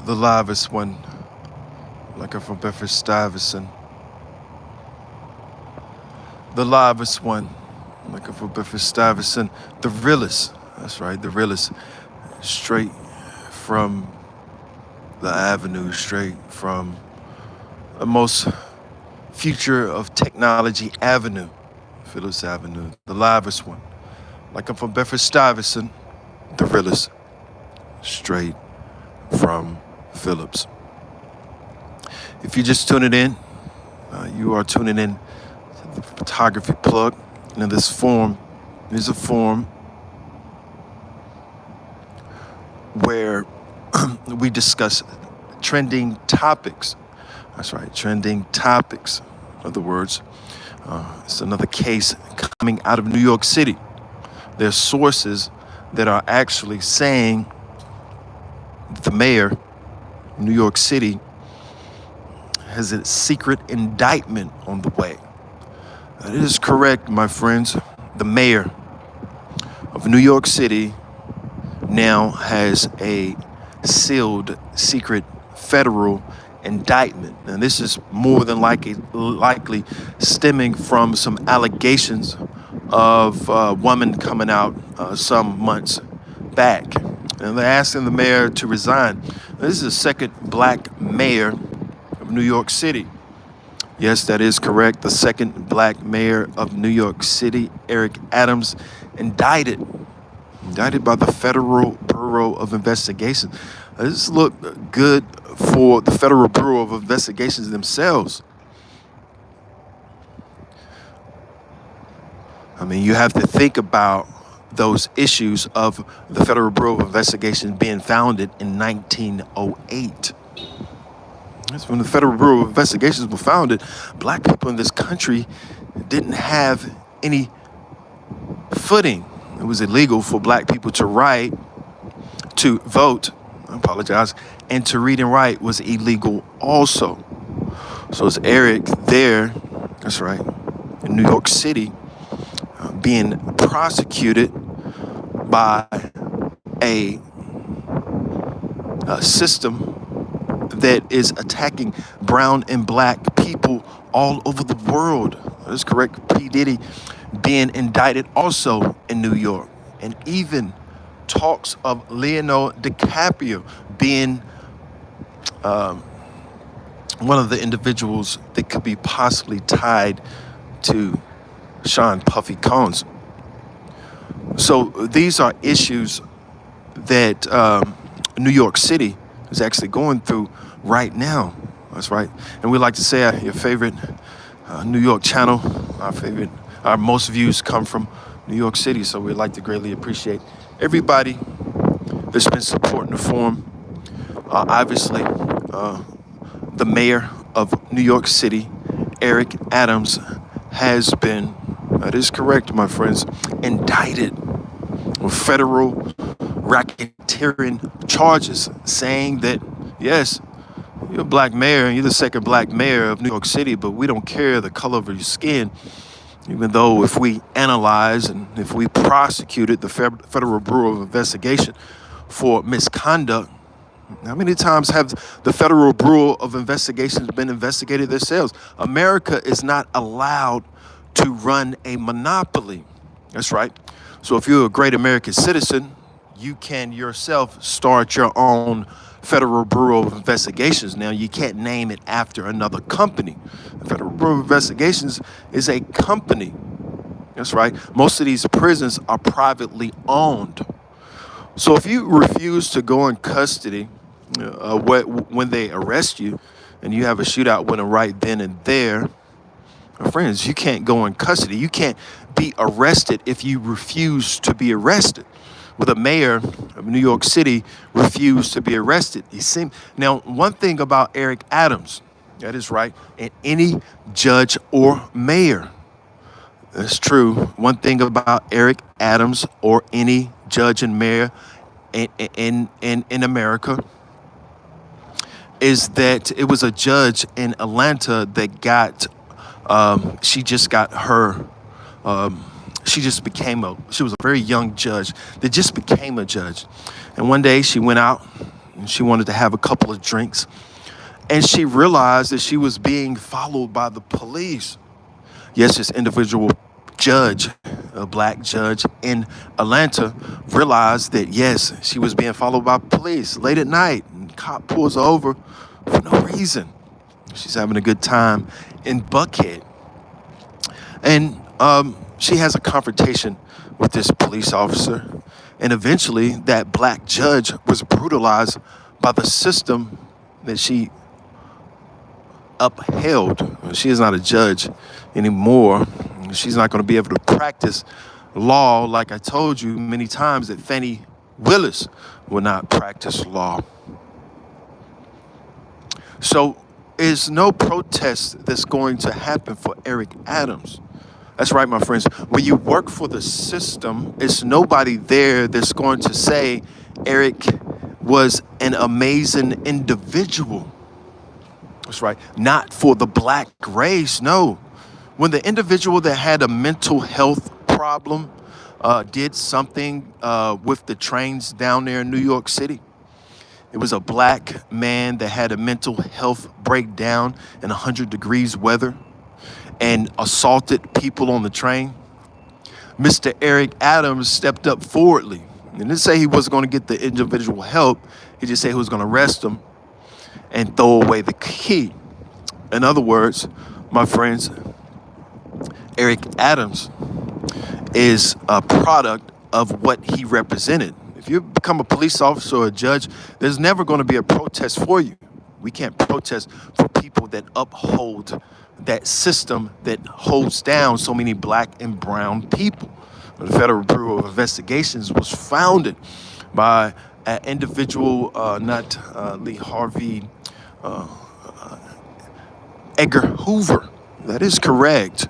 The livest one, like I'm from Bedford-Stuyvesant. The livest one, like I'm from Bedford-Stuyvesant. The realest, that's right, the realest. Straight from the avenue, straight from the most future of technology avenue, Phillips Avenue, the livest one. Like I'm from Bedford-Stuyvesant, the realest. Straight from Phillips. If you're just tuning in, you are tuning in to the Photography Plug. And this forum is a forum where we discuss trending topics. That's right, trending topics. In other words, it's another case coming out of New York City. There's sources that are actually saying the mayor of New York City has a secret indictment on the way. That is correct, my friends. The mayor of New York City now has a sealed secret federal indictment. And this is more than likely stemming from some allegations of a woman coming out some months back. And they're asking the mayor to resign. This is the second black mayor of New York City. Yes, that is correct. The second black mayor of New York City, Eric Adams, indicted by the Federal Bureau of Investigation. This looked good for the Federal Bureau of Investigations themselves. I mean, you have to think about those issues of the Federal Bureau of Investigation being founded in 1908. That's when the Federal Bureau of Investigations was founded. Black people in this country didn't have any footing. It was illegal for black people to write, to vote, I apologize, and to read and write was illegal also. So it's Eric there, that's right, in New York City, being prosecuted by a system that is attacking brown and black people all over the world. That is correct. P. Diddy being indicted also in New York. And even talks of Leonardo DiCaprio being one of the individuals that could be possibly tied to Sean Puffy Combs. So these are issues that New York City is actually going through right now. That's right. And we like to say your favorite New York channel, our most views come from New York City. So we'd like to greatly appreciate everybody that's been supporting the forum. Obviously, the mayor of New York City, Eric Adams, has been, that is correct, my friends, indicted with federal racketeering charges, saying that, yes, you're a black mayor and you're the second black mayor of New York City, but we don't care the color of your skin, even though if we analyze and if we prosecuted the Federal Bureau of Investigation for misconduct, how many times have the Federal Bureau of Investigations been investigated themselves? America is not allowed to run a monopoly. That's right. So if you're a great American citizen, you can yourself start your own Federal Bureau of Investigations. Now, you can't name it after another company. The Federal Bureau of Investigations is a company. That's right. Most of these prisons are privately owned. So if you refuse to go in custody when they arrest you and you have a shootout with them right then and there, friends, you can't go in custody. You can't be arrested if you refuse to be arrested. Well, the mayor of New York City refused to be arrested. Now, one thing about Eric Adams, that is right, and any judge or mayor, that's true. One thing about Eric Adams or any judge and mayor in America is that it was a judge in Atlanta that got, she was a very young judge that just became a judge. And one day she went out and she wanted to have a couple of drinks. And she realized that she was being followed by the police. Yes, this individual judge, a black judge in Atlanta, realized that, yes, she was being followed by police late at night. And cop pulls her over for no reason. She's having a good time in Buckhead. And she has a confrontation with this police officer. And eventually, that black judge was brutalized by the system that she upheld. She is not a judge anymore. She's not going to be able to practice law like I told you many times that Fannie Willis will not practice law. So there's no protest that's going to happen for Eric Adams. That's right, my friends. When you work for the system, it's nobody there that's going to say Eric was an amazing individual. That's right. Not for the black race. No. When the individual that had a mental health problem did something with the trains down there in New York City, it was a black man that had a mental health breakdown in 100 degrees weather and assaulted people on the train. Mr. Eric Adams stepped up forwardly. He didn't say he wasn't going to get the individual help. He just said he was going to arrest him and throw away the key. In other words, my friends, Eric Adams is a product of what he represented. If you become a police officer or a judge, there's never going to be a protest for you. We can't protest for people that uphold that system that holds down so many black and brown people. The Federal Bureau of Investigations was founded by an individual, not Lee Harvey, Edgar Hoover. That is correct.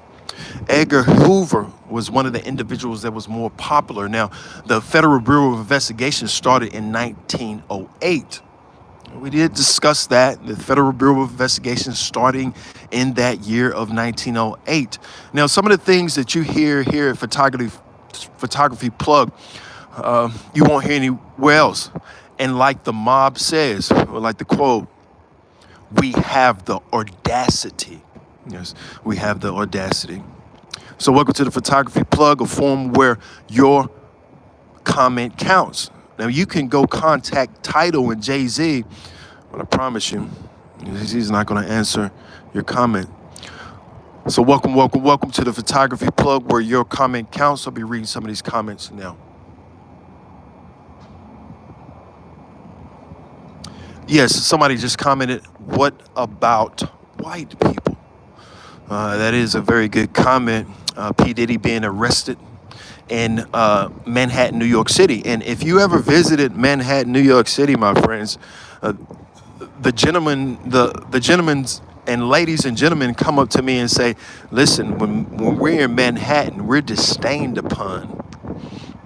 Edgar Hoover was one of the individuals that was more popular. Now, the Federal Bureau of Investigation started in 1908. We did discuss that, the Federal Bureau of Investigation starting in that year of 1908. Now, some of the things that you hear here at Photography Plug, you won't hear anywhere else. And like the mob says, or like the quote, we have the audacity. Yes, we have the audacity. So welcome to the Photography Plug, a forum where your comment counts. Now, you can go contact Tidal and Jay-Z, but I promise you, he's not going to answer your comment. So welcome to the Photography Plug, where your comment counts. I'll be reading some of these comments now. Yes, somebody just commented, what about white people? That is a very good comment. P. Diddy being arrested in Manhattan, New York City. And if you ever visited Manhattan, New York City, my friends, the gentlemen and ladies and gentlemen come up to me and say, listen, when we're in Manhattan, we're disdained upon.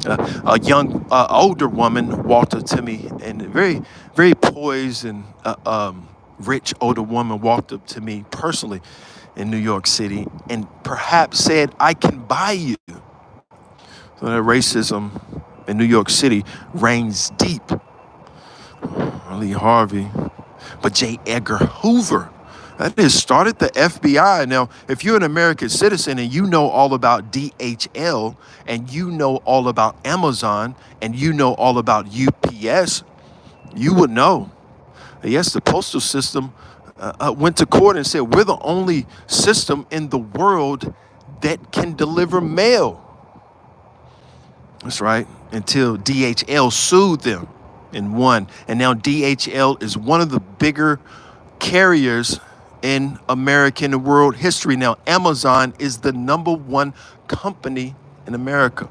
A young, older woman walked up to me, and a very, very poised and rich older woman walked up to me personally in New York City and perhaps said, I can buy you. So that racism in New York City reigns deep. Lee Harvey, but J. Edgar Hoover, that has started the FBI. Now, if you're an American citizen and you know all about DHL and you know all about Amazon and you know all about UPS, you would know. Yes, the postal system went to court and said, we're the only system in the world that can deliver mail. That's right, until DHL sued them and won. And now DHL is one of the bigger carriers in American world history. Now, Amazon is the #1 company in America.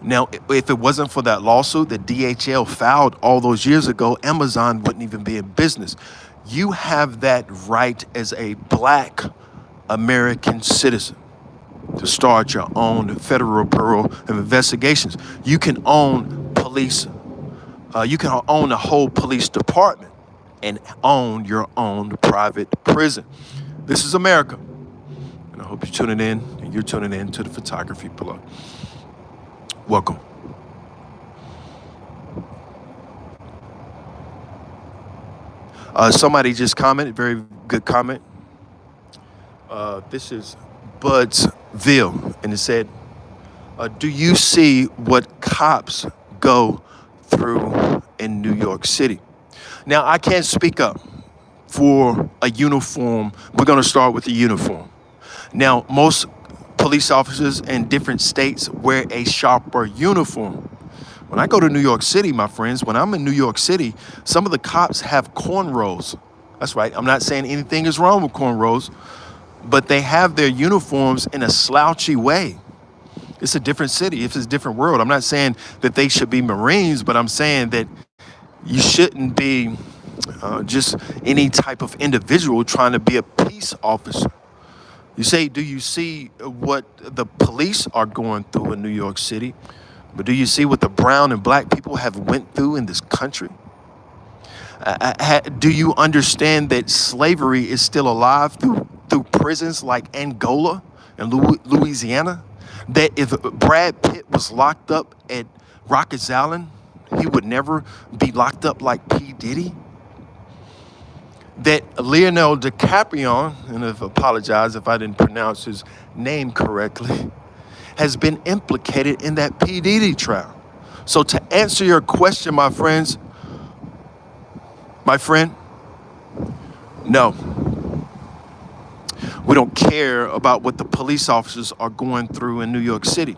Now, if it wasn't for that lawsuit that DHL filed all those years ago, Amazon wouldn't even be in business. You have that right as a black American citizen to start your own Federal Bureau of Investigations. You can own police. You can own a whole police department and own your own private prison. This is America. And I hope you're tuning in, and you're tuning in to the Photography Plug. Welcome. Somebody just commented, very good comment. This is Budsville, and it said, do you see what cops go through in New York City? Now, I can't speak up for a uniform. We're going to start with the uniform. Now, most police officers in different states wear a sharper uniform. When I go to New York City, my friends, when I'm in New York City, some of the cops have cornrows. That's right. I'm not saying anything is wrong with cornrows, but they have their uniforms in a slouchy way. It's a different city. It's a different world. I'm not saying that they should be Marines, but I'm saying that you shouldn't be just any type of individual trying to be a peace officer. You say, do you see what the police are going through in New York City? But do you see what the brown and black people have went through in this country? Do you understand that slavery is still alive through prisons like Angola and Louisiana? That if Brad Pitt was locked up at Rikers Island, he would never be locked up like P. Diddy? That Leonardo DiCaprio, and I apologize if I didn't pronounce his name correctly, has been implicated in that P. Diddy trial. So to answer your question, my friend, no. We don't care about what the police officers are going through in New York City.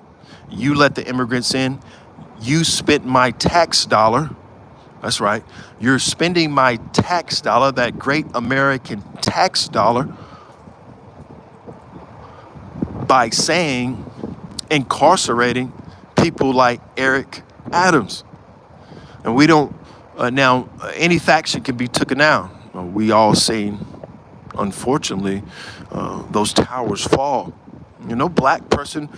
You let the immigrants in. You spent my tax dollar. That's right. You're spending my tax dollar, that great American tax dollar, by incarcerating people like Eric Adams. And we don't, now, any faction can be taken down. We all seen, unfortunately, those towers fall. No black person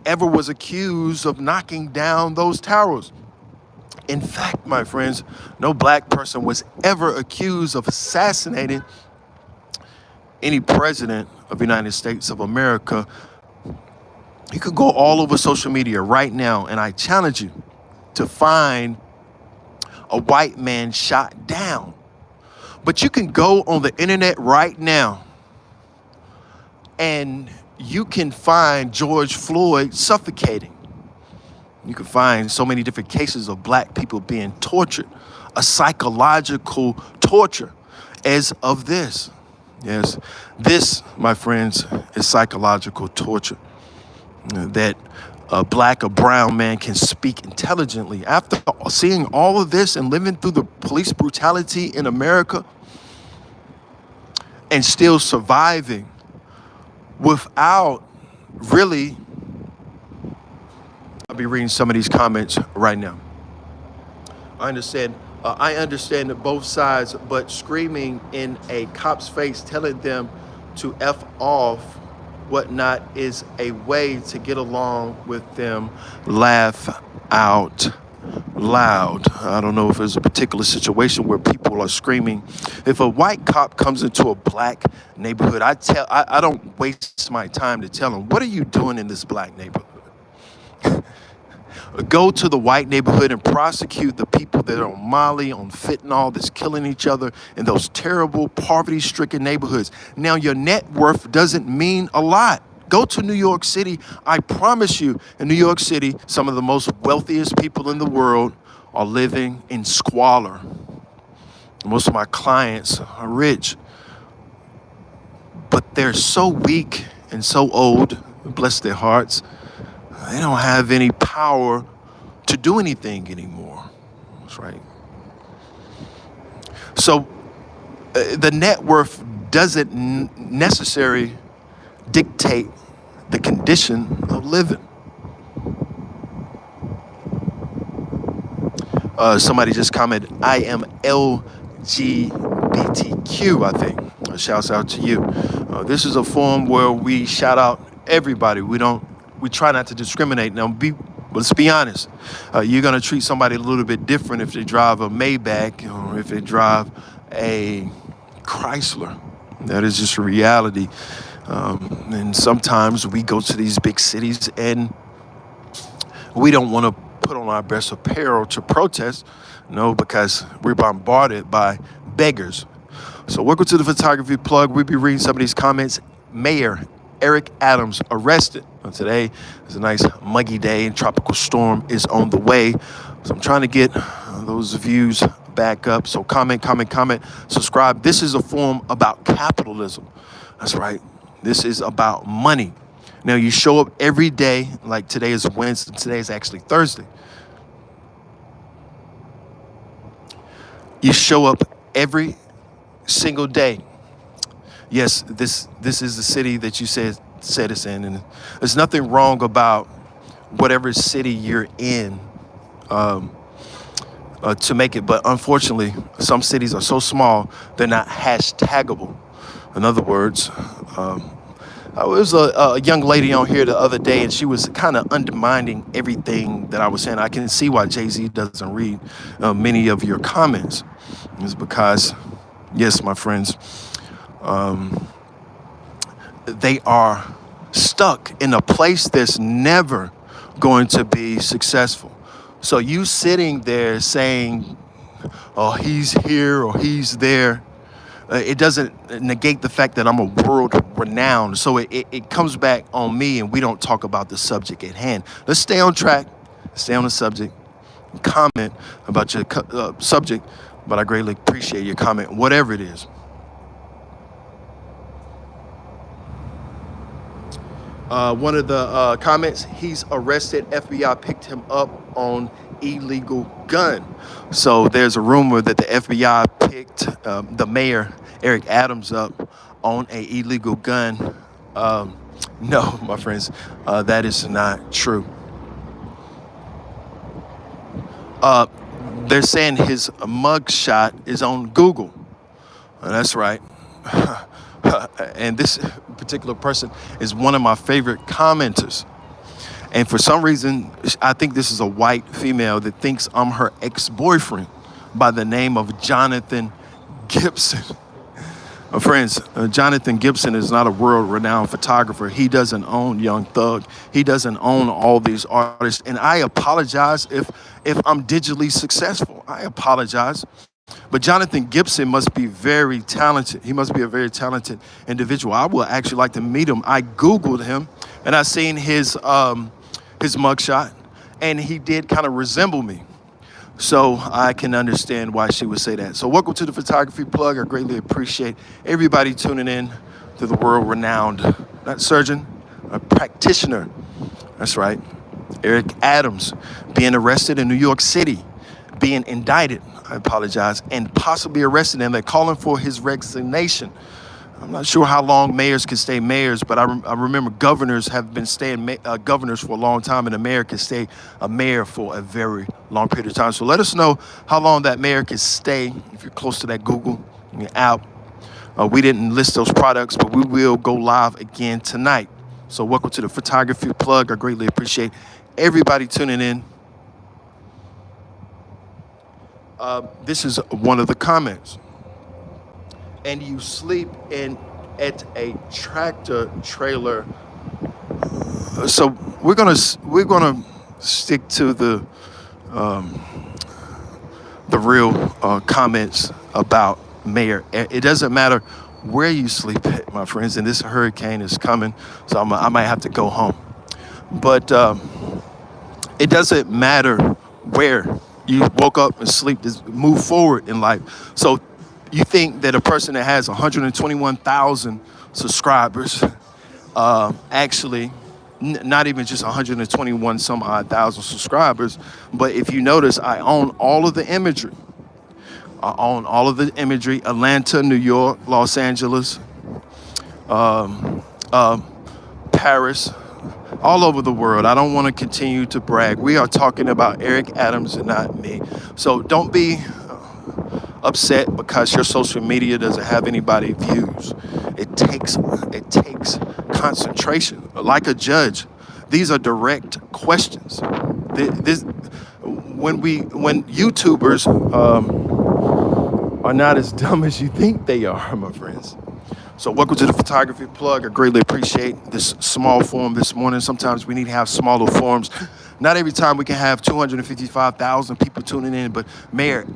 ever was accused of knocking down those towers. In fact, my friends, no black person was ever accused of assassinating any president of the United States of America. You could go all over social media right now, and I challenge you to find a white man shot down. But you can go on the internet right now and you can find George Floyd suffocating. You can find so many different cases of black people being tortured, a psychological torture as of this. Yes, this, my friends, is psychological torture. That a black or brown man can speak intelligently. After seeing all of this and living through the police brutality in America and still surviving without really, I'll be reading some of these comments right now. I understand that both sides, but screaming in a cop's face, telling them to F off, whatnot, is a way to get along with them. Laugh out loud. I don't know if there's a particular situation where people are screaming. If a white cop comes into a black neighborhood, I don't waste my time to tell him, what are you doing in this black neighborhood? Go to the white neighborhood and prosecute the people that are on Molly, on fentanyl, that's killing each other in those terrible poverty-stricken neighborhoods. Now, your net worth doesn't mean a lot. Go to New York City. I promise you, in New York City, some of the most wealthiest people in the world are living in squalor. Most of my clients are rich, but they're so weak and so old, bless their hearts, they don't have any power to do anything anymore. That's right. So the net worth doesn't necessarily dictate the condition of living. Somebody just commented, I am LGBTQ, I think. Shouts out to you. This is a forum where we shout out everybody. We try not to discriminate. Now, let's be honest. You're going to treat somebody a little bit different if they drive a Maybach or if they drive a Chrysler. That is just a reality. And sometimes we go to these big cities and we don't want to put on our best apparel to protest. No, because we're bombarded by beggars. So welcome to the Photography Plug. We'll be reading some of these comments. Mayor Eric Adams arrested. Today is a nice muggy day and tropical storm is on the way. So I'm trying to get those views back up. So comment, subscribe. This is a forum about capitalism. That's right. This is about money. Now you show up every day, like today is Wednesday, today is actually Thursday. You show up every single day. Yes, this is the city that you said us in, and there's nothing wrong about whatever city you're in to make it. But unfortunately, some cities are so small they're not hashtagable. In other words, there was a young lady on here the other day, and she was kind of undermining everything that I was saying. I can see why Jay-Z doesn't read many of your comments. It's because, yes, my friends, they are stuck in a place that's never going to be successful. So you sitting there saying, oh, he's here or he's there, it doesn't negate the fact that I'm a world renowned. So it comes back on me, and we don't talk about the subject at hand. Let's stay on track, stay on the subject, comment about your subject, but I greatly appreciate your comment, whatever it is. One of the comments, he's arrested, FBI picked him up on illegal gun. So there's a rumor that the FBI picked the mayor, Eric Adams, up on a illegal gun. No, my friends, that is not true. They're saying his mugshot is on Google. That's right. And this particular person is one of my favorite commenters. And for some reason, I think this is a white female that thinks I'm her ex-boyfriend by the name of Jonathan Gibson. Friends, Jonathan Gibson is not a world-renowned photographer. He doesn't own Young Thug. He doesn't own all these artists. And I apologize if I'm digitally successful. I apologize. But Jonathan Gibson must be very talented. He must be a very talented individual. I would actually like to meet him. I Googled him, and I seen his mugshot, and he did kind of resemble me. So I can understand why she would say that. So welcome to the Photography Plug. I greatly appreciate everybody tuning in to the world-renowned, not surgeon, a practitioner. That's right. Eric Adams being arrested in New York City, being indicted, I apologize, and possibly arrested, and they're calling for his resignation. I'm not sure how long mayors can stay mayors, but I remember governors have been staying governors for a long time, and a mayor can stay a mayor for a very long period of time. So let us know how long that mayor can stay if you're close to that Google app. We didn't list those products, but we will go live again tonight. So welcome to the Photography Plug. I greatly appreciate everybody tuning in. This is one of the comments. And you sleep at a tractor trailer. So we're gonna stick to the real comments about mayor. It doesn't matter where you sleep at, my friends. And this hurricane is coming, so I might have to go home. But it doesn't matter where you woke up and sleep. Just move forward in life. So you think that a person that has 121,000 subscribers, actually, not even just 121 some odd thousand subscribers, but if you notice, I own all of the imagery. I own all of the imagery, Atlanta, New York, Los Angeles, Paris, all over the world. I don't want to continue to brag. We are talking about Eric Adams and not me. So don't be upset because your social media doesn't have anybody views. It takes concentration. Like a judge, these are direct questions. When YouTubers are not as dumb as you think they are, my friends. So welcome to the Photography Plug. I greatly appreciate this small forum this morning. Sometimes we need to have smaller forums. Not every time we can have 255,000 people tuning in, but Mayor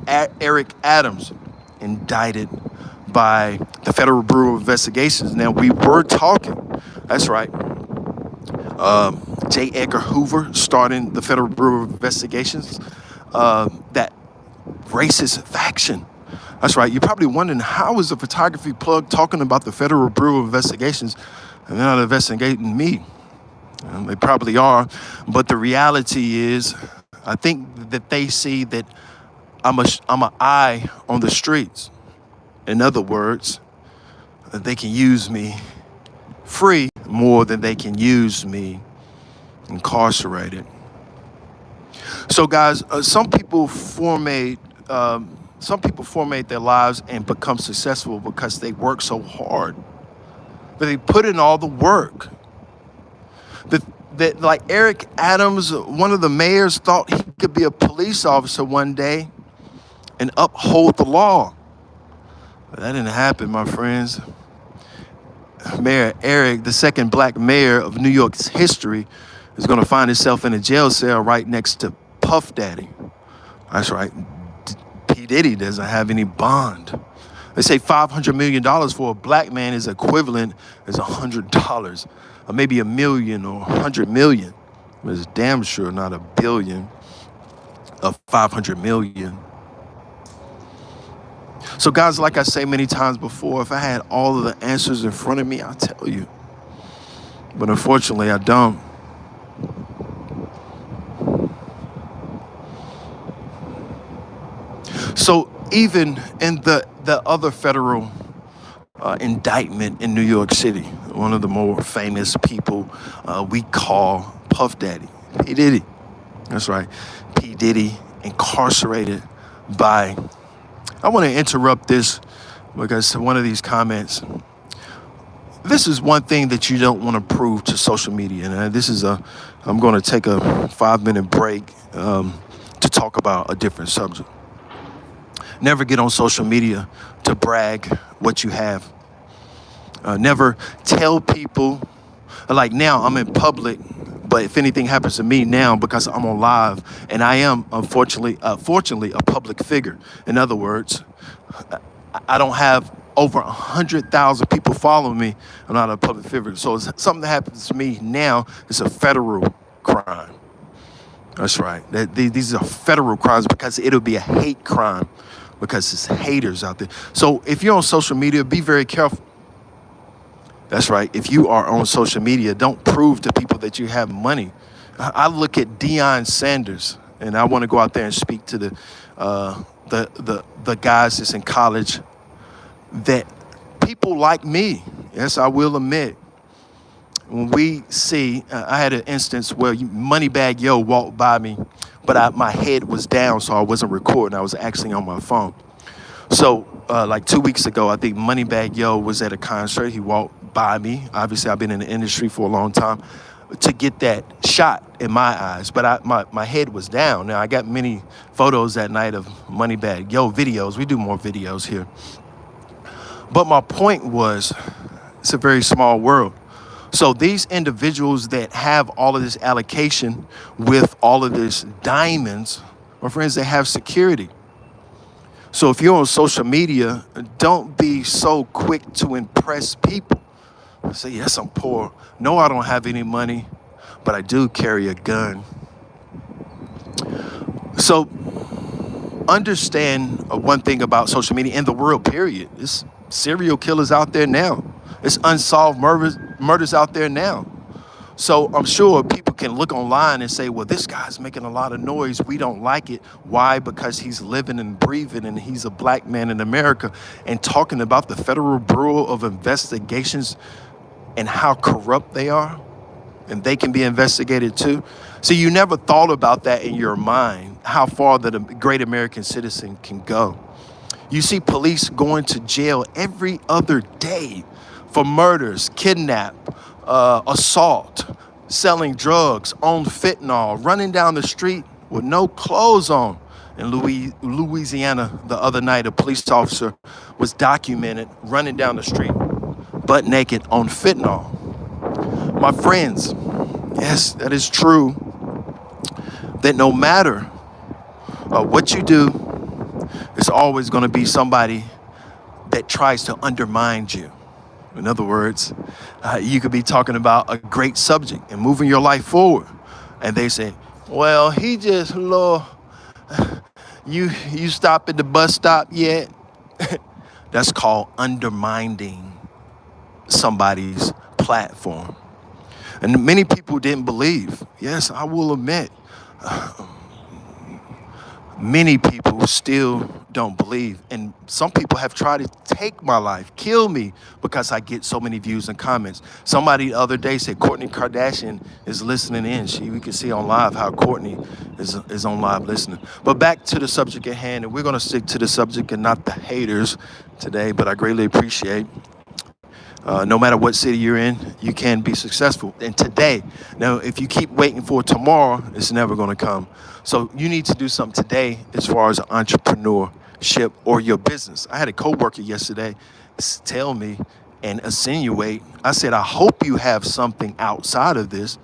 Eric Adams indicted by the Federal Bureau of Investigations. Now, we were talking, that's right, J. Edgar Hoover starting the Federal Bureau of Investigations, that racist faction. That's right. You're probably wondering, how is a photography plug talking about the Federal Bureau of Investigations and they're not investigating me? They probably are. But the reality is, I think that they see that I'm an eye on the streets. In other words, they can use me free more than they can use me incarcerated. So, guys, some people formate their lives and become successful because they work so hard. But they put in all the work. That like Eric Adams, one of the mayors, thought he could be a police officer one day and uphold the law. But that didn't happen, my friends. Mayor Eric, the second black mayor of New York's history, is going to find himself in a jail cell right next to Puff Daddy. That's right. P. Diddy doesn't have any bond. They say $500 million for a black man is equivalent as $100, or maybe $1 million or $100 million. But it's damn sure not a billion of 500 million. So, guys, like I say many times before, if I had all of the answers in front of me, I'll tell you. But unfortunately, I don't. So even in the other federal indictment in New York City, one of the more famous people we call Puff Daddy, P. Diddy. That's right. P. Diddy incarcerated by... I want to interrupt this because one of these comments, this is one thing that you don't want to prove to social media. And I'm going to take a 5-minute break to talk about a different subject. Never get on social media to brag what you have. Never tell people, like now I'm in public, but if anything happens to me now because I'm on live, and I am fortunately a public figure. In other words, I don't have over 100,000 people following me. I'm not a public figure. So if something that happens to me now, it's a federal crime. That's right. These are federal crimes because it'll be a hate crime because it's haters out there. So if you're on social media, be very careful. That's right. If you are on social media, don't prove to people that you have money. I look at Deion Sanders, and I want to go out there and speak to the guys that's in college, that people like me, yes, I will admit, when we see, I had an instance where Moneybag Yo walked by me, but my head was down, so I wasn't recording. I was actually on my phone. So like 2 weeks ago, I think Moneybag Yo was at a concert. He walked by me. Obviously, I've been in the industry for a long time to get that shot in my eyes, but my head was down. Now, I got many photos that night of Moneybag Yo videos. We do more videos here. But my point was, it's a very small world. So these individuals that have all of this allocation with all of this diamonds, my friends, they have security. So if you're on social media, don't be so quick to impress people. Say, yes, I'm poor. No, I don't have any money, but I do carry a gun. So understand one thing about social media and the world, period. It's serial killers out there now. It's unsolved murders out there now. So I'm sure people can look online and say, well, this guy's making a lot of noise. We don't like it. Why? Because he's living and breathing and he's a black man in America and talking about the Federal Bureau of Investigations and how corrupt they are, and they can be investigated too. So you never thought about that in your mind, how far that a great American citizen can go. You see police going to jail every other day for murders, kidnap, assault, selling drugs, on fentanyl, running down the street with no clothes on. In Louisiana the other night, a police officer was documented running down the street butt naked on fentanyl. My friends, yes, that is true, that no matter what you do, it's always going to be somebody that tries to undermine you. In other words, you could be talking about a great subject and moving your life forward, and they say, "Well, he just Lord, you stop at the bus stop yet?" That's called undermining somebody's platform. And many people didn't believe. Yes, I will admit, many people still don't believe. And some people have tried to take my life, kill me, because I get so many views and comments. Somebody the other day said Kourtney Kardashian is listening in. We can see on live how Kourtney is on live listening. But back to the subject at hand, and we're going to stick to the subject and not the haters today, but I greatly appreciate no matter what city you're in, you can be successful. And today, now, if you keep waiting for tomorrow, it's never going to come. So you need to do something today as far as entrepreneurship or your business. I had a coworker yesterday tell me and insinuate. I said, I hope you have something outside of this.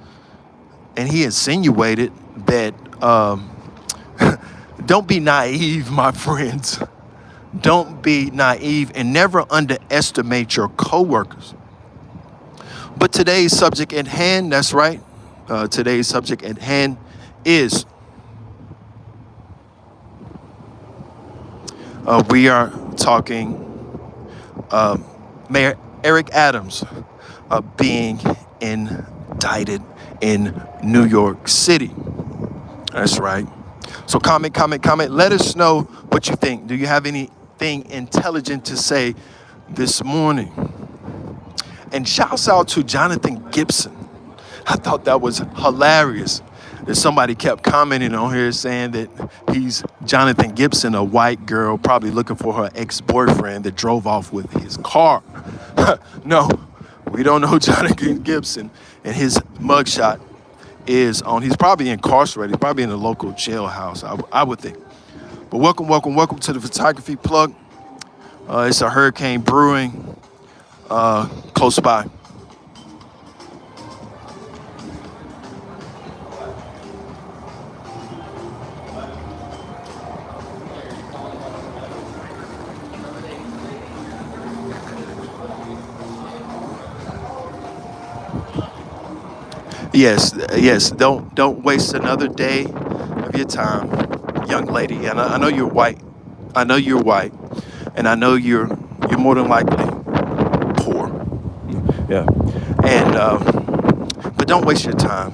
And he insinuated that don't be naive, my friends. Don't be naive and never underestimate your coworkers. But today's subject at hand, that's right. Today's subject at hand is we are talking Mayor Eric Adams being indicted in New York City. That's right. So comment. Let us know what you think. Do you have anything intelligent to say this morning? And shouts out to Jonathan Gibson. I thought that was hilarious. That somebody kept commenting on here saying that he's Jonathan Gibson, a white girl probably looking for her ex-boyfriend that drove off with his car. No, we don't know Jonathan Gibson, and his mugshot is on. He's probably incarcerated. He's probably in a local jailhouse, I would think. But welcome to the Photography Plug. It's a hurricane brewing close by. Yes. Don't waste another day of your time, young lady. And I know you're white. I know you're white, and I know you're more than likely poor. Yeah. And but don't waste your time.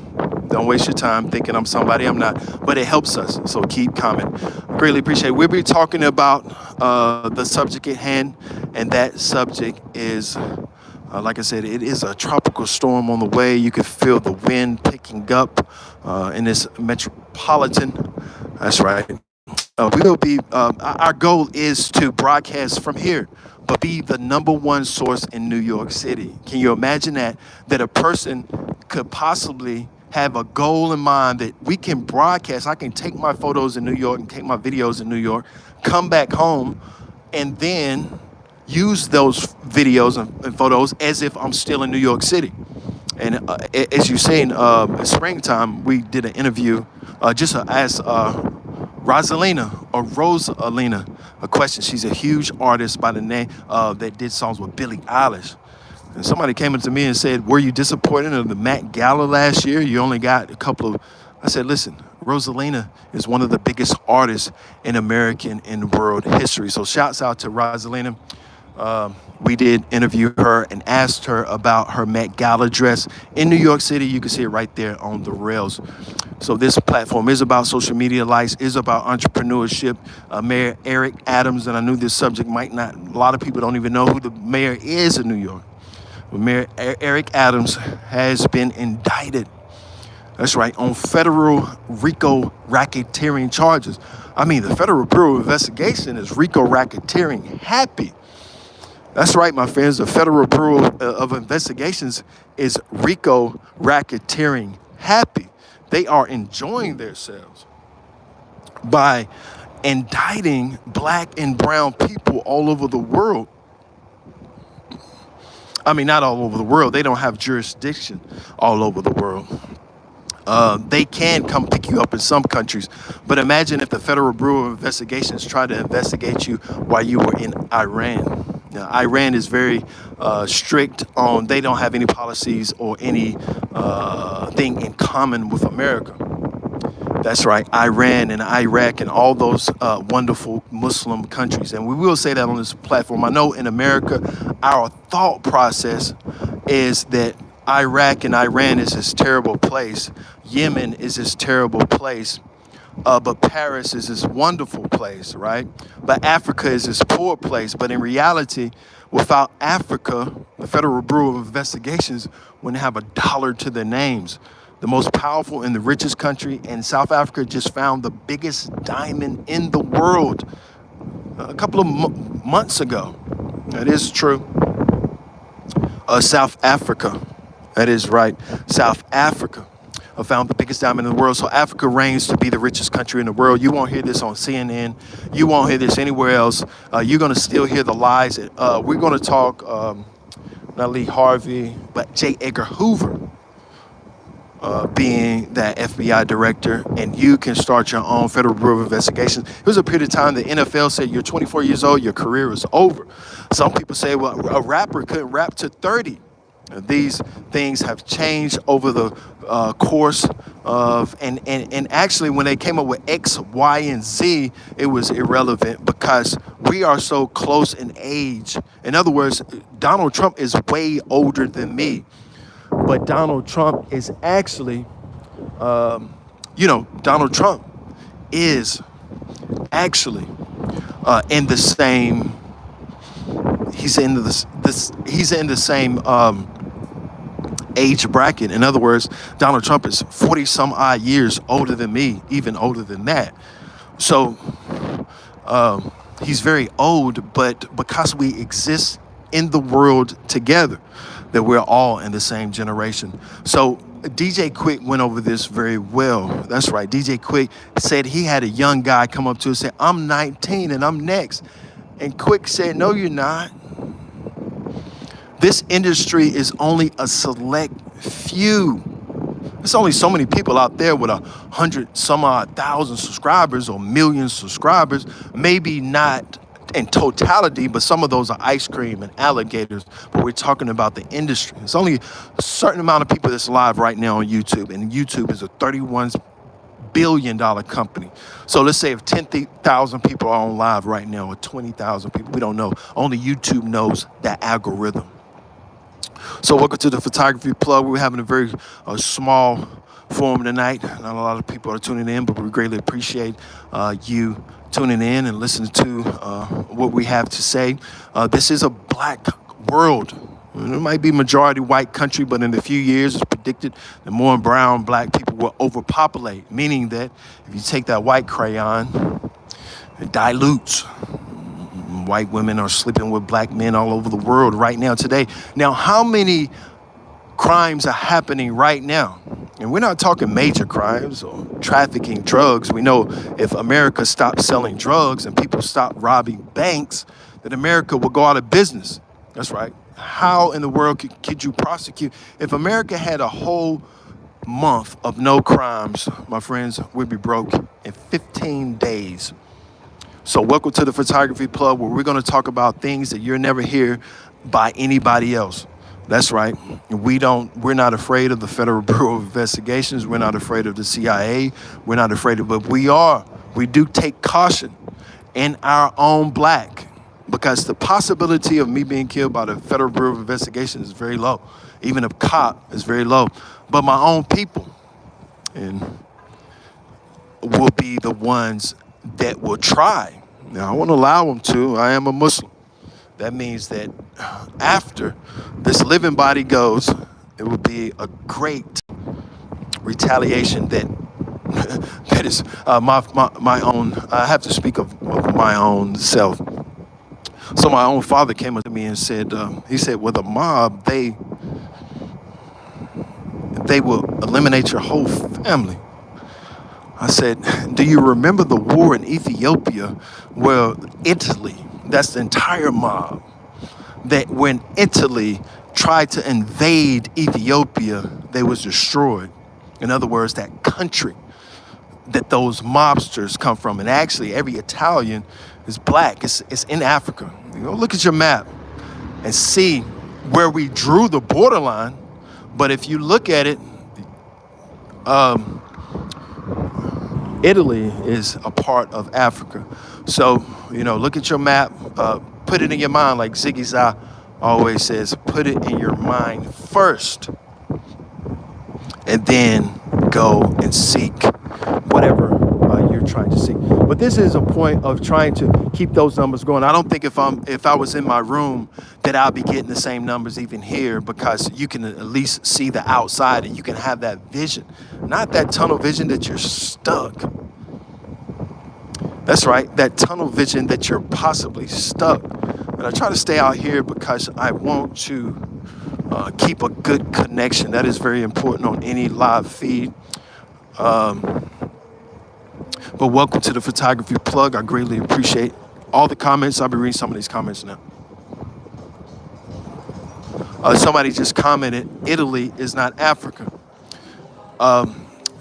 Don't waste your time thinking I'm somebody I'm not. But it helps us. So keep comment. Greatly appreciate it. We'll be talking about the subject at hand, and that subject is. Like I said, it is a tropical storm on the way. You can feel the wind picking up in this metropolitan. That's right. We will be. Our goal is to broadcast from here, but be the number one source in New York City. Can you imagine that? That a person could possibly have a goal in mind that we can broadcast. I can take my photos in New York and take my videos in New York, come back home, and then use those videos and photos as if I'm still in New York City. And as you've seen, in springtime, we did an interview just to ask Rosalina a question. She's a huge artist by the name that did songs with Billie Eilish. And somebody came up to me and said, were you disappointed in the Met Gala last year? You only got a couple of... I said, listen, Rosalina is one of the biggest artists in American and world history. So shouts out to Rosalina. We did interview her and asked her about her Met Gala dress in New York City. You can see it right there on the rails. So this platform is about social media likes, is about entrepreneurship. Mayor Eric Adams, and I knew this subject might not, a lot of people don't even know who the mayor is in New York. But Mayor Eric Adams has been indicted. That's right, on federal RICO racketeering charges. I mean, the Federal Bureau of Investigation is RICO racketeering happy. That's right, my friends. The Federal Bureau of Investigations is RICO racketeering happy. They are enjoying themselves by indicting black and brown people all over the world. I mean, not all over the world. They don't have jurisdiction all over the world. They can come pick you up in some countries. But imagine if the Federal Bureau of Investigations tried to investigate you while you were in Iran. Iran is very strict on, they don't have any policies or any thing in common with America. That's right, Iran and Iraq and all those wonderful Muslim countries. And we will say that on this platform. I know in America, our thought process is that Iraq and Iran is this terrible place. Yemen is this terrible place. But Paris is this wonderful place, right? But Africa is this poor place. But in reality, without Africa, the Federal Bureau of Investigations wouldn't have a dollar to their names. The most powerful and the richest country, and South Africa just found the biggest diamond in the world a couple of months ago. That is true. South Africa, that is right. South Africa found the biggest diamond in the world. So Africa reigns to be the richest country in the world. You won't hear this on CNN. You won't hear this anywhere else. You're going to still hear the lies. We're going to talk not Lee Harvey, but J. Edgar Hoover. Being that FBI director, and you can start your own Federal Bureau of Investigations. It was a period of time the NFL said you're 24 years old, your career is over. Some people say, well, a rapper couldn't rap to 30. These things have changed over the course of, and actually when they came up with X, Y, and Z, it was irrelevant because we are so close in age. In other words, Donald Trump is way older than me. But Donald Trump is actually, Donald Trump is actually in the same. He's in the same age bracket. In other words, Donald Trump is 40 some odd years older than me, even older than that. So he's very old, but because we exist in the world together, that we're all in the same generation. So DJ Quick went over this very well. That's right. DJ Quick said he had a young guy come up to him and say, I'm 19 and I'm next. And Quick said, no, you're not. This industry is only a select few. There's only so many people out there with 100 some odd thousand subscribers or million subscribers. Maybe not in totality, but some of those are ice cream and alligators. But we're talking about the industry. There's only a certain amount of people that's live right now on YouTube, and YouTube is a $31 billion company. So let's say if 10,000 people are on live right now, or 20,000 people, we don't know. Only YouTube knows that algorithm. So welcome to the Photography Plug. We're having a very small forum tonight. Not a lot of people are tuning in, but we greatly appreciate you tuning in and listening to what we have to say. This is a black world. It might be majority white country, but in a few years, it's predicted that more brown black people will overpopulate, meaning that if you take that white crayon, it dilutes. White women are sleeping with black men all over the world right now today. Now, how many crimes are happening right now? And we're not talking major crimes or trafficking drugs. We know if America stopped selling drugs and people stopped robbing banks, that America will go out of business. That's right. How in the world could you prosecute? If America had a whole month of no crimes, my friends, we'd be broke in 15 days. So welcome to the Photography Plug, where we're going to talk about things that you'll never hear by anybody else. That's right. We're not afraid of the Federal Bureau of Investigations. We're not afraid of the CIA. We're not afraid of, but we do take caution in our own black, because the possibility of me being killed by the Federal Bureau of Investigations is very low. Even a cop is very low. But my own people and will be the ones that will try. Now, I won't allow them to. I am a Muslim. That means that after this living body goes, it will be a great retaliation that is my own. I have to speak of my own self. So my own father came up to me and said, he said, with a mob, they will eliminate your whole family. I said, do you remember the war in Ethiopia where Italy, that's the entire mob, that when Italy tried to invade Ethiopia, they was destroyed. In other words, that country that those mobsters come from, and actually every Italian is black. It's in Africa. You know, look at your map. and see where we drew the borderline. But if you look at it, um, Italy is a part of Africa. So, look at your map, put it in your mind, like Ziggy Zah always says, put it in your mind first, and then go and seek whatever you're trying to seek. But this is a point of trying to keep those numbers going. I don't think if I was in my room that I'll be getting the same numbers even here, because you can at least see the outside and you can have that vision, not that tunnel vision that you're stuck. That's right, that tunnel vision that you're possibly stuck. And I try to stay out here because I want to keep a good connection. That is very important on any live feed. But welcome to the Photography Plug. I greatly appreciate all the comments. I'll be reading some of these comments now. Somebody just commented, Italy is not Africa.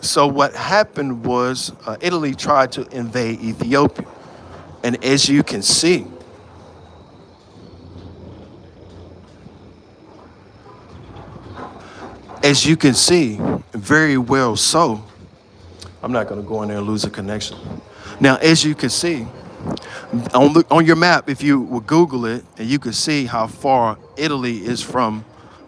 So what happened was Italy tried to invade Ethiopia. And as you can see, very well so. I'm not going to go in there and lose a connection. Now, as you can see, on your map, if you will Google it, and you can see how far Italy is from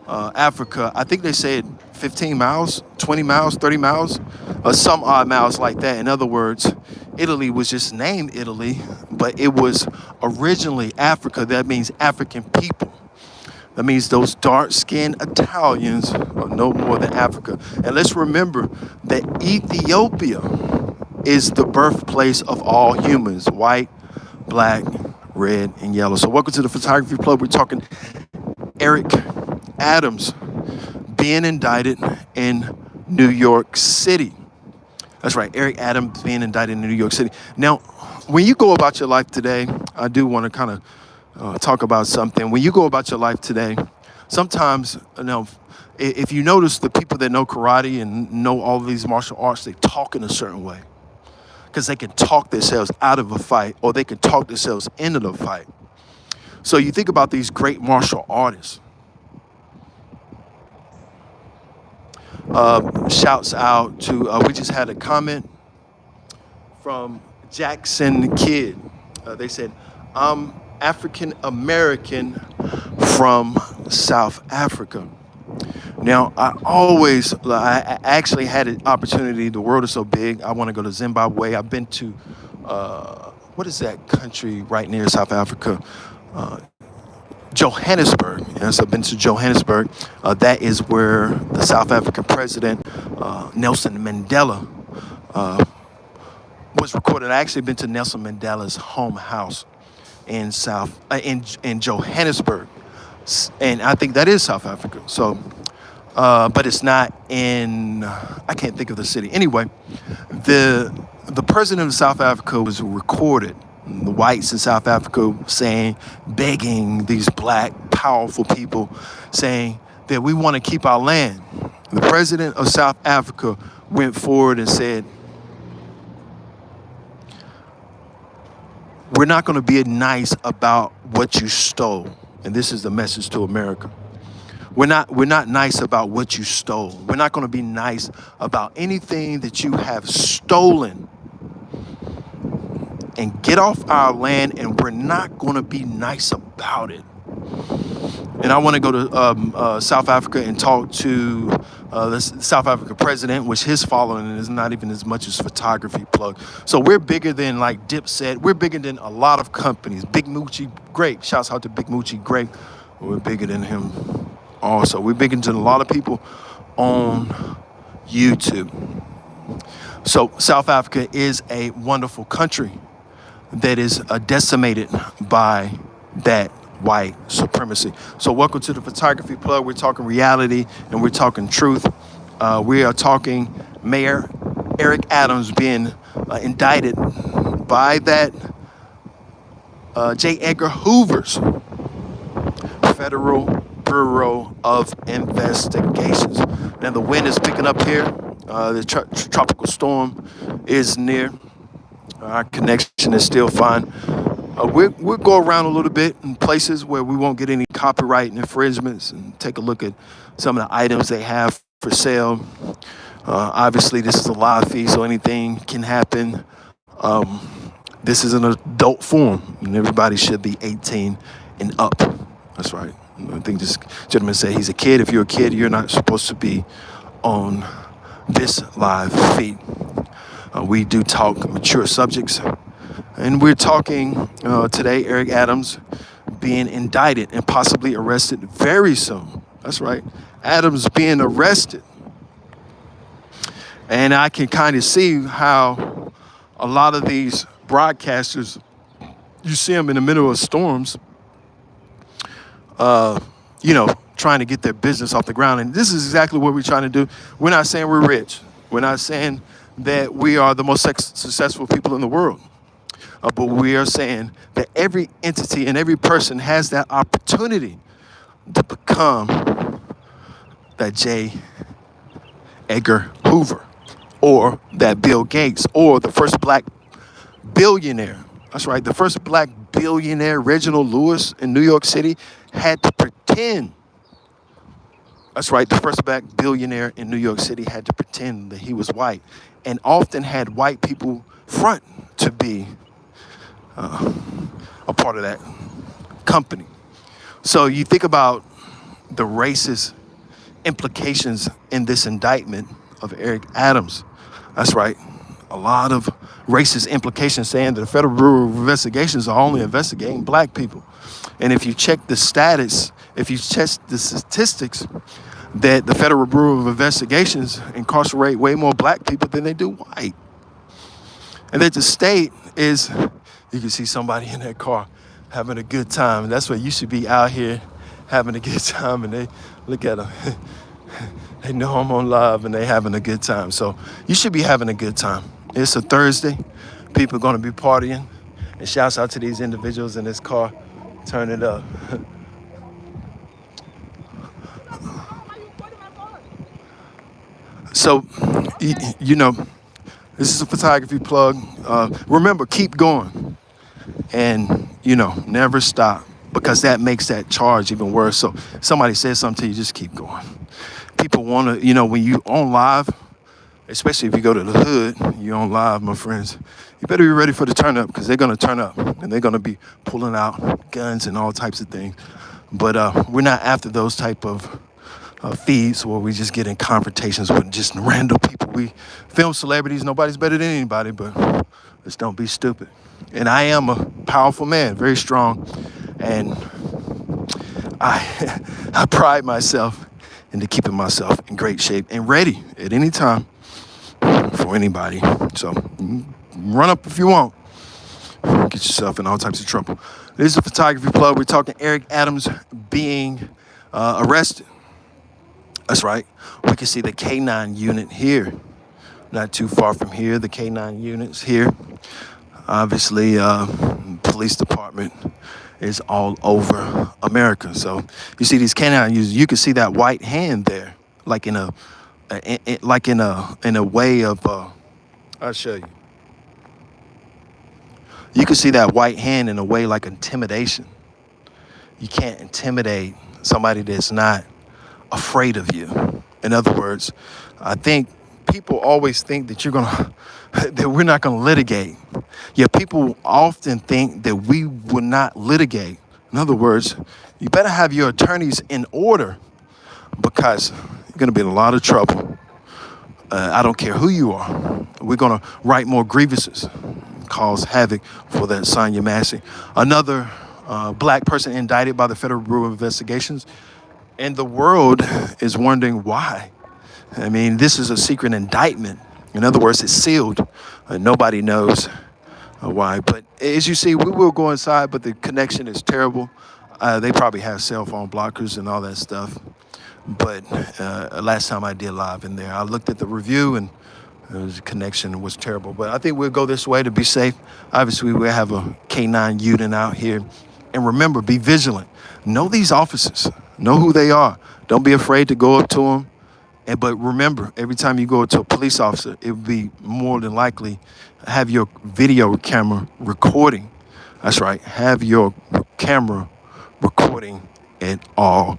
Africa. I think they said 15 miles, 20 miles, 30 miles, or some odd miles like that. In other words, Italy was just named Italy, but it was originally Africa. That means African people. That means those dark-skinned Italians are no more than Africa. And let's remember that Ethiopia is the birthplace of all humans, white, black, red, and yellow. So welcome to the Photography Plug. We're talking Eric Adams being indicted in New York City. That's right, Eric Adams being indicted in New York City. Now, when you go about your life today, I do want to kind of talk about something. When you go about your life today, sometimes, if you notice the people that know karate and know all of these martial arts, they talk in a certain way because they can talk themselves out of a fight, or they can talk themselves into the fight. So you think about these great martial artists. Shouts out to, we just had a comment from Jackson Kidd. They said, I'm African American from South Africa. Now, I actually had an opportunity. The world is so big. I want to go to Zimbabwe. I've been to, what is that country right near South Africa? Johannesburg. Yes, I've been to Johannesburg. That is where the South African president, Nelson Mandela, was recorded. I actually been to Nelson Mandela's home house in in Johannesburg, and I think that is South Africa. So, but it's not in. I can't think of the city. Anyway, the president of South Africa was recorded. The whites in South Africa begging these black, powerful people, saying that we want to keep our land. The president of South Africa went forward and said, we're not going to be nice about what you stole. And this is the message to America. We're not nice about what you stole. We're not going to be nice about anything that you have stolen and get off our land, and we're not going to be nice about it. And I want to go to South Africa and talk to the South African president, which his following is not even as much as Photography Plug. So we're bigger than like Dipset. We're bigger than a lot of companies. Big Moochie Grape. Shouts out to Big Moochie Grape. We're bigger than him also. We're bigger than a lot of people on YouTube. So South Africa is a wonderful country that is decimated by that white supremacy. So welcome to the Photography Plug. We're talking reality and we're talking truth. We are talking Mayor Eric Adams being indicted by that J. Edgar Hoover's Federal Bureau of Investigations. Now the wind is picking up here. The tropical storm is near. Our connection is still fine. We'll go around a little bit in places where we won't get any copyright infringements and take a look at some of the items they have for sale. Obviously, this is a live feed, so anything can happen. This is an adult forum, and everybody should be 18 and up. That's right. I think this gentleman said he's a kid. If you're a kid, you're not supposed to be on this live feed. We do talk mature subjects, and we're talking today Eric Adams being indicted and possibly arrested very soon. That's right. Adams being arrested. And I can kind of see how a lot of these broadcasters, you see them in the middle of storms, trying to get their business off the ground. And this is exactly what we're trying to do. We're not saying we're rich. We're not saying that we are the most successful people in the world. But we are saying that every entity and every person has that opportunity to become that J. Edgar Hoover, or that Bill Gates, or the first black billionaire. That's right, the first black billionaire, Reginald Lewis in New York City, had to pretend. That's right, the first black billionaire in New York City had to pretend that he was white, and often had white people front to be a part of that company. So you think about the racist implications in this indictment of Eric Adams. That's right. A lot of racist implications saying that the Federal Bureau of Investigations are only investigating black people. And if you check the status, if you check the statistics, that the Federal Bureau of Investigations incarcerate way more black people than they do white. And that the state is, you can see somebody in that car having a good time. And that's where you should be out here having a good time. And they look at them. They know I'm on live and they having a good time. So you should be having a good time. It's a Thursday. People are going to be partying. And shouts out to these individuals in this car. Turn it up. So, this is a photography plug. Remember, keep going. And, never stop. Because that makes that charge even worse. So somebody says something to you, just keep going. People want to, when you on live, especially if you go to the hood, you're on live, my friends, you better be ready for the turn up, because they're going to turn up and they're going to be pulling out guns and all types of things. But we're not after those type of feeds where we just get in confrontations with just random people. We film celebrities. Nobody's better than anybody, but let's don't be stupid. And I am a powerful man, very strong. And I pride myself into keeping myself in great shape and ready at any time for anybody. So run up if you want. Get yourself in all types of trouble. This is a photography plug. We're talking Eric Adams being arrested. That's right. We can see the K9 unit here. Not too far from here, the K9 unit's here. Obviously, police department is all over America. So you see these K9 users. You can see that white hand there, like in a way of. I'll show you. You can see that white hand in a way like intimidation. You can't intimidate somebody that's not afraid of you. In other words, I think people always think that that we're not gonna litigate. Yeah, people often think that we will not litigate. In other words, you better have your attorneys in order, because you're gonna be in a lot of trouble. I don't care who you are. We're gonna write more grievances, cause havoc for that Sonya Massey. Another black person indicted by the Federal Bureau of Investigations, and the world is wondering why. I mean, this is a secret indictment. In other words, it's sealed. Nobody knows why. But as you see, we will go inside, but the connection is terrible. They probably have cell phone blockers and all that stuff. But last time I did live in there, I looked at the review and the connection was terrible. But I think we'll go this way to be safe. Obviously, we have a K9 unit out here. And remember, be vigilant. Know these officers. Know who they are. Don't be afraid to go up to them. But remember, every time you go to a police officer, it would be more than likely have your video camera recording. That's right. Have your camera recording at all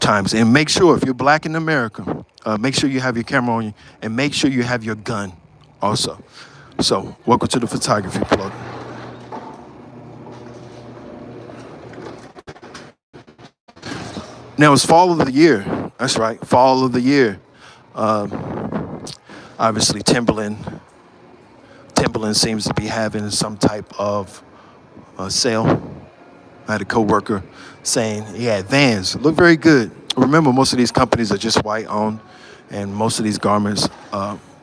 times. And make sure, if you're black in America, make sure you have your camera on you, and make sure you have your gun also. So, welcome to the photography plug. Now it's fall of the year. That's right, fall of the year. Obviously, Timberland seems to be having some type of sale. I had a coworker saying he had Vans. Look very good. Remember, most of these companies are just white owned, and most of these garments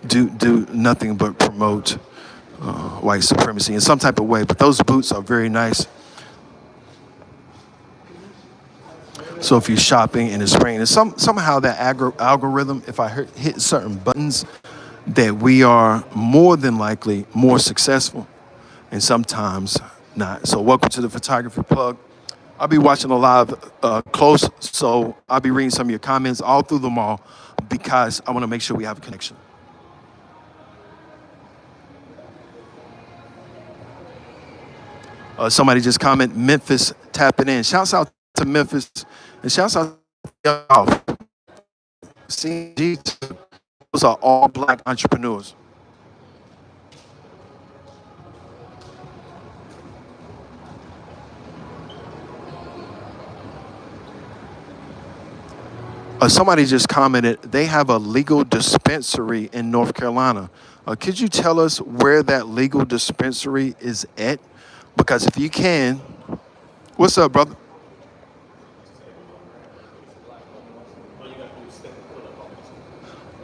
do nothing but promote white supremacy in some type of way. But those boots are very nice. So if you're shopping in the spring, and somehow that algorithm, if I hit certain buttons, that we are more than likely more successful, and sometimes not. So welcome to the photography plug. I'll be watching a live close, so I'll be reading some of your comments all through the mall because I want to make sure we have a connection. Somebody just commented, Memphis tapping in. Shouts out to Memphis, and shouts out to y'all. CG, those are all black entrepreneurs. Somebody just commented they have a legal dispensary in North Carolina. Could you tell us where that legal dispensary is at? Because if you can, what's up, brother?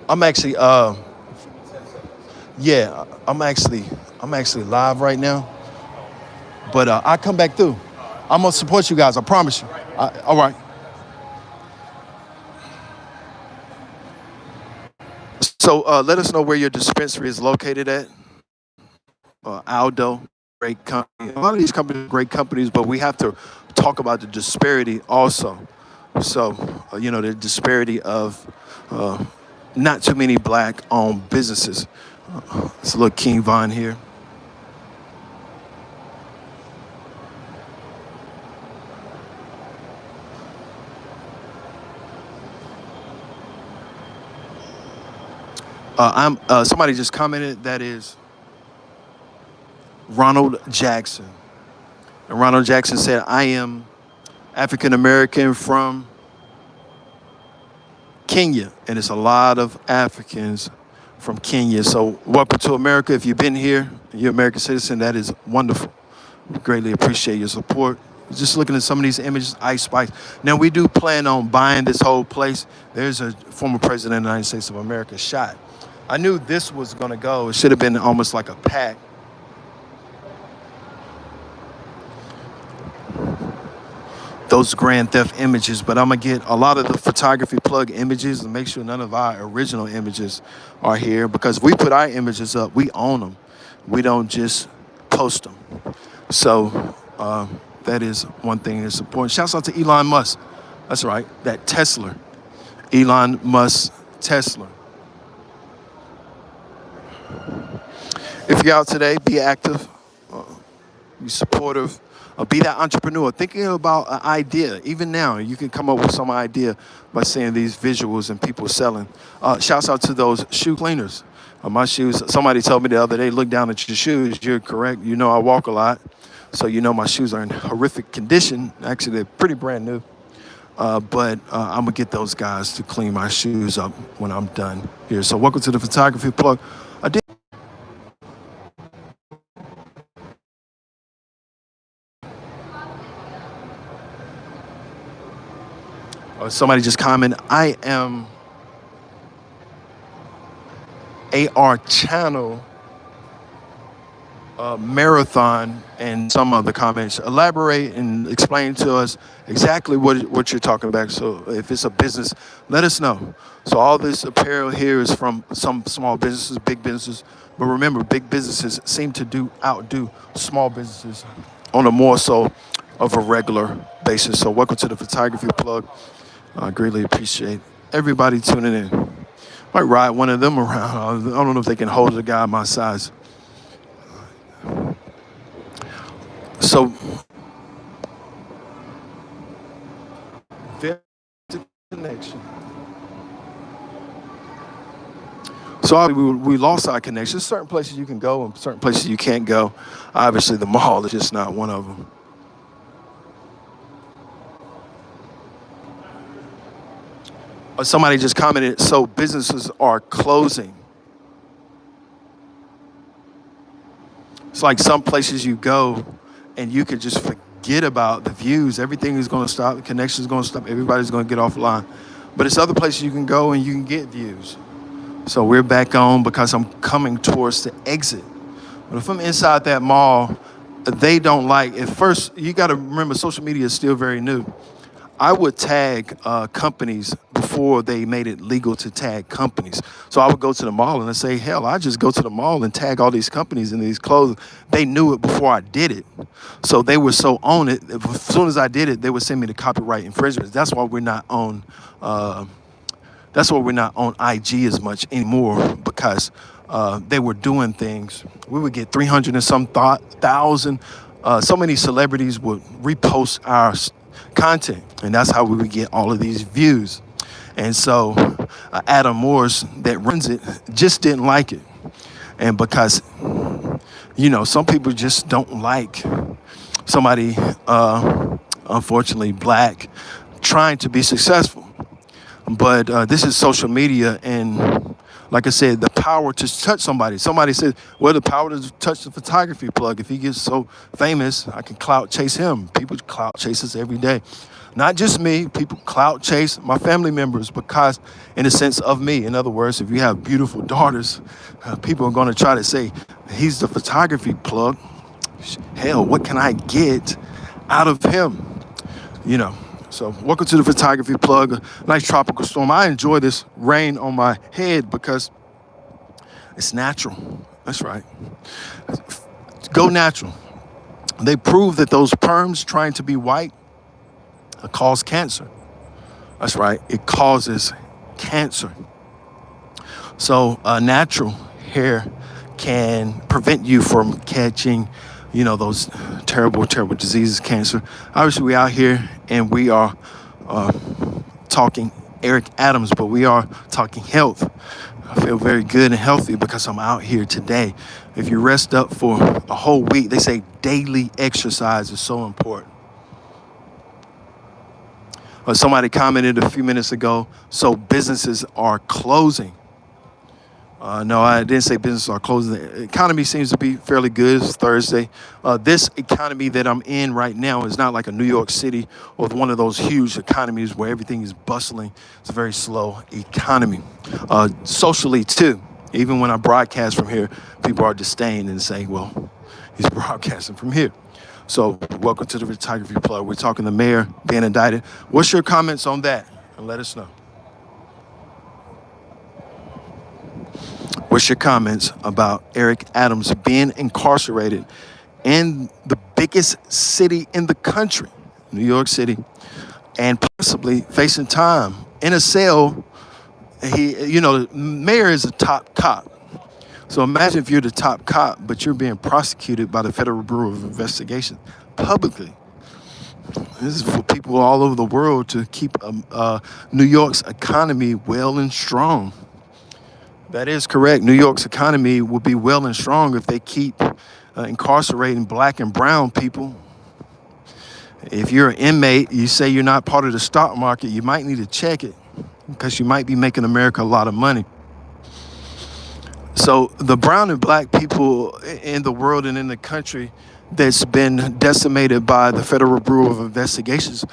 I'm actually, yeah, I'm actually live right now. But I come back through. I'm gonna support you guys. I promise you. All right. So let us know where your dispensary is located at. Aldo, great company. A lot of these companies are great companies, but we have to talk about the disparity also. So, the disparity of not too many black-owned businesses. It's a little King Von here. I'm somebody just commented that is Ronald Jackson. And Ronald Jackson said, I am African American from Kenya. And it's a lot of Africans from Kenya. So welcome to America. If you've been here, you're an American citizen, that is wonderful. We greatly appreciate your support. Just looking at some of these images, Ice Spice. Now, we do plan on buying this whole place. There's a former president of the United States of America shot. I knew this was going to go. It should have been almost like a pack. Those Grand Theft images, but I'm going to get a lot of the photography plug images and make sure none of our original images are here, because if we put our images up, we own them. We don't just post them. So that is one thing that's important. Shouts out to Elon Musk. That's right, that Tesla. Elon Musk Tesla. If you're out today, be active, be supportive, be that entrepreneur. Thinking about an idea, even now, you can come up with some idea by seeing these visuals and people selling. Shouts out to those shoe cleaners. My shoes, somebody told me the other day, look down at your shoes, you're correct. You know I walk a lot, so you know my shoes are in horrific condition. Actually, they're pretty brand new. But I'm gonna get those guys to clean my shoes up when I'm done here. So welcome to the photography plug. Somebody just commented, I am AR channel marathon, and some other comments. Elaborate and explain to us exactly what you're talking about. So if it's a business, let us know. So all this apparel here is from some small businesses, big businesses. But remember, big businesses seem to outdo small businesses on a more so of a regular basis. So welcome to the photography plug. I greatly appreciate everybody tuning in. Might ride one of them around. I don't know if they can hold a guy my size. So Connection. So we lost our connection. There's certain places you can go and certain places you can't go. Obviously, the mall is just not one of them. Somebody just commented, so businesses are closing. It's like some places you go and you can just forget about the views. Everything is going to stop. The connection is going to stop. Everybody's going to get offline. But it's other places you can go and you can get views. So we're back on because I'm coming towards the exit. But if I'm inside that mall, they don't like, at first, you got to remember social media is still very new. I would tag companies before they made it legal to tag companies. So I would go to the mall and I'd say, hell, I just go to the mall and tag all these companies in these clothes. They knew it before I did it. So they were so on it. As soon as I did it, they would send me the copyright infringements. That's why we're not on IG as much anymore because they were doing things. We would get 300 and some thousand. So many celebrities would repost our content, and that's how we would get all of these views. And so Adam Morse that runs it just didn't like it. And because, some people just don't like somebody, unfortunately, black, trying to be successful. But this is social media, and like I said, the power to touch somebody. Somebody said, well, the power to touch the photography plug. If he gets so famous, I can clout chase him. People clout chase us every day. Not just me, people clout chase my family members because in the sense of me. In other words, if you have beautiful daughters, people are going to try to say, he's the photography plug. Hell, what can I get out of him? So welcome to the photography plug, a nice tropical storm. I enjoy this rain on my head because it's natural. That's right. Go natural. They prove that those perms trying to be white cause cancer. That's right. It causes cancer. So natural hair can prevent you from catching those terrible, terrible diseases, cancer. Obviously, we're out here and we are talking Eric Adams, but we are talking health. I feel very good and healthy because I'm out here today. If you rest up for a whole week, they say daily exercise is so important. Somebody commented a few minutes ago, so businesses are closing. No, I didn't say businesses are closing. The economy seems to be fairly good. It's Thursday. This economy that I'm in right now is not like a New York City or one of those huge economies where everything is bustling. It's a very slow economy. Socially, too. Even when I broadcast from here, people are disdain and saying, well, he's broadcasting from here. So welcome to the Photography Plug. We're talking the mayor being indicted. What's your comments on that? And let us know. What's your comments about Eric Adams being incarcerated in the biggest city in the country, New York City, and possibly facing time in a cell? The mayor is a top cop. So imagine if you're the top cop, but you're being prosecuted by the Federal Bureau of Investigation publicly. This is for people all over the world to keep New York's economy well and strong. That is correct. New York's economy will be well and strong if they keep incarcerating black and brown people. If you're an inmate, you say you're not part of the stock market, you might need to check it because you might be making America a lot of money. So the brown and black people in the world and in the country that's been decimated by the Federal Bureau of Investigations,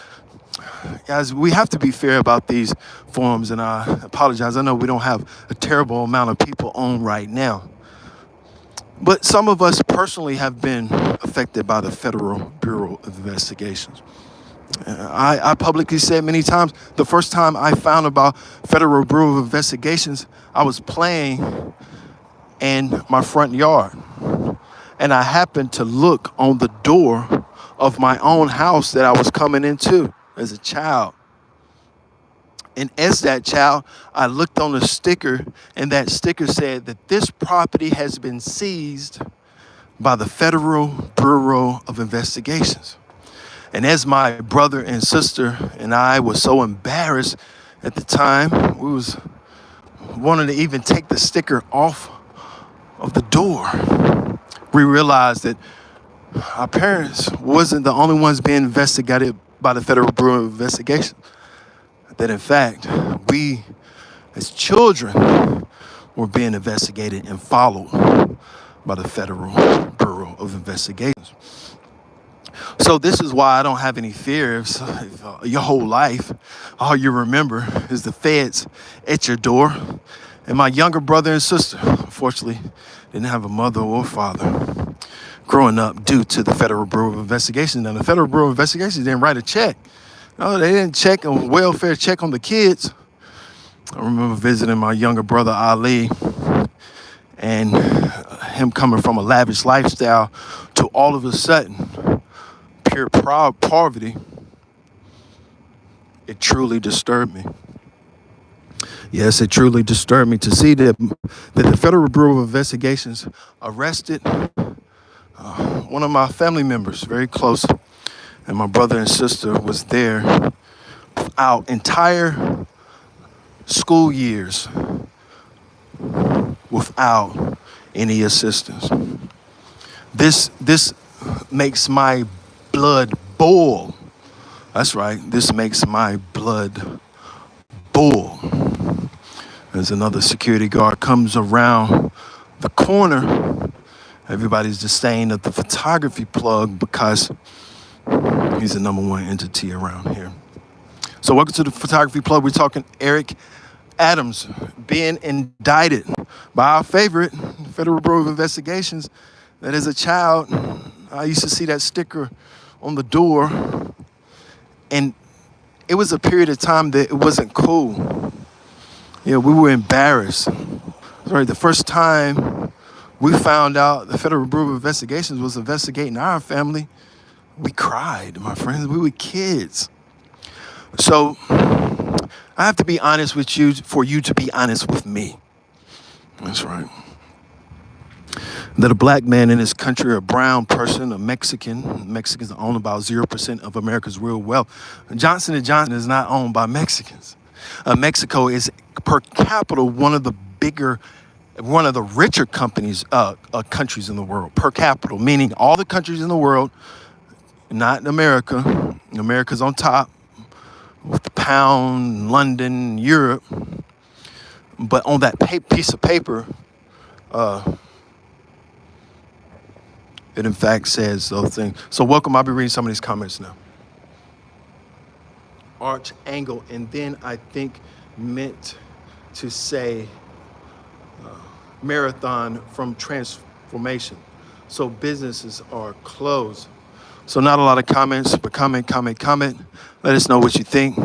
guys, we have to be fair about these forums, and I apologize. I know we don't have a terrible amount of people on right now. But some of us personally have been affected by the Federal Bureau of Investigations. I publicly said many times, the first time I found about Federal Bureau of Investigations, I was playing in my front yard. And I happened to look on the door of my own house that I was coming into as a child. And as that child, I looked on a sticker, and that sticker said that this property has been seized by the Federal Bureau of Investigations. And as my brother and sister and I were so embarrassed, At the time, we was wanting to even take the sticker off of the door. We realized that our parents wasn't the only ones being investigated by the Federal Bureau of Investigation. That in fact, we as children were being investigated and followed by the Federal Bureau of Investigations. So this is why I don't have any fear if your whole life, all you remember is the feds at your door. And my younger brother and sister, unfortunately, didn't have a mother or father growing up due to the Federal Bureau of Investigation. And the Federal Bureau of Investigation didn't write a check. No, they didn't check a welfare check on the kids. I remember visiting my younger brother Ali and him coming from a lavish lifestyle to all of a sudden pure poverty. It truly disturbed me. Yes, it truly disturbed me to see that the Federal Bureau of Investigations arrested one of my family members, very close, and my brother and sister was there our entire school years without any assistance. This makes my blood boil. That's right, this makes my blood boil. As another security guard comes around the corner, everybody's just saying that the photography plug because he's the number one entity around here. So welcome to the photography plug. We're talking Eric Adams being indicted by our favorite Federal Bureau of Investigations. That as a child, I used to see that sticker on the door, and it was a period of time that it wasn't cool. We were embarrassed. Right, the first time we found out the Federal Bureau of Investigations was investigating our family, we cried, my friends. We were kids. So I have to be honest with you for you to be honest with me. That's right. That a black man in this country, a brown person, a Mexican, Mexicans own about 0% of America's real wealth. Johnson & Johnson is not owned by Mexicans. Mexico is per capita one of the richer countries in the world, per capita, meaning all the countries in the world, not America. America's on top with the pound, London, Europe. But on that piece of paper, it in fact says those things. So welcome, I'll be reading some of these comments now. Arch angle, and then I think meant to say marathon from transformation. So businesses are closed. So not a lot of comments, but comment. Let us know what you think.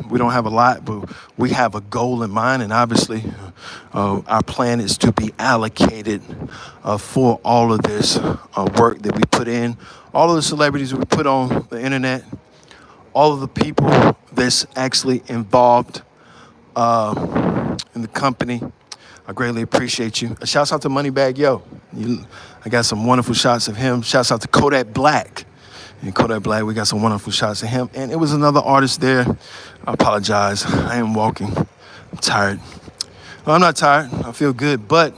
We don't have a lot, but we have a goal in mind, and obviously our plan is to be allocated for all of this work that we put in, all of the celebrities we put on the internet, all of the people that's actually involved in the company. I greatly appreciate you. A shouts out to Moneybag Yo. I got some wonderful shots of him. Shouts out to Kodak Black. And Kodak Black, we got some wonderful shots of him. And it was another artist there. I apologize. I am walking. I'm tired. Well, I'm not tired. I feel good, but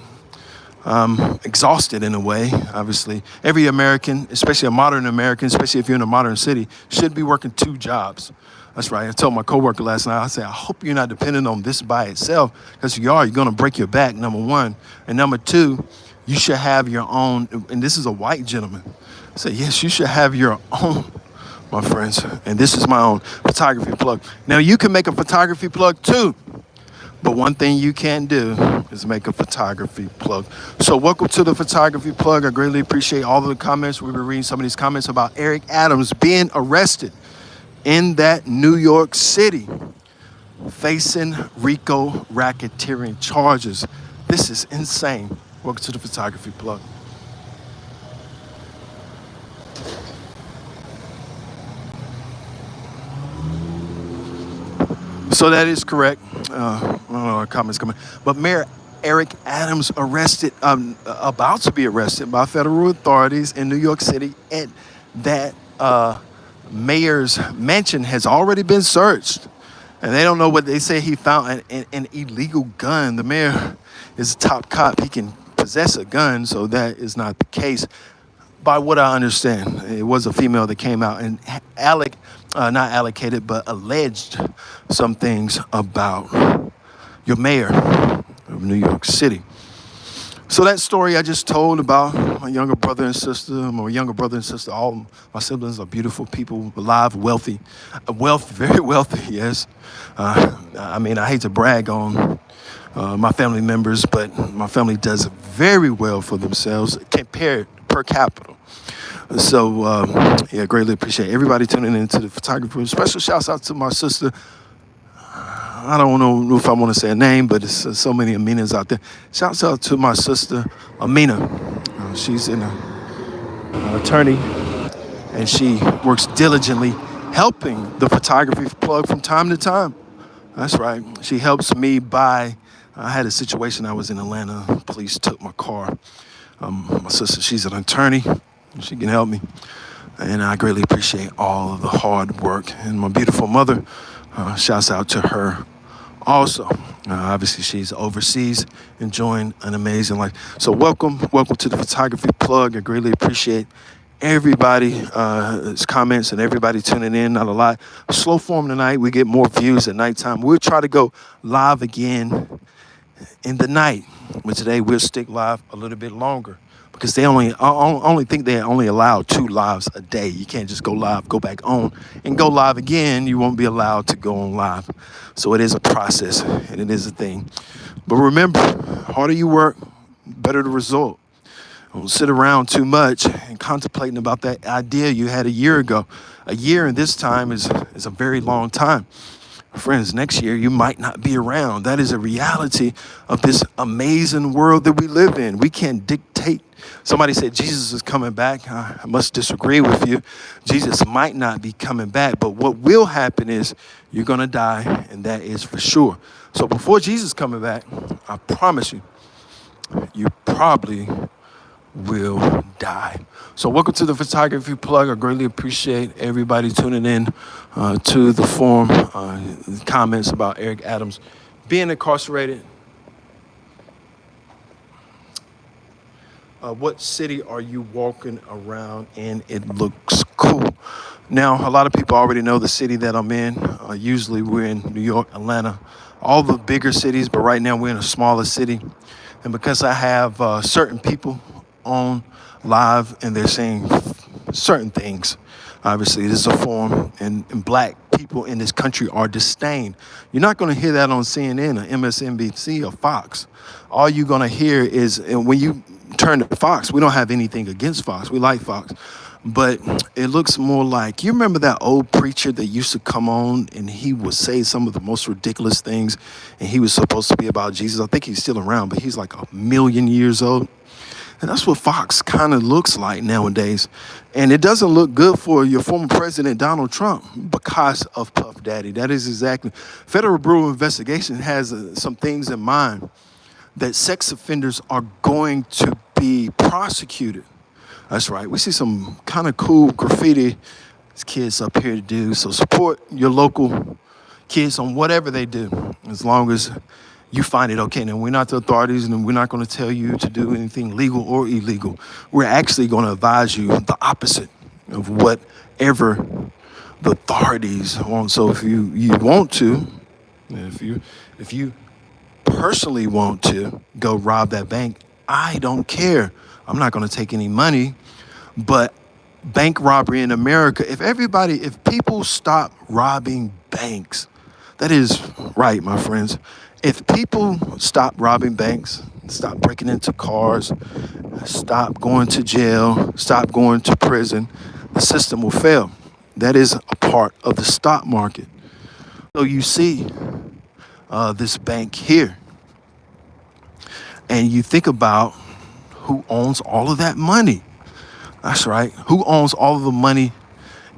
I'm exhausted in a way. Obviously, every American, especially a modern American, especially if you're in a modern city, should be working 2 jobs. That's right. I told my coworker last night, I said, I hope you're not dependent on this by itself, because if you are, you're going to break your back, number one. And number two, you should have your own, and this is a white gentleman. I said, yes, you should have your own, my friends. And this is my own photography plug. Now, you can make a photography plug too, but one thing you can't do is make a photography plug. So welcome to the photography plug. I greatly appreciate all of the comments. We've been reading some of these comments about Eric Adams being arrested in that New York City, facing RICO racketeering charges. This is insane. Welcome to the photography plug. So that is correct. Comments coming. But Mayor Eric Adams about to be arrested by federal authorities in New York City, and that mayor's mansion has already been searched. And they don't know what they say. He found an illegal gun. The mayor is a top cop. He can possess a gun, so that is not the case. By what I understand, it was a female that came out and not allocated, but alleged some things about your mayor of New York City. So that story I just told about my younger brother and sister, all my siblings are beautiful people, alive, wealthy, very wealthy, yes. I mean, I hate to brag on my family members, but my family does very well for themselves compared per capita. So, yeah, greatly appreciate everybody tuning into the photographer. Special shouts out to my sister. I don't know if I want to say a name, but there's so many Aminas out there. Shouts out to my sister, Amina. She's an attorney, and she works diligently helping the photography plug from time to time. That's right. She helps me buy. I had a situation. I was in Atlanta. Police took my car. My sister, she's an attorney. She can help me. And I greatly appreciate all of the hard work. And my beautiful mother, shouts out to her also. Obviously, she's overseas enjoying an amazing life. So welcome to the Photography Plug. I greatly appreciate everybody's comments and everybody tuning in. Not a lot. Slow form tonight. We get more views at nighttime. We'll try to go live again in the night. But today we'll stick live a little bit longer because I only think they only allow 2 lives a day. You can't just go live, go back on, and go live again. You won't be allowed to go on live. So it is a process, and it is a thing. But remember, harder you work, better the result. Don't sit around too much and contemplating about that idea you had a year ago. A year in this time is a very long time. Friends, next year you might not be around. That is a reality of this amazing world that we live in. We can't dictate. Somebody said Jesus is coming back. I must disagree with you. Jesus might not be coming back, but what will happen is you're going to die, and that is for sure. So before Jesus coming back, I promise you, you probably will die. So welcome to the Photography Plug. I greatly appreciate everybody tuning in to the forum, comments about Eric Adams being incarcerated. What city are you walking around in? It looks cool. Now, a lot of people already know the city that I'm in. Usually we're in New York, Atlanta, all the bigger cities, but right now we're in a smaller city. And because I have certain people on live and they're saying certain things, obviously this is a forum, and black people in this country are disdained. You're not going to hear that on CNN or MSNBC or Fox. All you're going to hear is, and when you turn to Fox, we don't have anything against Fox. We like Fox. But it looks more like, you remember that old preacher that used to come on and he would say some of the most ridiculous things, and he was supposed to be about Jesus. I think he's still around, but he's like 1,000,000 years old. And that's what Fox kind of looks like nowadays. And it doesn't look good for your former president, Donald Trump, because of Puff Daddy. That is exactly. Federal Bureau of Investigation has some things in mind that sex offenders are going to be prosecuted. That's right. We see some kind of cool graffiti kids up here to do. So support your local kids on whatever they do, as long as you find it okay. Now, we're not the authorities, and we're not going to tell you to do anything legal or illegal. We're actually going to advise you the opposite of whatever the authorities want. So if you want to, if you personally want to go rob that bank, I don't care. I'm not going to take any money. But bank robbery in America, if people stop robbing banks, that is right, my friends. If people stop robbing banks, stop breaking into cars, stop going to jail, stop going to prison, the system will fail. That is a part of the stock market. So you see this bank here, and you think about who owns all of that money. That's right. Who owns all of the money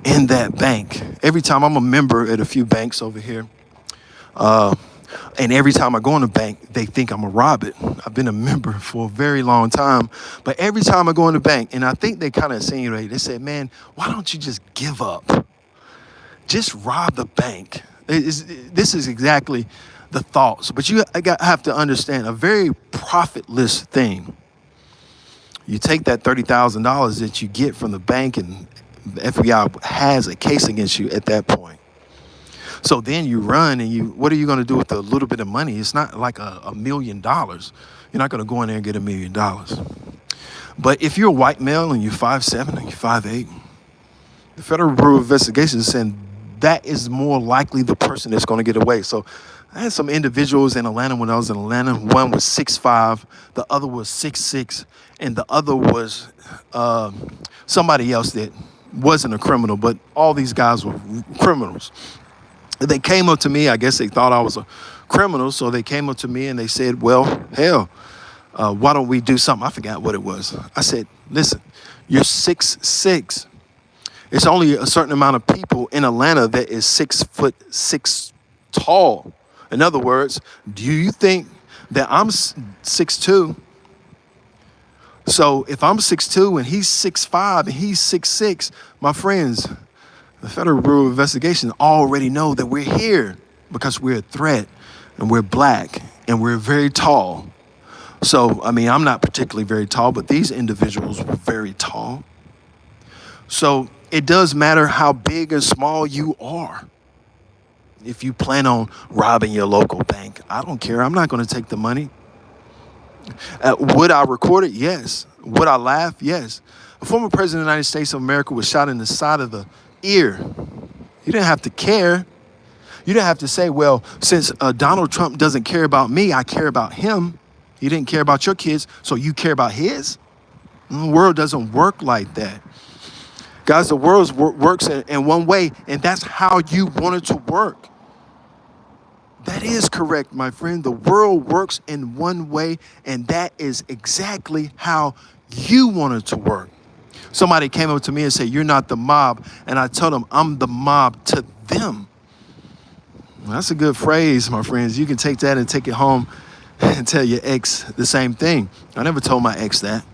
in that bank? Every time, I'm a member at a few banks over here. And every time I go in a bank, they think I'm going to rob it. I've been a member for a very long time. But every time I go in the bank, and I think they kind of insinuate, they say, man, why don't you just give up? Just rob the bank. This is exactly the thoughts. But have to understand a very profitless thing. You take that $30,000 that you get from the bank, and the FBI has a case against you at that point. So then you run, and what are you going to do with a little bit of money? It's not like $1 million. You're not going to go in there and get $1 million. But if you're a white male and you're 5'7" and you're 5'8", the Federal Bureau of Investigation is saying that is more likely the person that's going to get away. So I had some individuals in Atlanta when I was in Atlanta. One was 6'5", the other was 6'6", and the other was somebody else that wasn't a criminal, but all these guys were criminals. They came up to me. I guess they thought I was a criminal, so they came up to me and they said, well, hell, why don't we do something? I forgot what it was. I said, listen, you're 6'6". It's only a certain amount of people in Atlanta that is 6'6" tall. In other words, do you think that I'm 6'2"? So if I'm 6'2" and he's 6'5" and he's 6'6", my friends, the Federal Bureau of Investigation already know that we're here because we're a threat and we're black and we're very tall. So, I mean, I'm not particularly very tall, but these individuals were very tall. So it does matter how big or small you are. If you plan on robbing your local bank, I don't care. I'm not going to take the money. Would I record it? Yes. Would I laugh? Yes. A former president of the United States of America was shot in the side of the ear. You didn't have to care. You didn't have to say, well, since Donald Trump doesn't care about me, I care about him. He didn't care about your kids, so you care about his? The world doesn't work like that. Guys, the world works in one way, and that's how you want it to work. That is correct, my friend. The world works in one way, and that is exactly how you want it to work. Somebody came up to me and said, you're not the mob. And I told them, I'm the mob to them. Well, that's a good phrase, my friends. You can take that and take it home and tell your ex the same thing. I never told my ex that.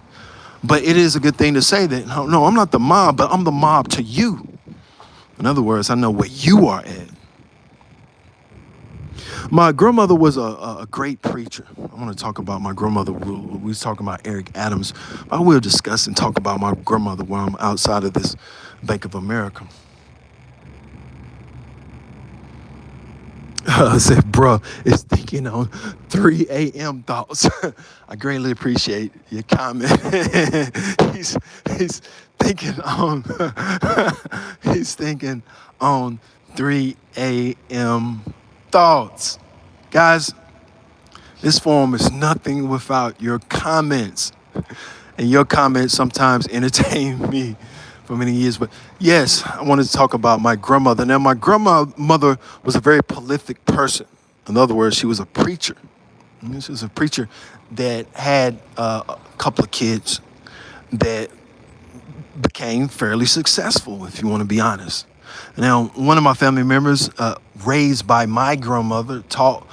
But it is a good thing to say that, no, I'm not the mob, but I'm the mob to you. In other words, I know where you are at. My grandmother was a great preacher. I want to talk about my grandmother. We was talking about Eric Adams. I will discuss and talk about my grandmother while I'm outside of this Bank of America. I said, bro, it's thinking on 3 a.m. thoughts. I greatly appreciate your comment. he's thinking on he's thinking on 3 a.m. thoughts. Guys, this forum is nothing without your comments. And your comments sometimes entertain me for many years. But yes, I wanted to talk about my grandmother. Now, my grandmother was a very prolific person. In other words, she was a preacher. She was a preacher that had a couple of kids that became fairly successful, if you want to be honest. Now, one of my family members, raised by my grandmother, taught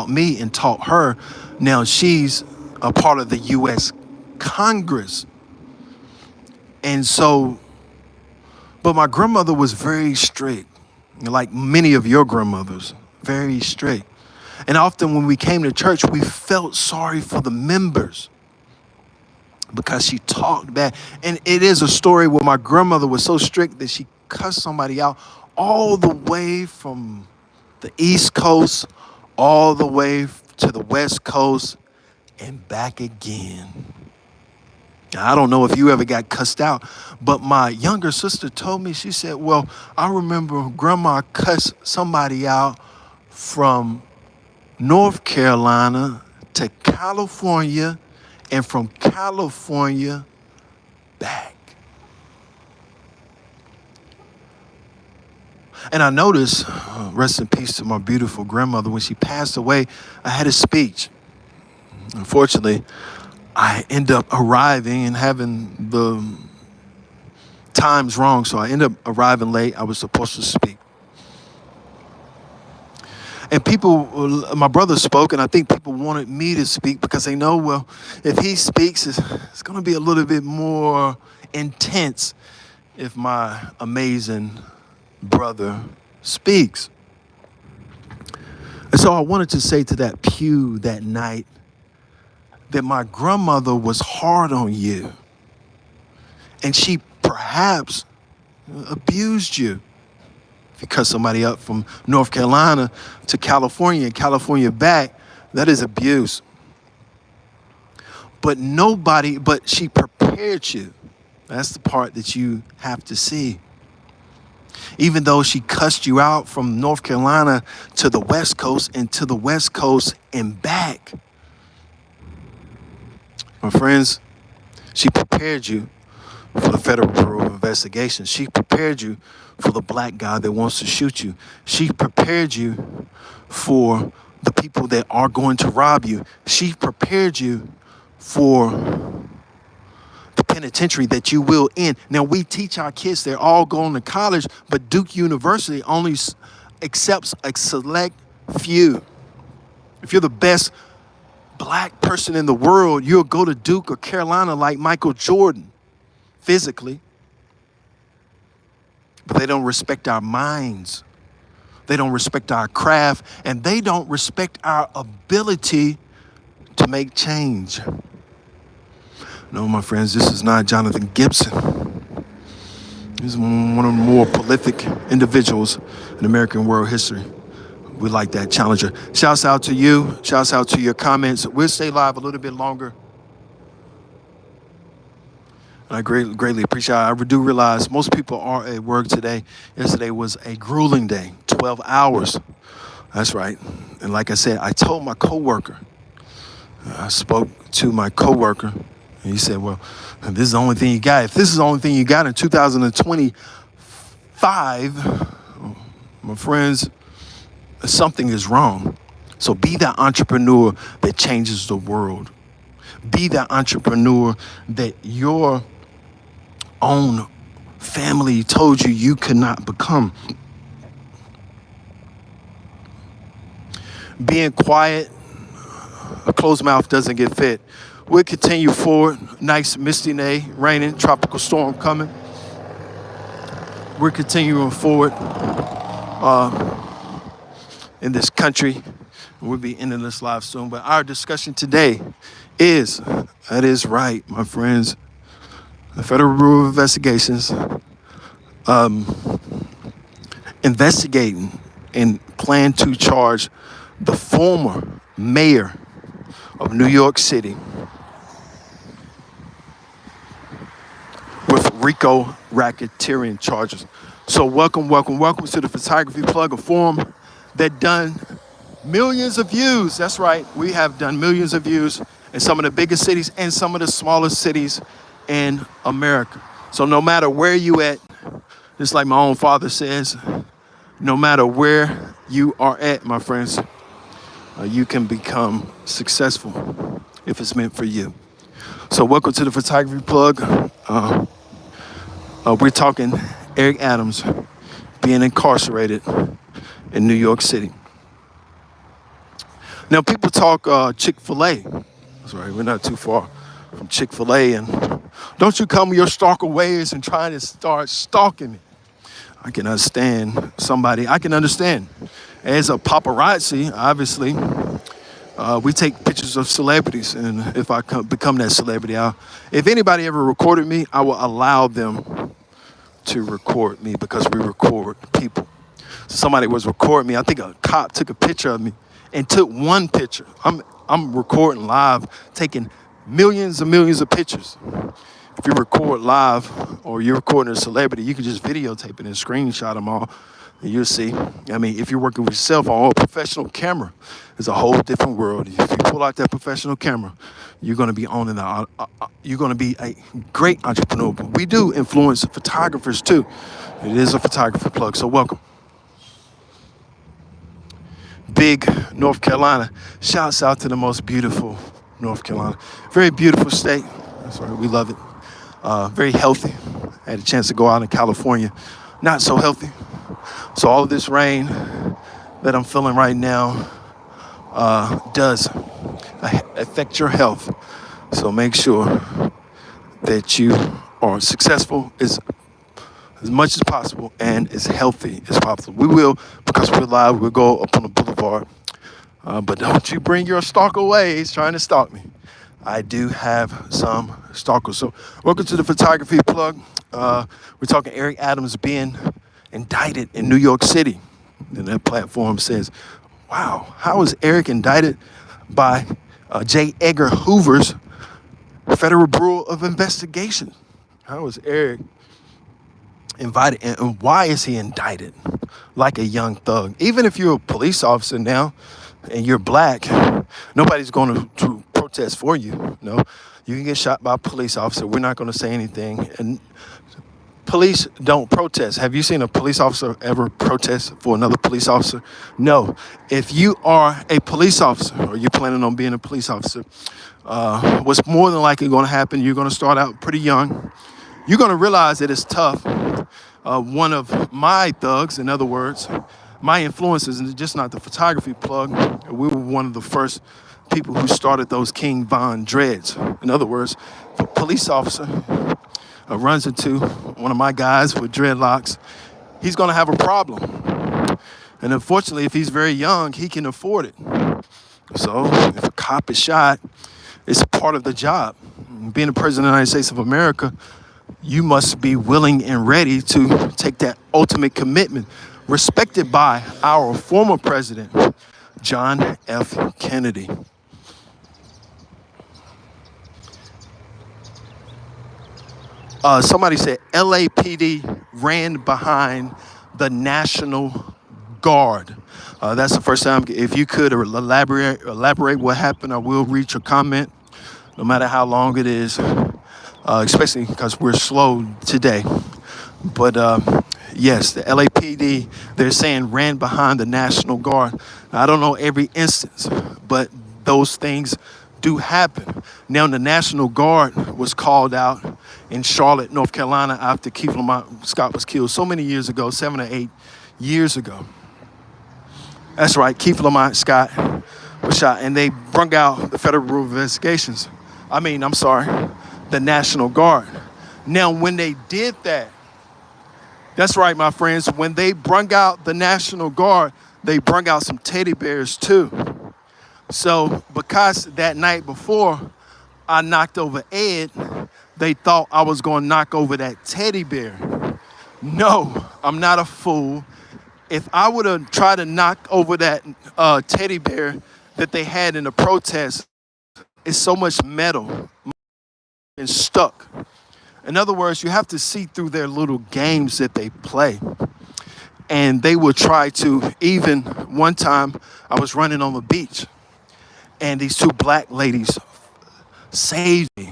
me and taught her. Now, she's a part of the U.S. Congress. And so, but my grandmother was very strict, like many of your grandmothers, very strict. And often when we came to church, we felt sorry for the members because she talked bad. And it is a story where my grandmother was so strict that she cussed somebody out all the way from the East Coast, all the way to the West Coast and back again. Now, I don't know if you ever got cussed out, but my younger sister told me, she said, well, I remember grandma cussed somebody out from North Carolina to California and from California back. And I noticed, rest in peace to my beautiful grandmother, when she passed away, I had a speech. Unfortunately, I end up arriving and having the times wrong, so I end up arriving late. I was supposed to speak. And people, my brother spoke, and I think people wanted me to speak because they know, well, if he speaks, it's going to be a little bit more intense if my amazing brother speaks. And so I wanted to say to that pew that night that my grandmother was hard on you, and she perhaps abused you. If you cut somebody up from North Carolina to California and California back, that is abuse. But she prepared you. That's the part that you have to see. Even though she cussed you out from North Carolina to the West Coast and to the West Coast and back, my friends, she prepared you for the Federal Bureau of Investigation. She prepared you for the black guy that wants to shoot you. She prepared you for the people that are going to rob you. She prepared you for the penitentiary that you will end. Now, we teach our kids, they're all going to college, but Duke University only accepts a select few. If you're the best black person in the world, you'll go to Duke or Carolina like Michael Jordan, physically. But they don't respect our minds. They don't respect our craft, and they don't respect our ability to make change. No, my friends, this is not Jonathan Gibson. He's one of the more prolific individuals in American world history. We like that challenger. Shouts out to you. Shouts out to your comments. We'll stay live a little bit longer. I greatly appreciate it. I do realize most people are at work today. Yesterday was a grueling day, 12 hours. That's right. And like I said, I told my coworker, I spoke to my coworker, and he said, well, this is the only thing you got. If this is the only thing you got in 2025, my friends, something is wrong. So be that entrepreneur that changes the world. Be that entrepreneur that your own family told you could not become. Being quiet, a closed mouth doesn't get fed. We'll continue forward. Nice misty day, raining, tropical storm coming. We're continuing forward in this country. We'll be ending this live soon. But our discussion today is, that is right, my friends, the Federal Bureau of Investigations investigating and plan to charge the former mayor of New York City with RICO racketeering charges. So welcome to the Photography Plug, a forum that done millions of views. That's right, we have done millions of views in some of the biggest cities and some of the smallest cities in America. So no matter where you at, just like my own father says, no matter where you are at, my friends, you can become successful if it's meant for you. So welcome to the Photography Plug. We're talking Eric Adams being incarcerated in New York City. Now, people talk Chick-fil-A. That's right, we're not too far from Chick-fil-A. And don't you come with your stalker ways and try to start stalking me. I can understand somebody. I can understand. As a paparazzi, obviously, we take pictures of celebrities. And if I become that celebrity, if anybody ever recorded me, I will allow them to record me because we record people. So somebody was recording me. I think a cop took a picture of me and took one picture. I'm recording live, taking millions and millions of pictures. If you record live or you're recording a celebrity, you can just videotape it and screenshot them all. And you'll see. I mean, if you're working with yourself on a professional camera, it's a whole different world. If you pull out that professional camera, you're going to be owning you're going to be a great entrepreneur. But we do influence photographers too. It is a photography plug, so welcome. Big North Carolina. Shouts out to the most beautiful North Carolina. Very beautiful state. That's right, we love it. Very healthy. I had a chance to go out in California. Not so healthy. So all of this rain that I'm feeling right now does affect your health. So make sure that you are successful as much as possible and as healthy as possible. We will, because we're live, we'll go up on the boulevard. But don't you bring your stalker ways trying to stalk me. I do have some stalkers. So welcome to the photography plug. We're talking Eric Adams being indicted in New York City. And that platform says, wow, how is Eric indicted by J. Edgar Hoover's Federal Bureau of Investigation? How is Eric invited, and why is he indicted like a young thug? Even if you're a police officer now and you're black, nobody's going to protest for you. No, you can get shot by a police officer. We're not going to say anything. And police don't protest. Have you seen a police officer ever protest for another police officer? No. If you are a police officer or you're planning on being a police officer, what's more than likely going to happen, you're going to start out pretty young. You're going to realize that it's tough. One of my thugs, in other words, my influences, and just not the photography plug, we were one of the first people who started those King Von dreads. In other words, if a police officer runs into one of my guys with dreadlocks, he's going to have a problem. And unfortunately, if he's very young, he can afford it. So if a cop is shot, it's part of the job. Being the President of the United States of America, you must be willing and ready to take that ultimate commitment, respected by our former president, John F. Kennedy. Somebody said LAPD ran behind the National Guard. That's the first time. If you could elaborate what happened, I will read your comment, no matter how long it is, especially because we're slow today. But yes, the LAPD, they're saying, ran behind the National Guard. Now, I don't know every instance, but those things do happen. Now, the National Guard was called out in Charlotte, North Carolina, after Keith Lamont Scott was killed so many years ago, 7 or 8 years ago. That's right, Keith Lamont Scott was shot, and they brung out the Federal Bureau of Investigations. The National Guard. Now, when they did that, that's right, my friends, when they brung out the National Guard, they brung out some teddy bears too. So because that night before I knocked over Ed, they thought I was going to knock over that teddy bear. No, I'm not a fool. If I would have tried to knock over that teddy bear that they had in the protest, it's so much metal and stuck. In other words, you have to see through their little games that they play. And they would try to, even one time I was running on the beach and these two black ladies saved me.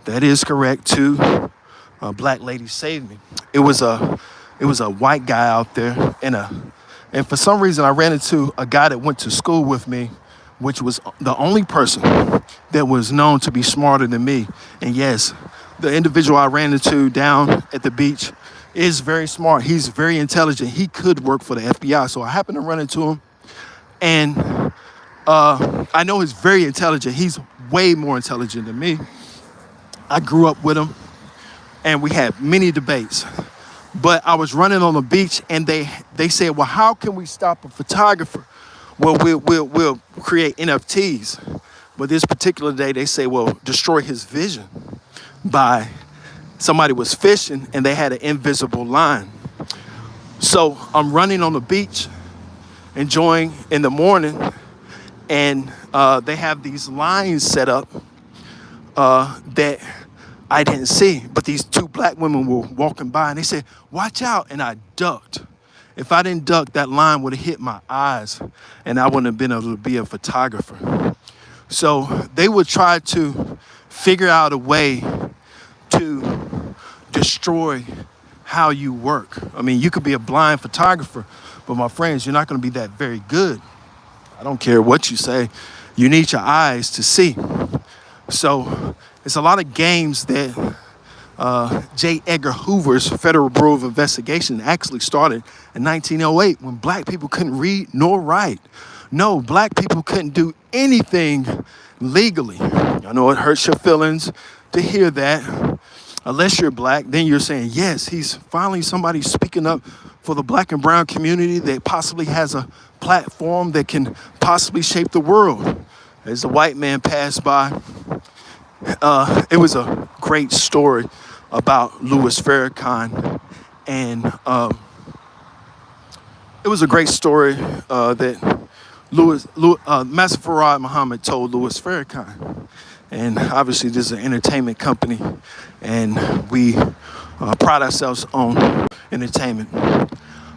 That is correct, two black ladies saved me. It was a white guy out there, and for some reason I ran into a guy that went to school with me, which was the only person that was known to be smarter than me. And yes, the individual I ran into down at the beach is very smart. He's very intelligent. He could work for the FBI. So I happened to run into him, and I know he's very intelligent. He's way more intelligent than me. I grew up with him, and we had many debates. But I was running on the beach, and they said, well, how can we stop a photographer? Well, we'll create NFTs. But this particular day, they say, well, destroy his vision by somebody was fishing, and they had an invisible line. So I'm running on the beach, enjoying in the morning, and they have these lines set up that I didn't see. But these two black women were walking by, and they said, watch out, and I ducked. If I didn't duck, that line would have hit my eyes, and I wouldn't have been able to be a photographer. So they would try to figure out a way to destroy how you work. I mean, you could be a blind photographer, but my friends, you're not going to be that very good. I don't care what you say. You need your eyes to see. So it's a lot of games that J. Edgar Hoover's Federal Bureau of Investigation actually started in 1908 when black people couldn't read nor write. No, black people couldn't do anything legally. I know it hurts your feelings to hear that. Unless you're black, then you're saying, yes, he's finally somebody speaking up for the black and brown community that possibly has a platform that can possibly shape the world. As the white man passed by, it was a great story about Louis Farrakhan, and it was a great story that Master Farad Muhammad told Louis Farrakhan. And obviously, this is an entertainment company, and we pride ourselves on entertainment.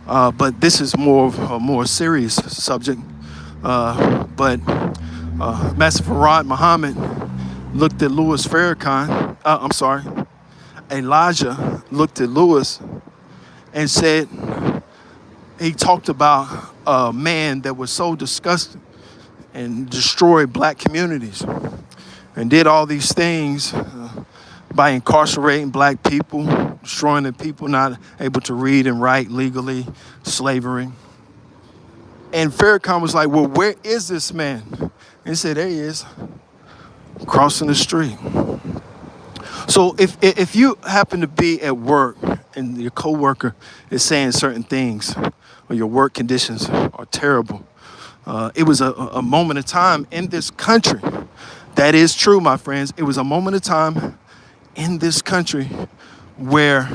But this is more of a more serious subject. But Master Farad Muhammad looked at Louis Farrakhan. Elijah looked at Louis and said, he talked about a man that was so disgusting and destroyed black communities and did all these things by incarcerating black people, destroying the people not able to read and write legally, slavery. And Farrakhan was like, well, where is this man? And he said, there he is, crossing the street. So if you happen to be at work and your coworker is saying certain things, or your work conditions are terrible, it was a moment of time in this country. That is true, my friends. It was a moment of time in this country where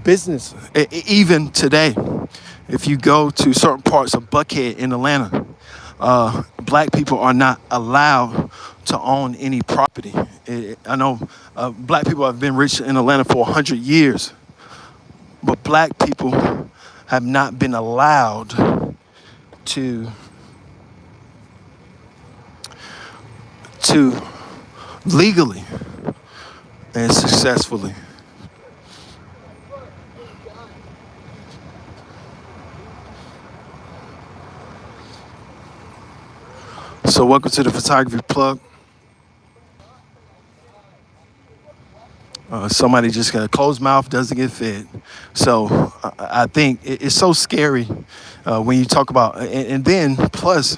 business, even today, if you go to certain parts of Buckhead in Atlanta, black people are not allowed to own any property. I know black people have been rich in Atlanta for 100 years, but black people have not been allowed to legally and successfully. So welcome to the Photography Plug. Somebody just got a closed mouth, doesn't get fed. So I think it's so scary when you talk about, and then plus,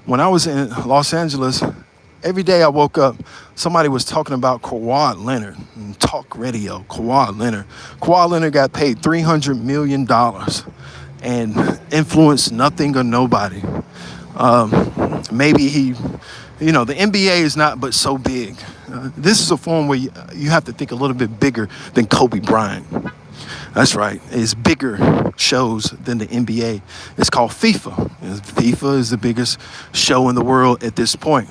when I was in Los Angeles, every day I woke up, somebody was talking about Kawhi Leonard, talk radio, Kawhi Leonard. Kawhi Leonard got paid $300 million and influenced nothing or nobody. Maybe he, the NBA is not but so big. This is a form where you have to think a little bit bigger than Kobe Bryant. That's right. It's bigger shows than the NBA. It's called FIFA. FIFA is the biggest show in the world at this point.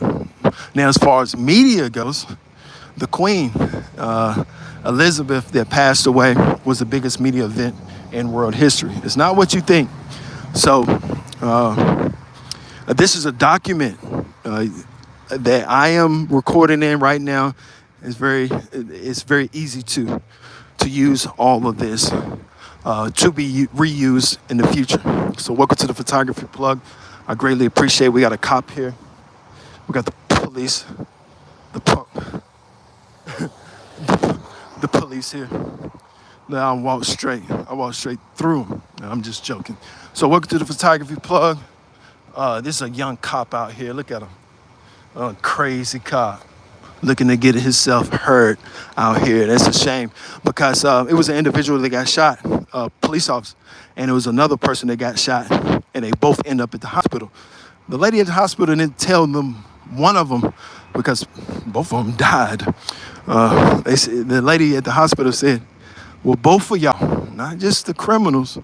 Now, as far as media goes, the Queen, Elizabeth, that passed away, was the biggest media event in world history. It's not what you think. So, this is a document that I am recording in right now. It's very easy to use all of this to be reused in the future. So welcome to the Photography Plug. I greatly appreciate it. We got a cop here. We got the police, the police here. Now I walk straight. I walk straight through them. No, I'm just joking. So welcome to the Photography Plug. This is a young cop out here. Look at him. A crazy cop looking to get himself hurt out here. That's a shame because it was an individual that got shot, a police officer, and it was another person that got shot, and they both end up at the hospital. The lady at the hospital didn't tell them one of them because both of them died. The lady at the hospital said, well, both of y'all, not just the criminals,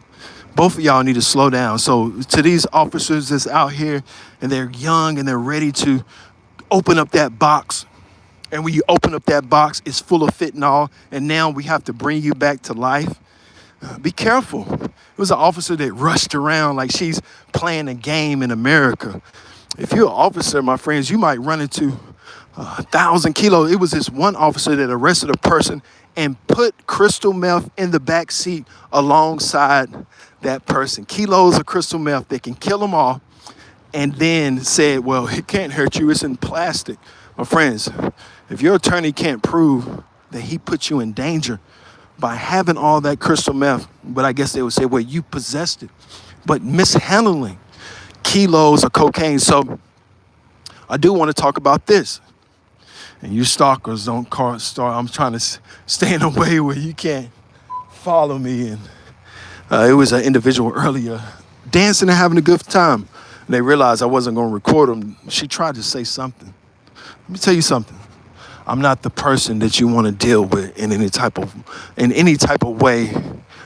both of y'all need to slow down. So to these officers that's out here and they're young and they're ready to open up that box, and when you open up that box, it's full of fentanyl, and now we have to bring you back to life. Be careful. It was an officer that rushed around like she's playing a game in America. If you're an officer, my friends, you might run into 1,000 kilos. It was this one officer that arrested a person and put crystal meth in the back seat alongside that person. Kilos of crystal meth that can kill them all. And then said, well, it can't hurt you. It's in plastic. My friends, if your attorney can't prove that he put you in danger by having all that crystal meth, but I guess they would say, well, you possessed it, but mishandling kilos of cocaine. So I do want to talk about this. And you stalkers don't start. I'm trying to stay in a way where you can't follow me. And It was an individual earlier dancing and having a good time. And they realized I wasn't going to record them. She tried to say something. Let me tell you something. I'm not the person that you want to deal with in any type of way,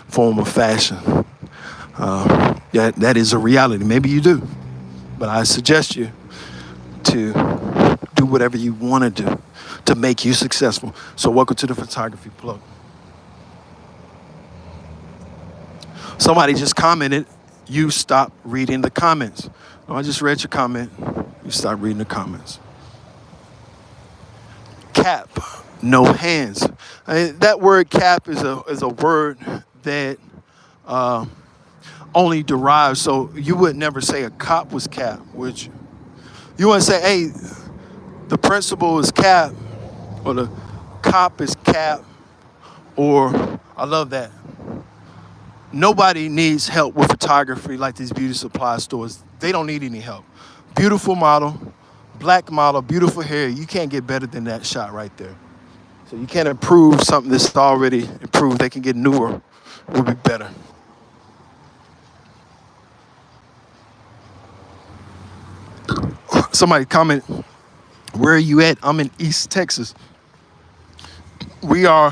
form, or fashion. Yeah, that is a reality. Maybe you do, but I suggest you to do whatever you want to do to make you successful. So welcome to the Photography Plug. Somebody just commented, you stop reading the comments. No, I just read your comment. You stop reading the comments. Cap, no hands. That word cap is a word that only derives, so you would never say a cop was cap, would you? You wouldn't say, hey, the principal is cap, or the cop is cap, or I love that. Nobody needs help with photography like these beauty supply stores. They don't need any help. Beautiful model, black model, beautiful hair. You can't get better than that shot right there. So you can't improve something that's already improved. They can get newer. It will be better. Somebody comment, where are you at? I'm in East Texas. We are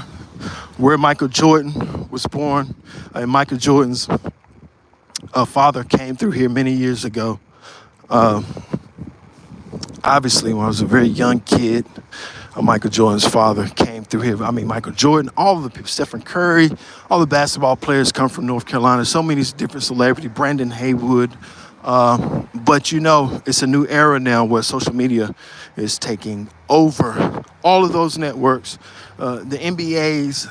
where Michael Jordan was born. And Michael Jordan's father came through here many years ago. Obviously, when I was a very young kid, Michael Jordan's father came through here. I mean, Michael Jordan, all of the people, Stephen Curry, all the basketball players come from North Carolina. So many different celebrities, Brandon Haywood. But you know, it's a new era now where social media is taking over all of those networks. The NBA's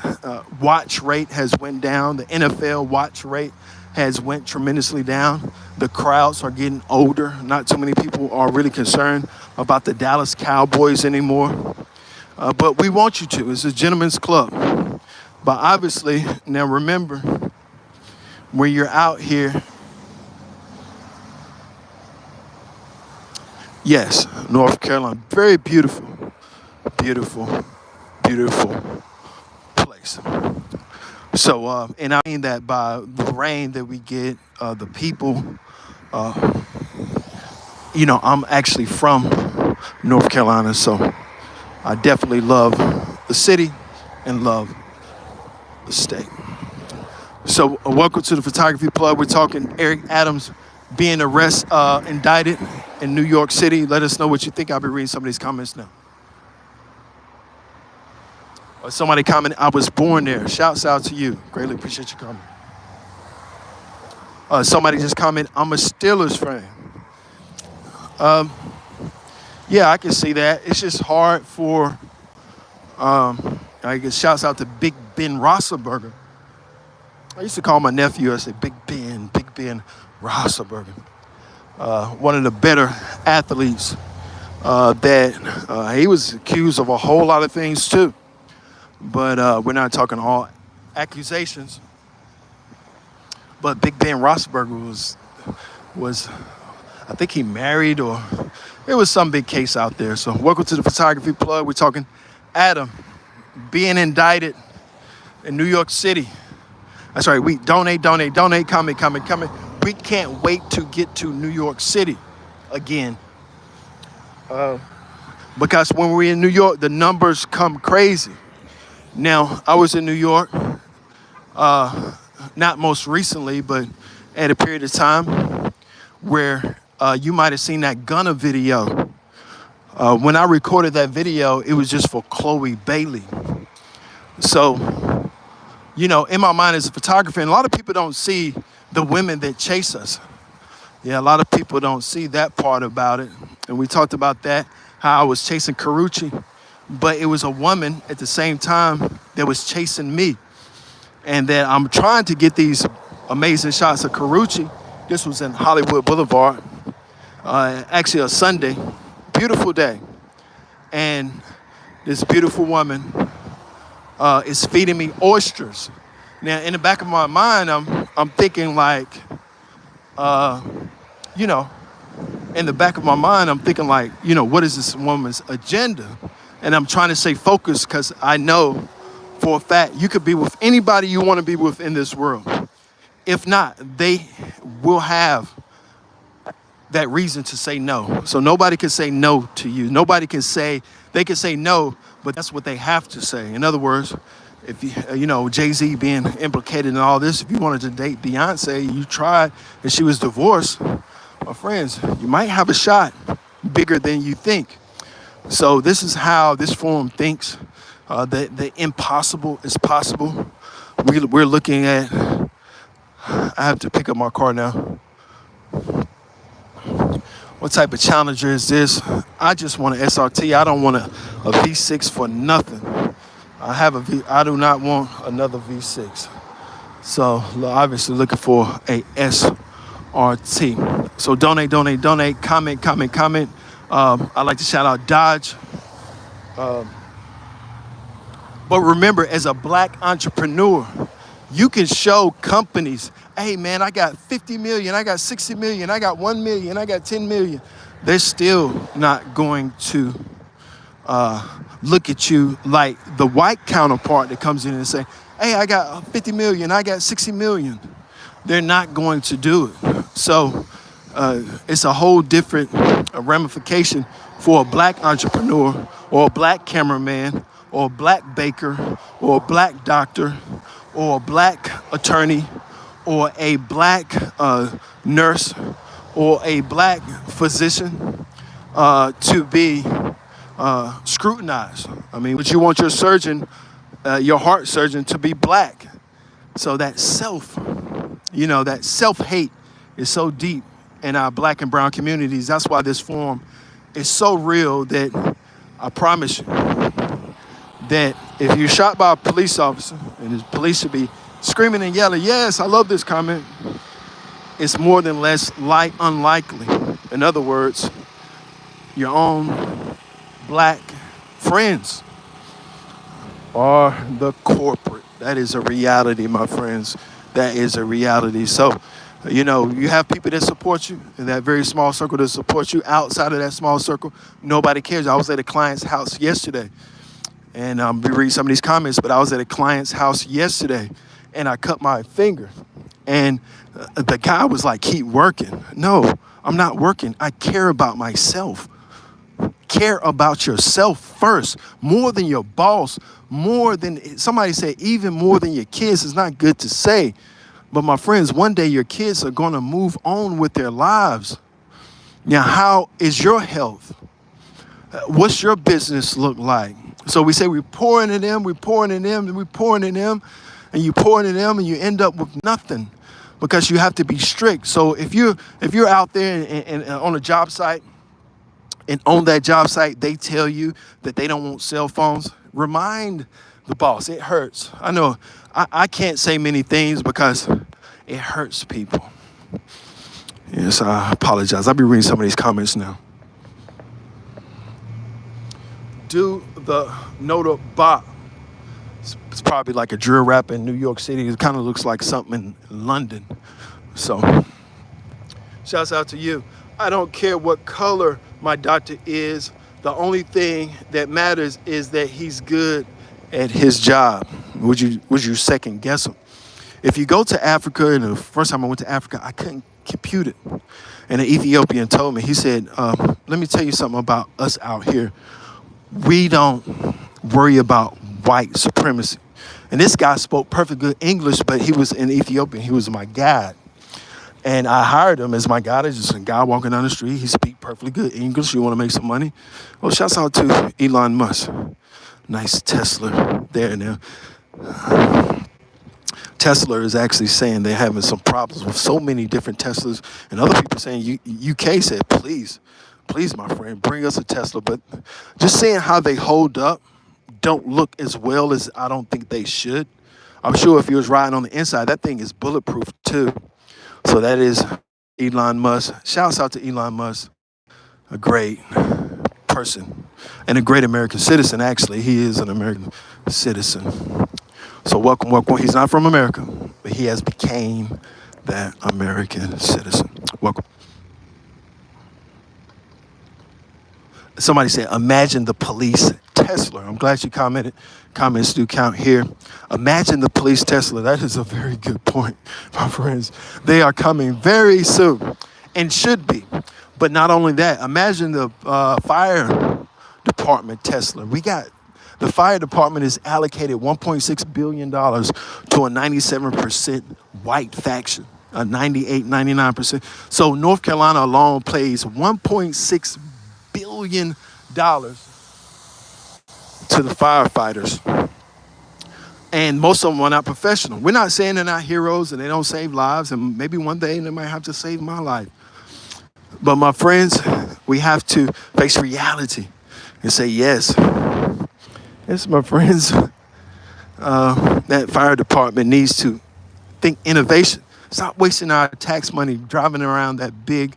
watch rate has went down. The NFL watch rate has went tremendously down. The crowds are getting older. Not too many people are really concerned about the Dallas Cowboys anymore. But we want you to. It's a gentleman's club. But obviously, now remember, when you're out here, yes, North Carolina, very beautiful, beautiful, beautiful place. So, and I mean that by the rain that we get, the people, you know, I'm actually from North Carolina, so I definitely love the city and love the state. So, welcome to the Photography Plug. We're talking Eric Adams being indicted in New York City. Let us know what you think. I'll be reading some of these comments now. Somebody commented, I was born there. Shouts out to you. Greatly appreciate your comment. Somebody just commented, I'm a Steelers fan. Yeah, I can see that. It's just hard for, I guess, shouts out to Big Ben Roethlisberger. I used to call my nephew, I said, Big Ben Roethlisberger. One of the better athletes that he was accused of a whole lot of things too. But we're not talking all accusations. But Big Ben Roethlisberger was I think he married, or it was some big case out there. So welcome to the Photography Plug. We're talking Adam being indicted in New York City. That's right. We donate, comment. We can't wait to get to New York City again. Because when we're in New York, the numbers come crazy. Now, I was in New York, not most recently, but at a period of time where you might have seen that Gunna video. When I recorded that video, it was just for Chloe Bailey. So, you know, in my mind as a photographer, and a lot of people don't see the women that chase us. Yeah, a lot of people don't see that part about it. And we talked about that, how I was chasing Karrueche, but it was a woman at the same time that was chasing me. And that I'm trying to get these amazing shots of Karrueche. This was in Hollywood Boulevard, actually a Sunday, beautiful day. And this beautiful woman is feeding me oysters. Now, in the back of my mind, I'm thinking like, you know, in the back of my mind, I'm thinking like, you know, what is this woman's agenda? And I'm trying to stay focused because I know for a fact you could be with anybody you want to be with in this world. If not, they will have that reason to say no. So nobody can say no to you. Nobody can say, they can say no, but that's what they have to say. In other words, if Jay-Z being implicated in all this, if you wanted to date Beyonce, you tried and she was divorced, my friends, you might have a shot bigger than you think. So this is how this forum thinks, that the impossible is possible. We're looking at, I have to pick up my car now. What type of Challenger is this? I just want an SRT. I don't want a V6 for nothing. I do not want another V6. So obviously looking for a SRT. So donate, comment. I'd like to shout out Dodge. But remember, as a black entrepreneur, you can show companies, hey man, I got 50 million, I got 60 million, I got 1 million, I got 10 million. They're still not going to look at you like the white counterpart that comes in and say, hey, I got 50 million, I got 60 million. They're not going to do it. So it's a whole different ramification for a black entrepreneur or a black cameraman or a black baker or a black doctor or a black attorney or a black nurse or a black physician to be scrutinized. I mean, would you want your surgeon, your heart surgeon, to be black? So that self-hate is so deep in our black and brown communities. That's why this forum is so real that I promise you that if you're shot by a police officer, and the police should be screaming and yelling, yes, I love this comment, it's more than less unlikely. In other words, your own black friends are the corporate. That is a reality, my friends. That is a reality. So, you have people that support you in that very small circle that support you. Outside of that small circle, nobody cares. I was at a client's house yesterday, and we read some of these comments, but I was at a client's house yesterday, and I cut my finger, and the guy was like, keep working. No, I'm not working. I care about myself. Care about yourself first, more than your boss, more than, somebody said, even more than your kids. Is not good to say. But my friends, one day your kids are going to move on with their lives. Now, how is your health? What's your business look like? So we say we're pouring in them, and you pour into them, and you end up with nothing because you have to be strict. So if you're out there and on a job site, and on that job site, they tell you that they don't want cell phones, remind the boss. It hurts. I know I can't say many things because it hurts people. Yes, I apologize. I'll be reading some of these comments now. Do the Nota Bop. It's probably like a drill rap in New York City. It kind of looks like something in London. So, shouts out to you. I don't care what color my doctor is. The only thing that matters is that he's good at his job. Would you second guess him? If you go to Africa, and the first time I went to Africa, I couldn't compute it. And an Ethiopian told me, he said, let me tell you something about us out here. We don't worry about white supremacy. And this guy spoke perfect good English, but he was in Ethiopian. He was my guide. And I hired him as my guide. He's just a guy walking down the street. He speaks perfectly good English. You want to make some money? Well, shouts out to Elon Musk. Nice Tesla there now. Tesla is actually saying they're having some problems with so many different Teslas. And other people saying, UK said, please, my friend, bring us a Tesla. But just seeing how they hold up, don't look as well as I don't think they should. I'm sure if you was riding on the inside, that thing is bulletproof too. So that is Elon Musk. Shouts out to Elon Musk, a great person and a great American citizen. Actually, he is an American citizen. So welcome. He's not from America, but he has became that American citizen. Welcome. Somebody said, imagine the police Tesla. I'm glad you commented. Comments do count here. Imagine the police Tesla. That is a very good point, my friends. They are coming very soon and should be. But not only that, imagine the fire department Tesla. The fire department is allocated $1.6 billion to a 97% white faction, a 98, 99%. So North Carolina alone pays $1.6 billion to the firefighters. And most of them are not professional. We're not saying they're not heroes and they don't save lives, and maybe one day they might have to save my life. But my friends, we have to face reality and say, yes, my friends, that fire department needs to think innovation. Stop wasting our tax money driving around that big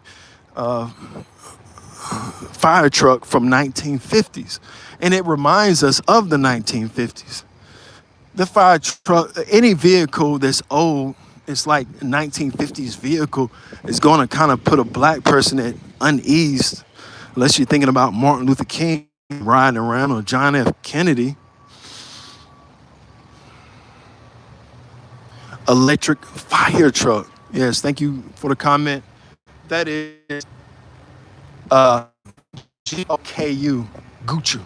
fire truck from 1950s. And it reminds us of the 1950s. The fire truck, any vehicle that's old, it's like a 1950s vehicle, is going to kind of put a black person at unease, unless you're thinking about Martin Luther King riding around or John F. Kennedy. Electric fire truck. Yes, thank you for the comment. That is GLKU, Gucci.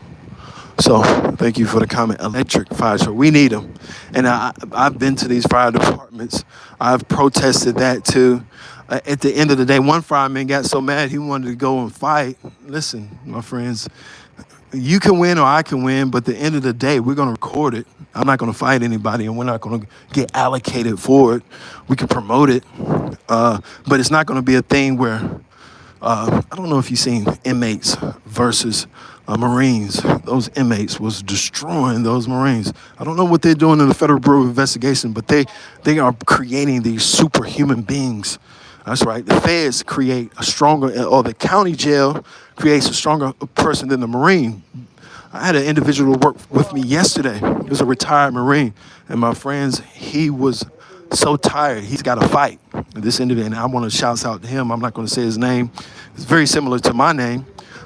So thank you for the comment. Electric fire truck. We need them. And I've been to these fire departments. I've protested that too. At the end of the day, one fireman got so mad he wanted to go and fight. Listen, my friends, you can win or I can win, but at the end of the day, we're going to record it. I'm not going to fight anybody, and we're not going to get allocated for it. We can promote it, but it's not going to be a thing where, I don't know if you've seen inmates versus Marines. Those inmates was destroying those Marines. I don't know what they're doing in the Federal Bureau of Investigation, but they are creating these superhuman beings. That's right. The feds create a stronger, or the county jail creates a stronger person than the Marine. I had an individual work with me yesterday. He was a retired Marine. And my friends, he was so tired. He's got to fight. This individual, and I want to shout out to him. I'm not going to say his name. It's very similar to my name,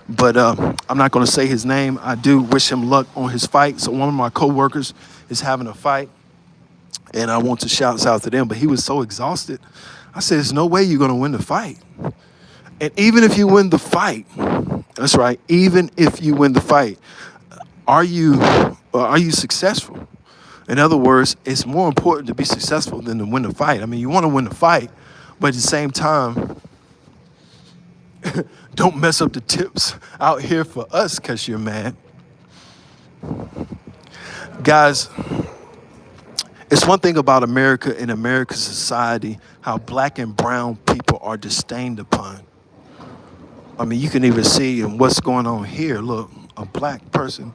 but I'm not going to say his name. I do wish him luck on his fight. So one of my coworkers is having a fight, and I want to shout out to them. But he was so exhausted. I said, there's no way you're going to win the fight. And even if you win the fight, that's right, even if you win the fight, are you successful? In other words, it's more important to be successful than to win the fight. I mean, you want to win the fight, but at the same time, don't mess up the tips out here for us because you're mad. Guys, it's one thing about America and American society, how black and brown people are disdained upon. I mean, you can even see in what's going on here. Look, a black person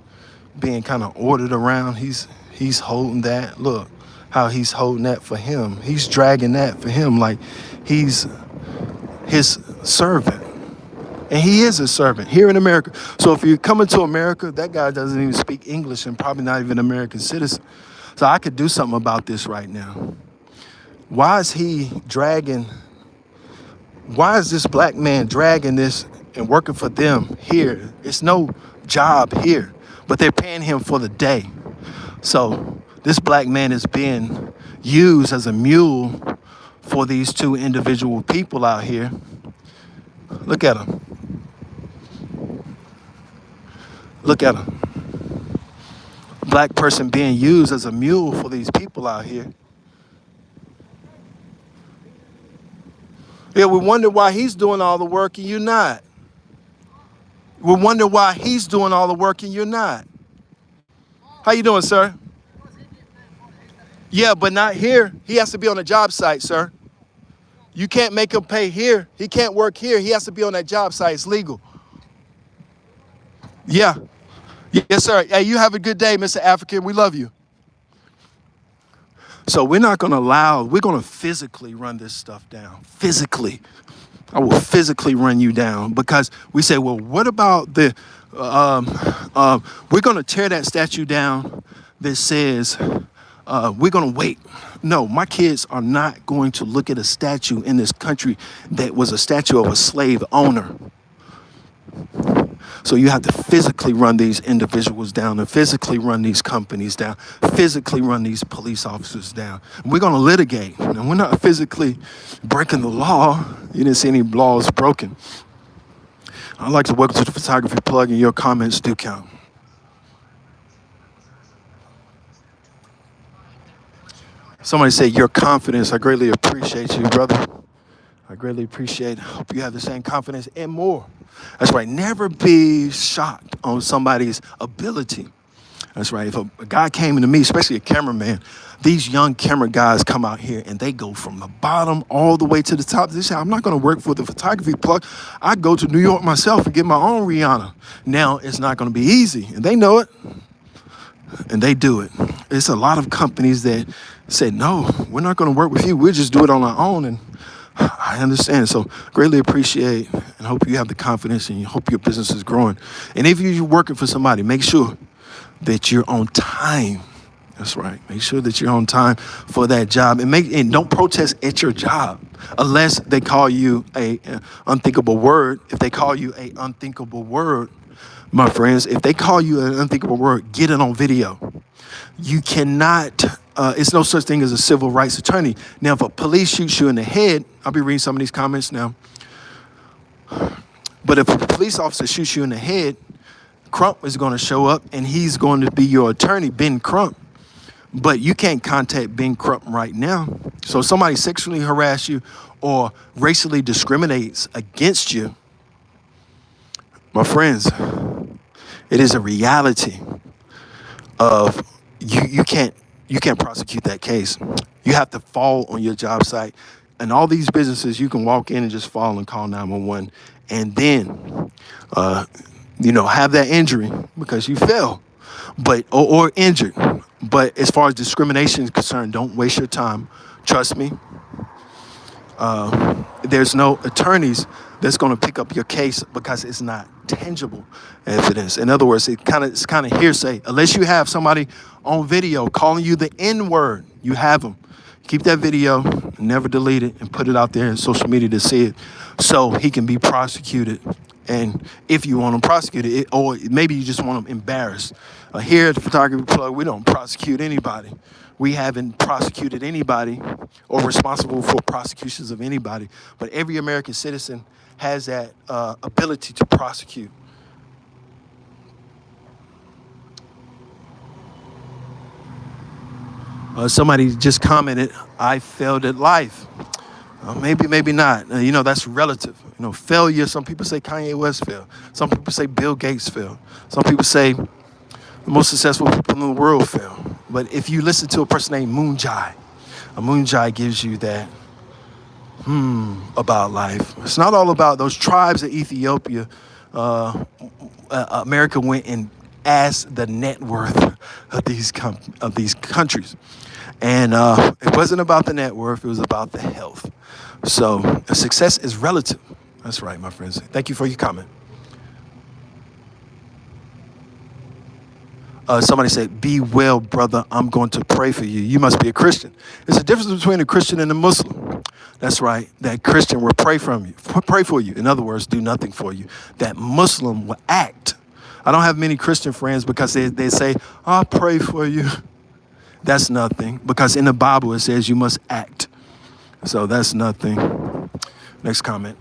being kind of ordered around. He's holding that. Look how he's holding that for him. He's dragging that for him like he's his servant. And he is a servant here in America. So if you're coming to America, that guy doesn't even speak English and probably not even an American citizen. So I could do something about this right now. Why is this black man dragging this and working for them here? It's no job here, but they're paying him for the day. So this black man is being used as a mule for these two individual people out here. Look at him. Look at him. Black person being used as a mule for these people out here. Yeah, we wonder why he's doing all the work and you're not. We wonder why he's doing all the work and you're not. How you doing, sir? Yeah, but not here. He has to be on a job site, sir. You can't make him pay here. He can't work here. He has to be on that job site. It's legal. Yeah. Yes, sir. Hey, you have a good day, Mr. African. We love you. So we're not going to we're going to physically run this stuff down. Physically. I will physically run you down because we say, well, what about we're going to tear that statue down that says we're going to wait. No, my kids are not going to look at a statue in this country that was a statue of a slave owner. So you have to physically run these individuals down and physically run these companies down, physically run these police officers down. And we're going to litigate. And we're not physically breaking the law. You didn't see any laws broken. I'd like to welcome to the photography plug, and your comments do count. Somebody say your confidence. I greatly appreciate you, brother. I greatly appreciate. Hope you have the same confidence and more. That's right. Never be shocked on somebody's ability. That's right. If a guy came into me, especially a cameraman, these young camera guys come out here and they go from the bottom all the way to the top. They say, I'm not going to work for the photography plug. I go to New York myself and get my own Rihanna. Now, it's not going to be easy, and they know it, and they do it. It's a lot of companies that said, no, we're not going to work with you. We'll just do it on our own. And I understand. So greatly appreciate and hope you have the confidence and hope your business is growing. And if you're working for somebody, make sure that you're on time. That's right. Make sure that you're on time for that job, and don't protest at your job unless they call you a unthinkable word. If they call you a unthinkable word, my friends, if they call you an unthinkable word, get it on video. You cannot, it's no such thing as a civil rights attorney. Now, if a police shoots you in the head, I'll be reading some of these comments now. But if a police officer shoots you in the head, Crump is going to show up and he's going to be your attorney, Ben Crump. But you can't contact Ben Crump right now. So if somebody sexually harass you or racially discriminates against you, my friends, it is a reality of you can't prosecute that case. You have to fall on your job site. And all these businesses, you can walk in and just fall and call 911 and then have that injury because you fell, or injured. But as far as discrimination is concerned, don't waste your time. Trust me. There's no attorneys that's going to pick up your case because it's not tangible evidence. In other words, it's kind of hearsay. Unless you have somebody on video calling you the N-word, you have them. Keep that video, never delete it, and put it out there in social media to see it so he can be prosecuted. And if you want him prosecuted, or maybe you just want him embarrassed. Here at the Photography Plug, we don't prosecute anybody. We haven't prosecuted anybody or responsible for prosecutions of anybody. But every American citizen has that ability to prosecute. Somebody just commented, I failed at life. Maybe not. That's relative. Failure, some people say Kanye West failed. Some people say Bill Gates failed. Some people say the most successful people in the world failed. But if you listen to a person named Moon Jai, a Moon Jai gives you that about life. It's not all about those tribes in Ethiopia. America went and asked the net worth of these countries. And it wasn't about the net worth, it was about the health. So success is relative. That's right, my friends. Thank you for your comment. Somebody said, be well, brother. I'm going to pray for you. You must be a Christian. There's a difference between a Christian and a Muslim. That's right. That Christian will pray for you. In other words, do nothing for you. That Muslim will act. I don't have many Christian friends because they say, I'll pray for you. That's nothing. Because in the Bible, it says you must act. So that's nothing. Next comment.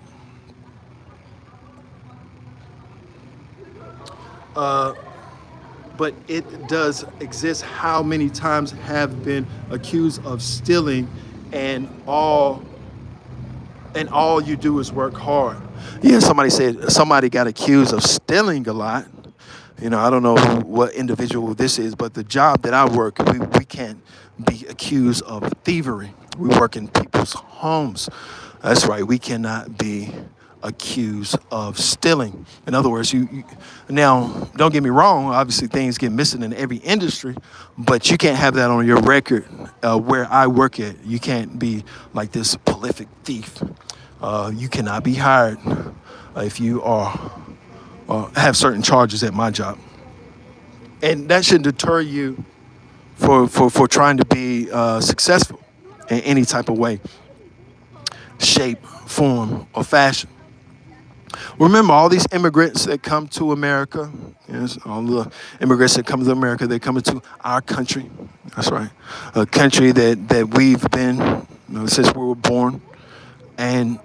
But it does exist. How many times have been accused of stealing and all you do is work hard? Yeah, somebody said somebody got accused of stealing a lot. I don't know what individual this is, but the job that I work, we can't be accused of thievery. We work in people's homes. That's right. We cannot be accused of stealing. In other words, now, don't get me wrong, obviously things get missing in every industry, but you can't have that on your record where I work at. You can't be like this prolific thief. You cannot be hired if you have certain charges at my job. And that shouldn't deter you for trying to be successful in any type of way, shape, form, or fashion. Remember all these immigrants that come to America. Yes, all the immigrants that come to America, they're coming to our country. That's right, a country that we've been, since we were born. And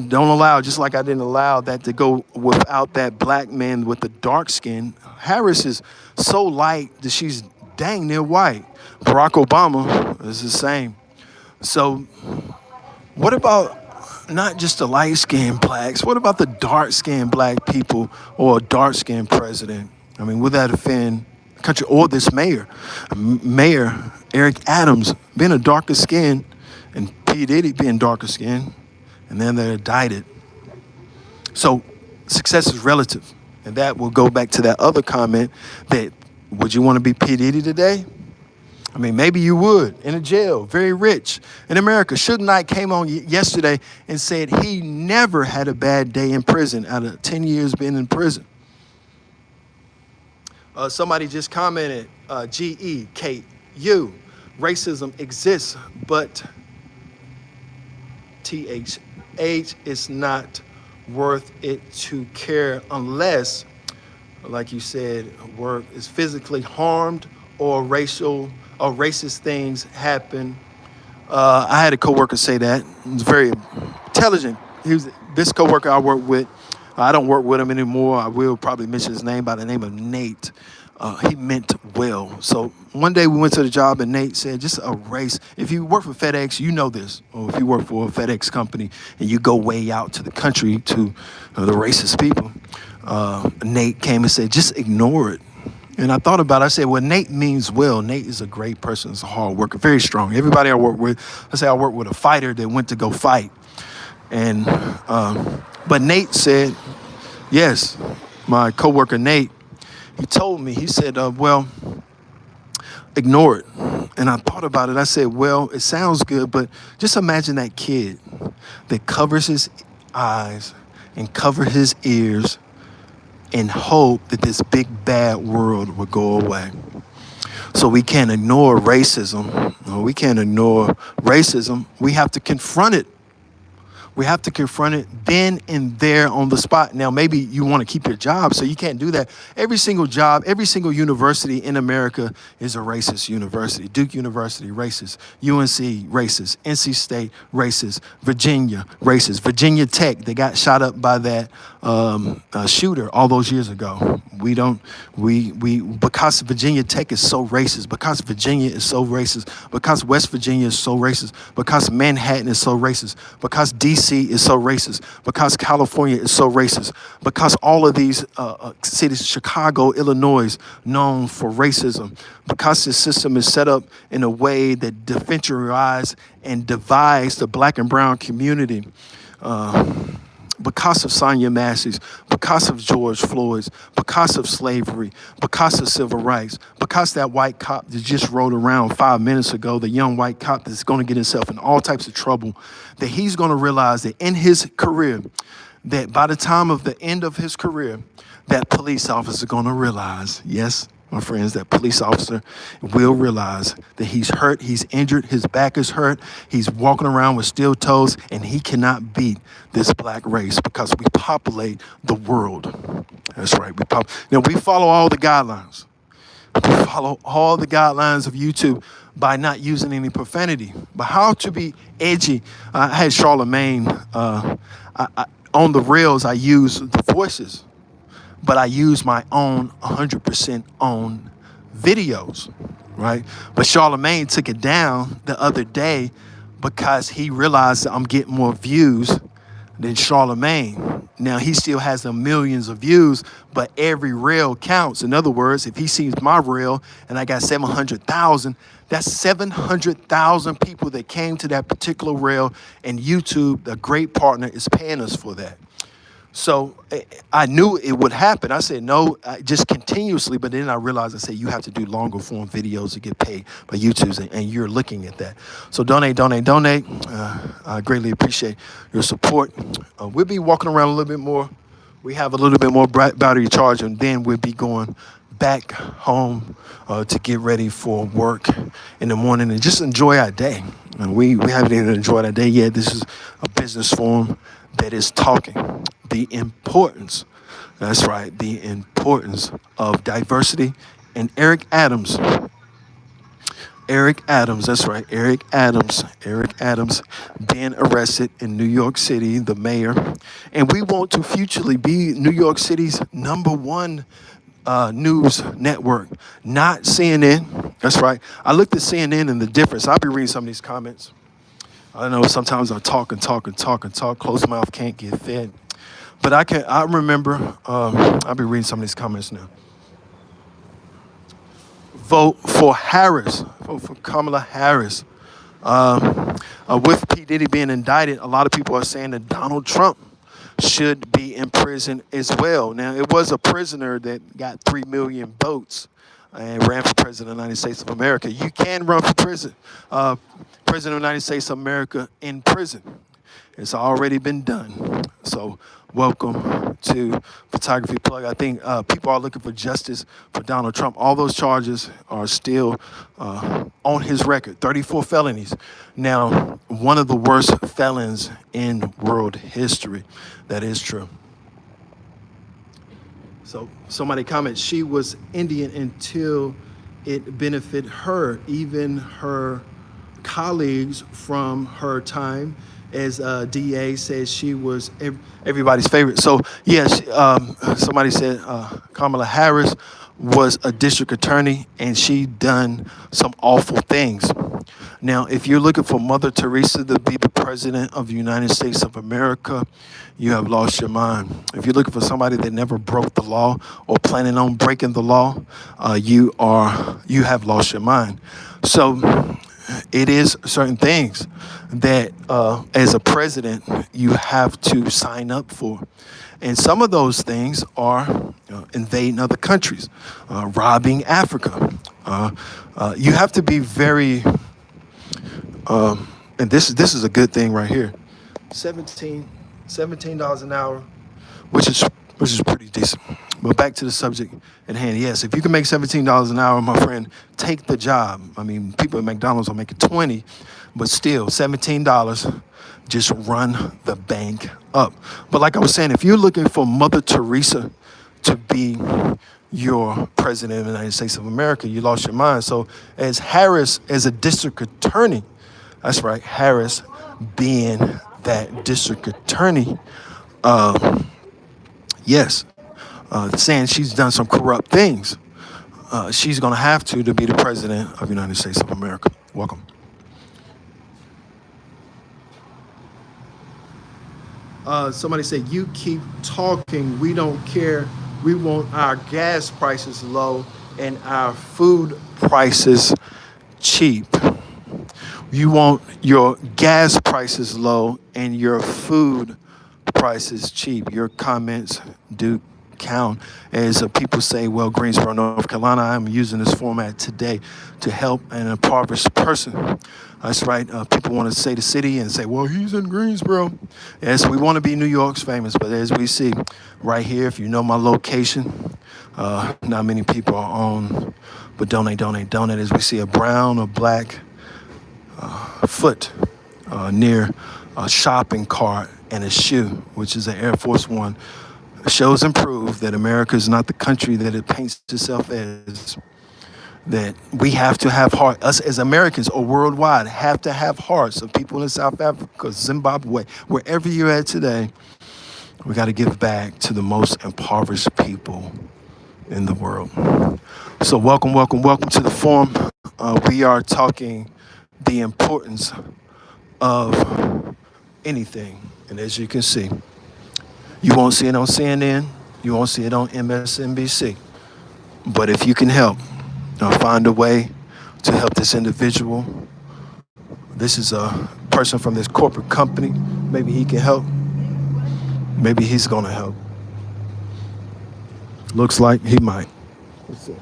don't allow, just like I didn't allow that to go without that black man with the dark skin. Harris is so light that she's dang near white. Barack Obama is the same. So what about not just the light skinned blacks? What about the dark skinned black people or a dark skinned president? I mean, would that offend the country or this mayor? Mayor Eric Adams being a darker skin and P. Diddy being darker skinned, and then they're indicted. So success is relative. And that will go back to that other comment that would you want to be P. Diddy today? I mean, maybe you would, in a jail, very rich. In America, Suge Knight came on yesterday and said he never had a bad day in prison out of 10 years being in prison. Somebody just commented, GEKU, racism exists, but TH is not worth it to care unless, like you said, work is physically harmed or racist things happen. I had a coworker say that. He was very intelligent. This coworker I work with. I don't work with him anymore. I will probably mention his name by the name of Nate. He meant well. So one day we went to the job and Nate said, just a race. If you work for FedEx, you know this. Or if you work for a FedEx company and you go way out to the country to the racist people, Nate came and said, just ignore it. And I thought about it. I said, well, Nate means well. Nate is a great person. He's a hard worker, very strong. Everybody I work with, I say I work with a fighter that went to go fight. And but Nate said, yes, my coworker Nate, he told me, he said, well, ignore it. And I thought about it. I said, well, it sounds good, but just imagine that kid that covers his eyes and covers his ears and hope that this big bad world will go away. So we can't ignore racism. We can't ignore racism. We have to confront it. We have to confront it then and there on the spot. Now, maybe you want to keep your job, so you can't do that. Every single job, every single university in America is a racist university. Duke University, racist. UNC, racist. NC State, racist. Virginia, racist. Virginia Tech, they got shot up by that shooter all those years ago. Because Virginia Tech is so racist, because Virginia is so racist, because West Virginia is so racist, because Manhattan is so racist, because DC is so racist, because California is so racist, because all of these cities, Chicago, Illinois, known for racism, because this system is set up in a way that differentiates and divides the black and brown community. Because of Sonia Massey's, because of George Floyd's, because of slavery, because of civil rights, because that white cop that just rode around 5 minutes ago, the young white cop that's going to get himself in all types of trouble, that he's going to realize that in his career, that by the time of the end of his career, that police officer is going to realize, yes, my friends, that police officer will realize that he's hurt, he's injured, his back is hurt, he's walking around with steel toes, and he cannot beat this black race because we populate the world. That's right. We follow all the guidelines. We follow all the guidelines of YouTube by not using any profanity. But how to be edgy? I had Charlemagne on the rails. I use the voices, but I use my own 100% own videos, right? But Charlemagne took it down the other day because he realized that I'm getting more views than Charlemagne. Now, he still has the millions of views, but every reel counts. In other words, if he sees my reel and I got 700,000, that's 700,000 people that came to that particular reel, and YouTube, the great partner, is paying us for that. So I knew it would happen. I said, no, just continuously. But then I realized, I said, you have to do longer form videos to get paid by YouTube, and you're looking at that. So donate. I greatly appreciate your support. We'll be walking around a little bit more. We have a little bit more battery charge, and then we'll be going back home to get ready for work in the morning and just enjoy our day. We haven't even enjoyed our day yet. This is a business forum that is talking the importance, that's right, the importance of diversity. And Eric Adams, that's right, Eric Adams being arrested in New York City, the mayor. And we want to futurely be New York City's #1 news network, not CNN. That's right. I looked at CNN and the difference. I'll be reading some of these comments. I know sometimes I talk and talk and talk and talk. Closed mouth can't get fed. But I remember, I'll be reading some of these comments now. Vote for Harris. Vote for Kamala Harris. With P. Diddy being indicted, a lot of people are saying that Donald Trump should be in prison as well. Now, it was a prisoner that got 3 million votes and ran for president of the United States of America. You can run for president of the United States of America in prison. It's already been done. So welcome to Photography Plug. I think people are looking for justice for Donald Trump. All those charges are still on his record, 34 felonies. Now, one of the worst felons in world history. That is true. So somebody comments, she was Indian until it benefited her, even her colleagues from her time as DA says she was everybody's favorite. So yes, somebody said Kamala Harris was a district attorney and she done some awful things. Now, if you're looking for Mother Teresa to be the president of the United States of America, you have lost your mind. If you're looking for somebody that never broke the law or planning on breaking the law, you have lost your mind. So it is certain things that as a president you have to sign up for. And some of those things are invading other countries, robbing Africa. You have to be very, and this is a good thing right here, $17 an hour, which is pretty decent. But back to the subject at hand. Yes, if you can make $17 an hour, my friend, take the job. I mean, people at McDonald's are making 20, but still $17, just run the bank up. But like I was saying, if you're looking for Mother Teresa to be your president of the United States of America, you lost your mind. So as Harris, as a district attorney, that's right, Harris being that district attorney, yes, saying she's done some corrupt things, she's going to have to be the president of the United States of America. Welcome. Somebody said, you keep talking, we don't care. We want our gas prices low and our food prices cheap. You want your gas prices low and your food prices cheap. Your comments do count. As people say, well, Greensboro, North Carolina, I'm using this format today to help an impoverished person. That's right. People want to say the city and say, well, he's in Greensboro. Yes, we want to be New York's famous, but as we see right here, if you know my location, not many people are on, but donate. As we see a brown or black foot near a shopping cart and a shoe, which is an Air Force One, shows and proves that America is not the country that it paints itself as. That we have to have heart, us as Americans or worldwide have to have hearts of people in South Africa, Zimbabwe, wherever you're at today. We got to give back to the most impoverished people in the world. So welcome to the forum. We are talking the importance of anything. And as you can see, you won't see it on CNN. You won't see it on MSNBC. But if you can help, find a way to help this individual. This is a person from this corporate company. Maybe he can help. Maybe he's going to help. Looks like he might. Let's see.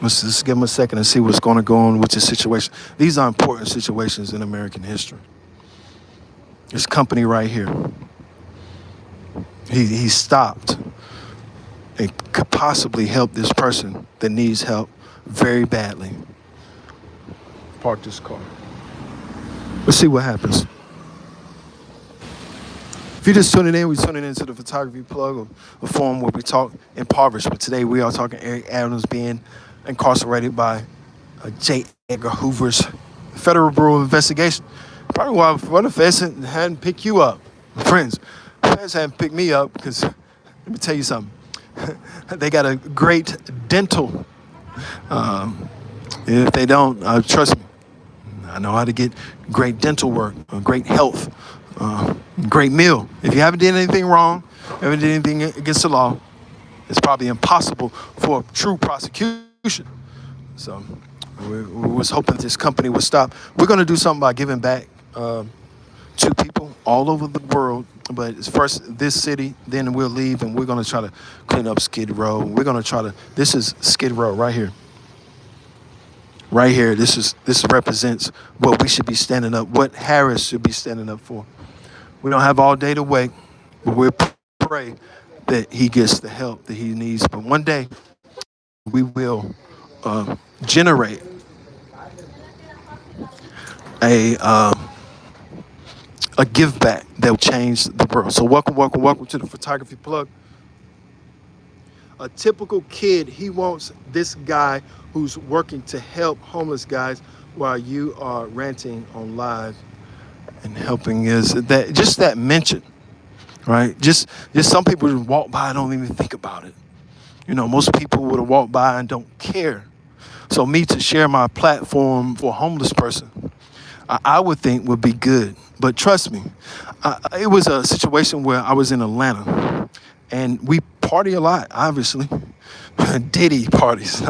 Let's just give him a second and see what's going to go on with this situation. These are important situations in American history. This company right here. He stopped and could possibly help this person that needs help very badly. Park this car. Let's see what happens. If you're just tuning in, we're tuning into the Photography Plug, a forum where we talk impoverished. But today we are talking Eric Adams being incarcerated by J. Edgar Hoover's Federal Bureau of Investigation. Probably why the feds hadn't picked you up. Friends, the feds hadn't picked me up because, let me tell you something. They got a great dental. If they don't, trust me, I know how to get great dental work, great health, great meal. If you haven't done anything wrong, haven't done anything against the law, it's probably impossible for a true prosecution. So we was hoping this company would stop. We're going to do something by giving back to people all over the world. But it's first this city, then we'll leave, and we're going to try to clean up Skid Row. We're going to try to, this is Skid Row right here. Right here, this represents what we should be standing up, what Harris should be standing up for. We don't have all day to wait, but we'll pray that he gets the help that he needs. But one day, we will generate a give back that will change the world. So welcome to the Photography Plug. A typical kid, he wants this guy who's working to help homeless guys while you are ranting on live and helping is that just that mention, right? Just some people just walk by and don't even think about it. You know, most people would have walked by and don't care. So me to share my platform for a homeless person, I would think would be good. But trust me, it was a situation where I was in Atlanta and we party a lot, obviously. Diddy parties,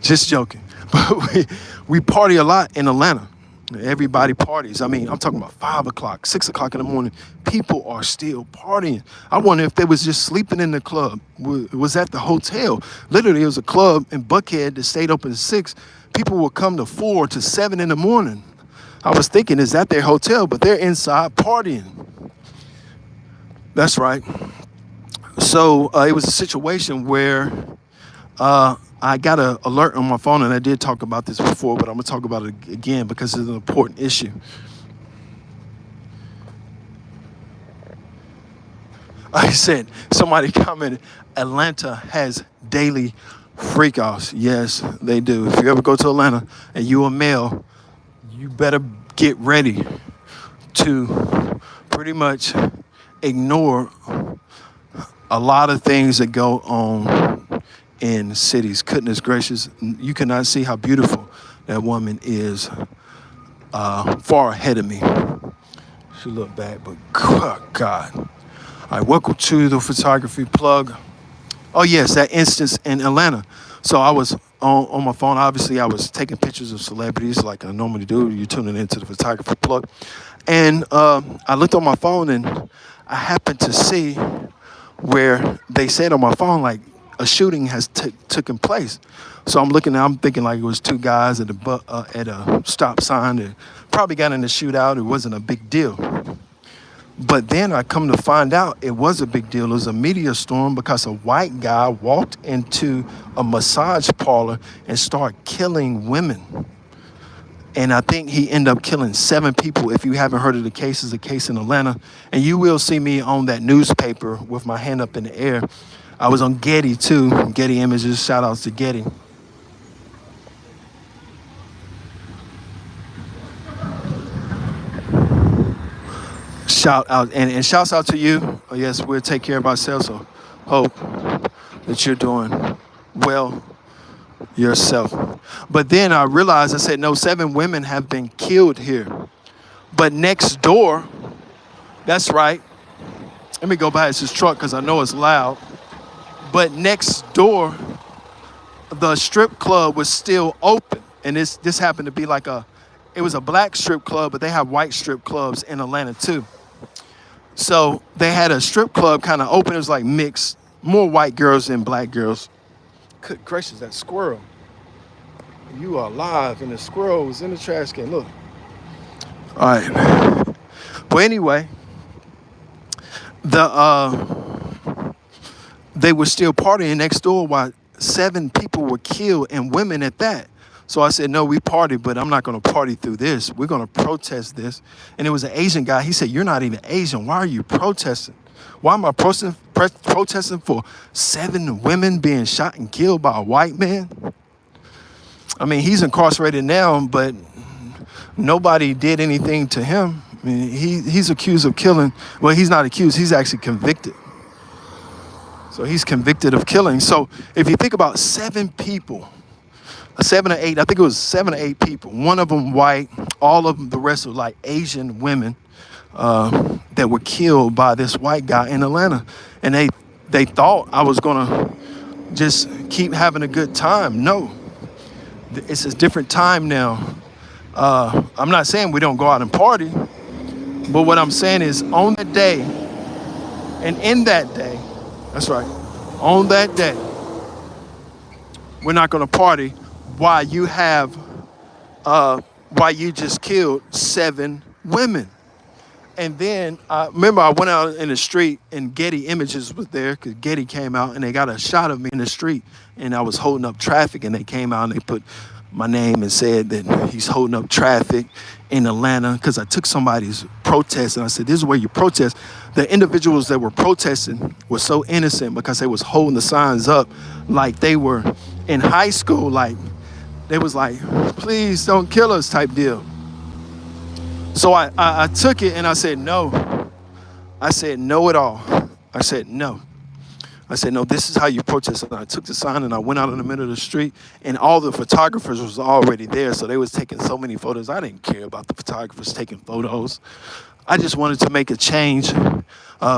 just joking. But we party a lot in Atlanta. Everybody parties. I mean, I'm talking about 5 o'clock, 6 o'clock in the morning. People are still partying. I wonder if they was just sleeping in the club. Was at the hotel. Literally, it was a club in Buckhead that stayed open at 6. People would come to 4 to 7 in the morning. I was thinking, is that their hotel? But they're inside partying. That's right. So it was a situation where I got an alert on my phone, and I did talk about this before, but I'm going to talk about it again because it's an important issue. I said, somebody commented, Atlanta has daily freak-offs. Yes, they do. If you ever go to Atlanta and you're a male, you better get ready to pretty much ignore a lot of things that go on in cities. Goodness gracious, you cannot see how beautiful that woman is far ahead of me. She looked back, but God. All right, welcome to the Photography Plug. Oh yes, that instance in Atlanta. So I was on my phone. Obviously, I was taking pictures of celebrities like I normally do. You're tuning into the Photography Plug. And I looked on my phone and I happened to see where they said on my phone, like, a shooting has taken place. So I'm thinking like it was two guys at a stop sign that probably got in a shootout. It wasn't a big deal. But then I come to find out it was a big deal. It was a media storm because a white guy walked into a massage parlor and started killing women. And I think he ended up killing 7 people. If you haven't heard of the case, it's a case in Atlanta. And you will see me on that newspaper with my hand up in the air. I was on Getty too, Getty Images, shout outs to Getty. Shout out, and shouts out to you. Oh, yes, we'll take care of ourselves, so hope that you're doing well yourself. But then I realized, I said, no, 7 women have been killed here. But next door, that's right. Let me go past this truck because I know it's loud. But next door, the strip club was still open. And this happened to be like it was a black strip club, but they have white strip clubs in Atlanta too. So they had a strip club kind of open. It was like mixed, more white girls than black girls. Good gracious, that squirrel. You are alive, and the squirrel was in the trash can. Look. All right. But anyway, they were still partying next door while 7 people were killed and women at that. So I said, no, we party, but I'm not going to party through this. We're going to protest this. And it was an Asian guy. He said, you're not even Asian. Why are you protesting? Why am I protesting for 7 women being shot and killed by a white man? I mean, he's incarcerated now, but nobody did anything to him. I mean, he's accused of killing. Well, he's not accused. He's actually convicted. So he's convicted of killing. So if you think about 7 people, 7 or 8, I think it was 7 or 8 people. One of them white, all of them, the rest were like Asian women that were killed by this white guy in Atlanta. And they thought I was gonna just keep having a good time. No, it's a different time now. I'm not saying we don't go out and party, but what I'm saying is on that day and in that day, that's right, on that day, we're not gonna party while you just killed 7 women. And then remember I went out in the street and Getty Images was there because Getty came out and they got a shot of me in the street and I was holding up traffic and they came out and they put my name and said that he's holding up traffic in Atlanta because I took somebody's protest and I said, this is where you protest. The individuals that were protesting were so innocent because they was holding the signs up like they were in high school, like they was like, please don't kill us type deal. So I took it and I said, no. I said, no at all. I said, no. I said, no, this is how you protest. And I took the sign and I went out in the middle of the street and all the photographers was already there. So they was taking so many photos. I didn't care about the photographers taking photos. I just wanted to make a change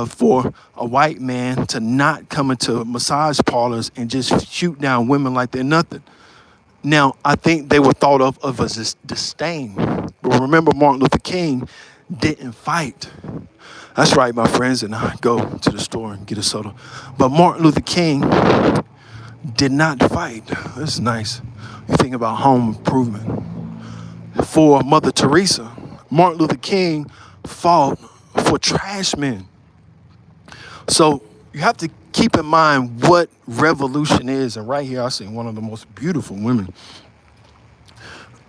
for a white man to not come into massage parlors and just shoot down women like they're nothing. Now, I think they were thought of as disdain. But remember, Martin Luther King didn't fight. That's right, my friends, and I go to the store and get a soda. But Martin Luther King did not fight. That's nice. You think about home improvement. For Mother Teresa, Martin Luther King fought for trash men. So you have to keep in mind what revolution is. And right here, I see one of the most beautiful women.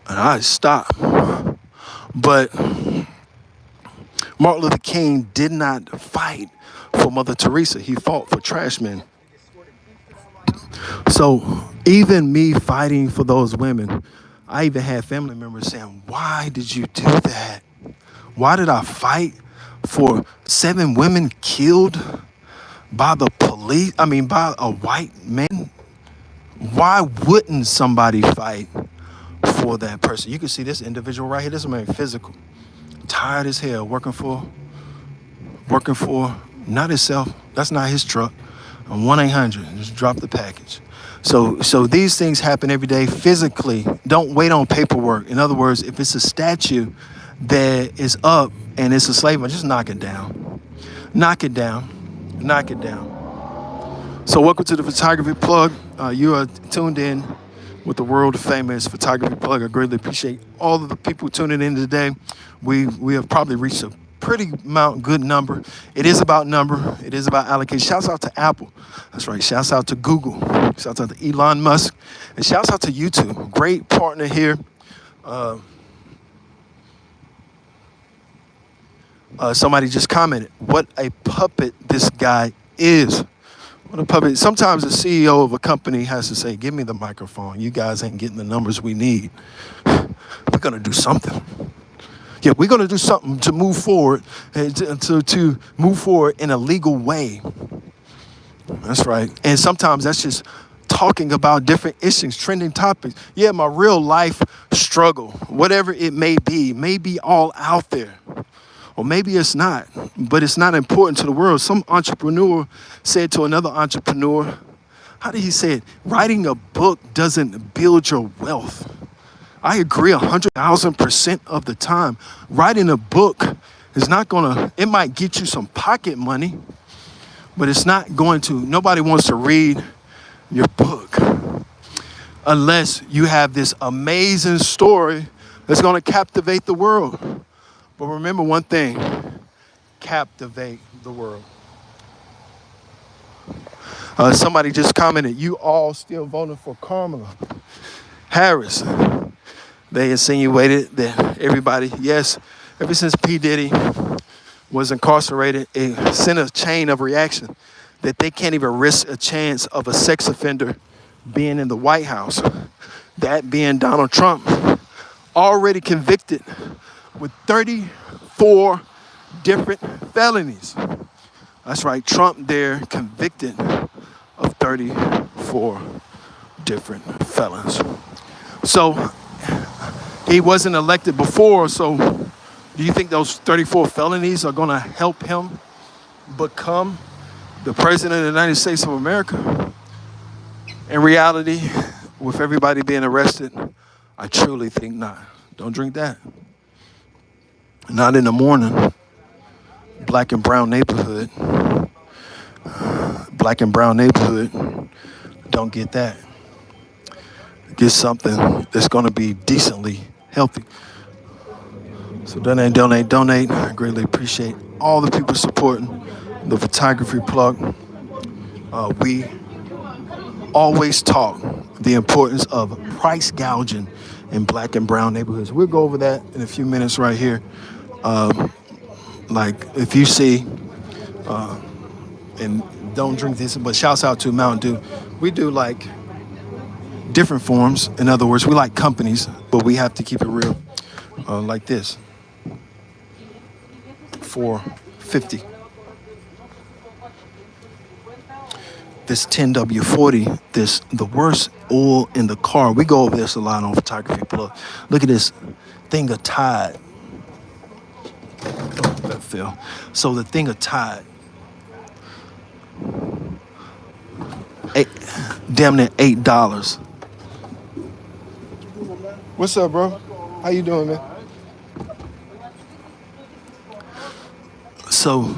And I stopped. But Martin Luther King did not fight for Mother Teresa. He fought for trash men. So even me fighting for those women, I even had family members saying, why did you do that? Why did I fight for 7 women killed by the police? I mean, by a white man? Why wouldn't somebody fight for that person? You can see this individual right here. This man physical, tired as hell, working for not himself. That's not his truck. 1-800, just drop the package. So these things happen every day physically. Don't wait on paperwork. In other words, if it's a statue that is up and it's a slave, just knock it down. Knock it down. Knock it down. So welcome to the Photography Plug. You are tuned in with the world famous Photography Plug. I greatly appreciate all of the people tuning in today. We have probably reached a pretty good number. It is about number. It is about allocation. Shouts out to Apple. That's right. Shouts out to Google. Shouts out to Elon Musk. And shouts out to YouTube. Great partner here. Somebody just commented, what a puppet this guy is. What a puppet. Sometimes the CEO of a company has to say, give me the microphone. You guys ain't getting the numbers we need. We're going to do something. Yeah, we're going to do something to move forward, to move forward in a legal way. That's right. And sometimes that's just talking about different issues, trending topics. Yeah, my real life struggle, whatever it may be all out there. Or maybe it's not, but it's not important to the world. Some entrepreneur said to another entrepreneur, how did he say it? Writing a book doesn't build your wealth. I agree 100,000% of the time. Writing a book is not gonna, it might get you some pocket money, but it's not going to, nobody wants to read your book unless you have this amazing story that's gonna captivate the world. But remember one thing, captivate the world. Somebody just commented, you all still voting for Kamala. Harris. They insinuated that everybody, yes, ever since P. Diddy was incarcerated, it sent a chain of reaction that they can't even risk a chance of a sex offender being in the White House. That being Donald Trump, already convicted with 34 different felonies. That's right, Trump there convicted of 34 different felons. So he wasn't elected before, so do you think those 34 felonies are going to help him become the president of the United States of America? In reality, with everybody being arrested, I truly think not. Don't drink that. Not in the morning. Black and brown neighborhood. Black and brown neighborhood. Don't get that. Get something that's going to be decently healthy. So donate, donate, donate. I greatly appreciate all the people supporting the photography plug. We always talk the importance of price gouging in black and brown neighborhoods. We'll go over that in a few minutes right here. Like if you see, and don't drink this, but shouts out to Mountain Dew. We do like different forms. In other words, we like companies, but we have to keep it real. Like this. $4.50. This 10W40, the worst oil in the car. We go over this a lot on Photography Plug. Look at this thing of Tide. Oh, that fell. So the thing of Tide, damn near $8. What's up, bro? How you doing, man? So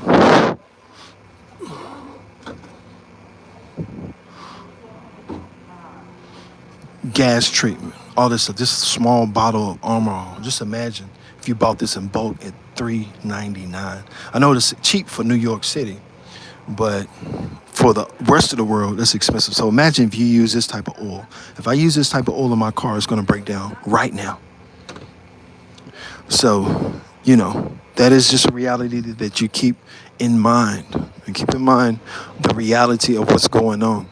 gas treatment, all this stuff. This small bottle of Armor All. Just imagine if you bought this in bulk at $3.99. I know it's cheap for New York City, but for the rest of the world, it's expensive. So imagine if you use this type of oil. If I use this type of oil in my car, it's going to break down right now. So, you know, that is just a reality that you keep in mind. And keep in mind the reality of what's going on.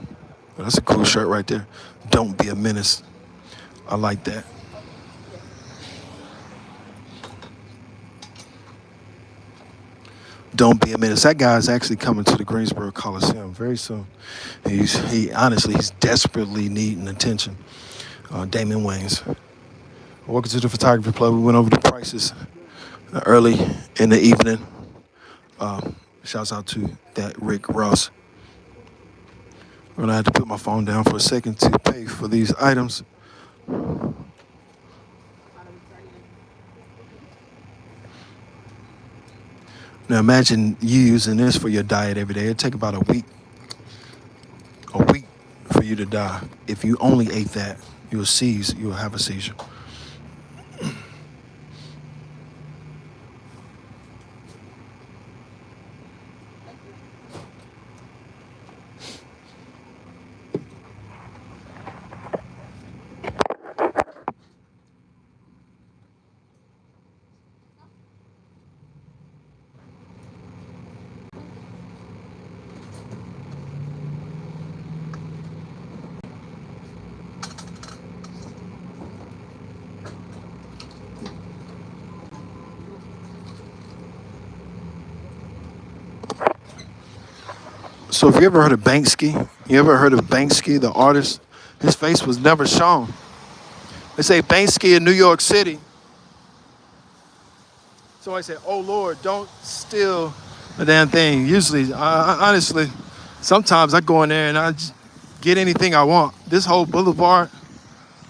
Well, that's a cool shirt right there. Don't be a menace. I like that. Don't be a menace. That guy is actually coming to the Greensboro Coliseum very soon. He's desperately needing attention. Damon Wayans. Welcome to the Photography Club. We went over the prices early in the evening. Shouts out to that Rick Ross. I'm gonna have to put my phone down for a second to pay for these items. Now imagine you using this for your diet every day. It'd take about a week for you to die. If you only ate that, you'll have a seizure. So if you ever heard of Banksy, the artist? His face was never shown. They say Banksy in New York City. Somebody said, "Oh Lord, don't steal the damn thing." Usually, honestly, sometimes I go in there and I just get anything I want. This whole boulevard,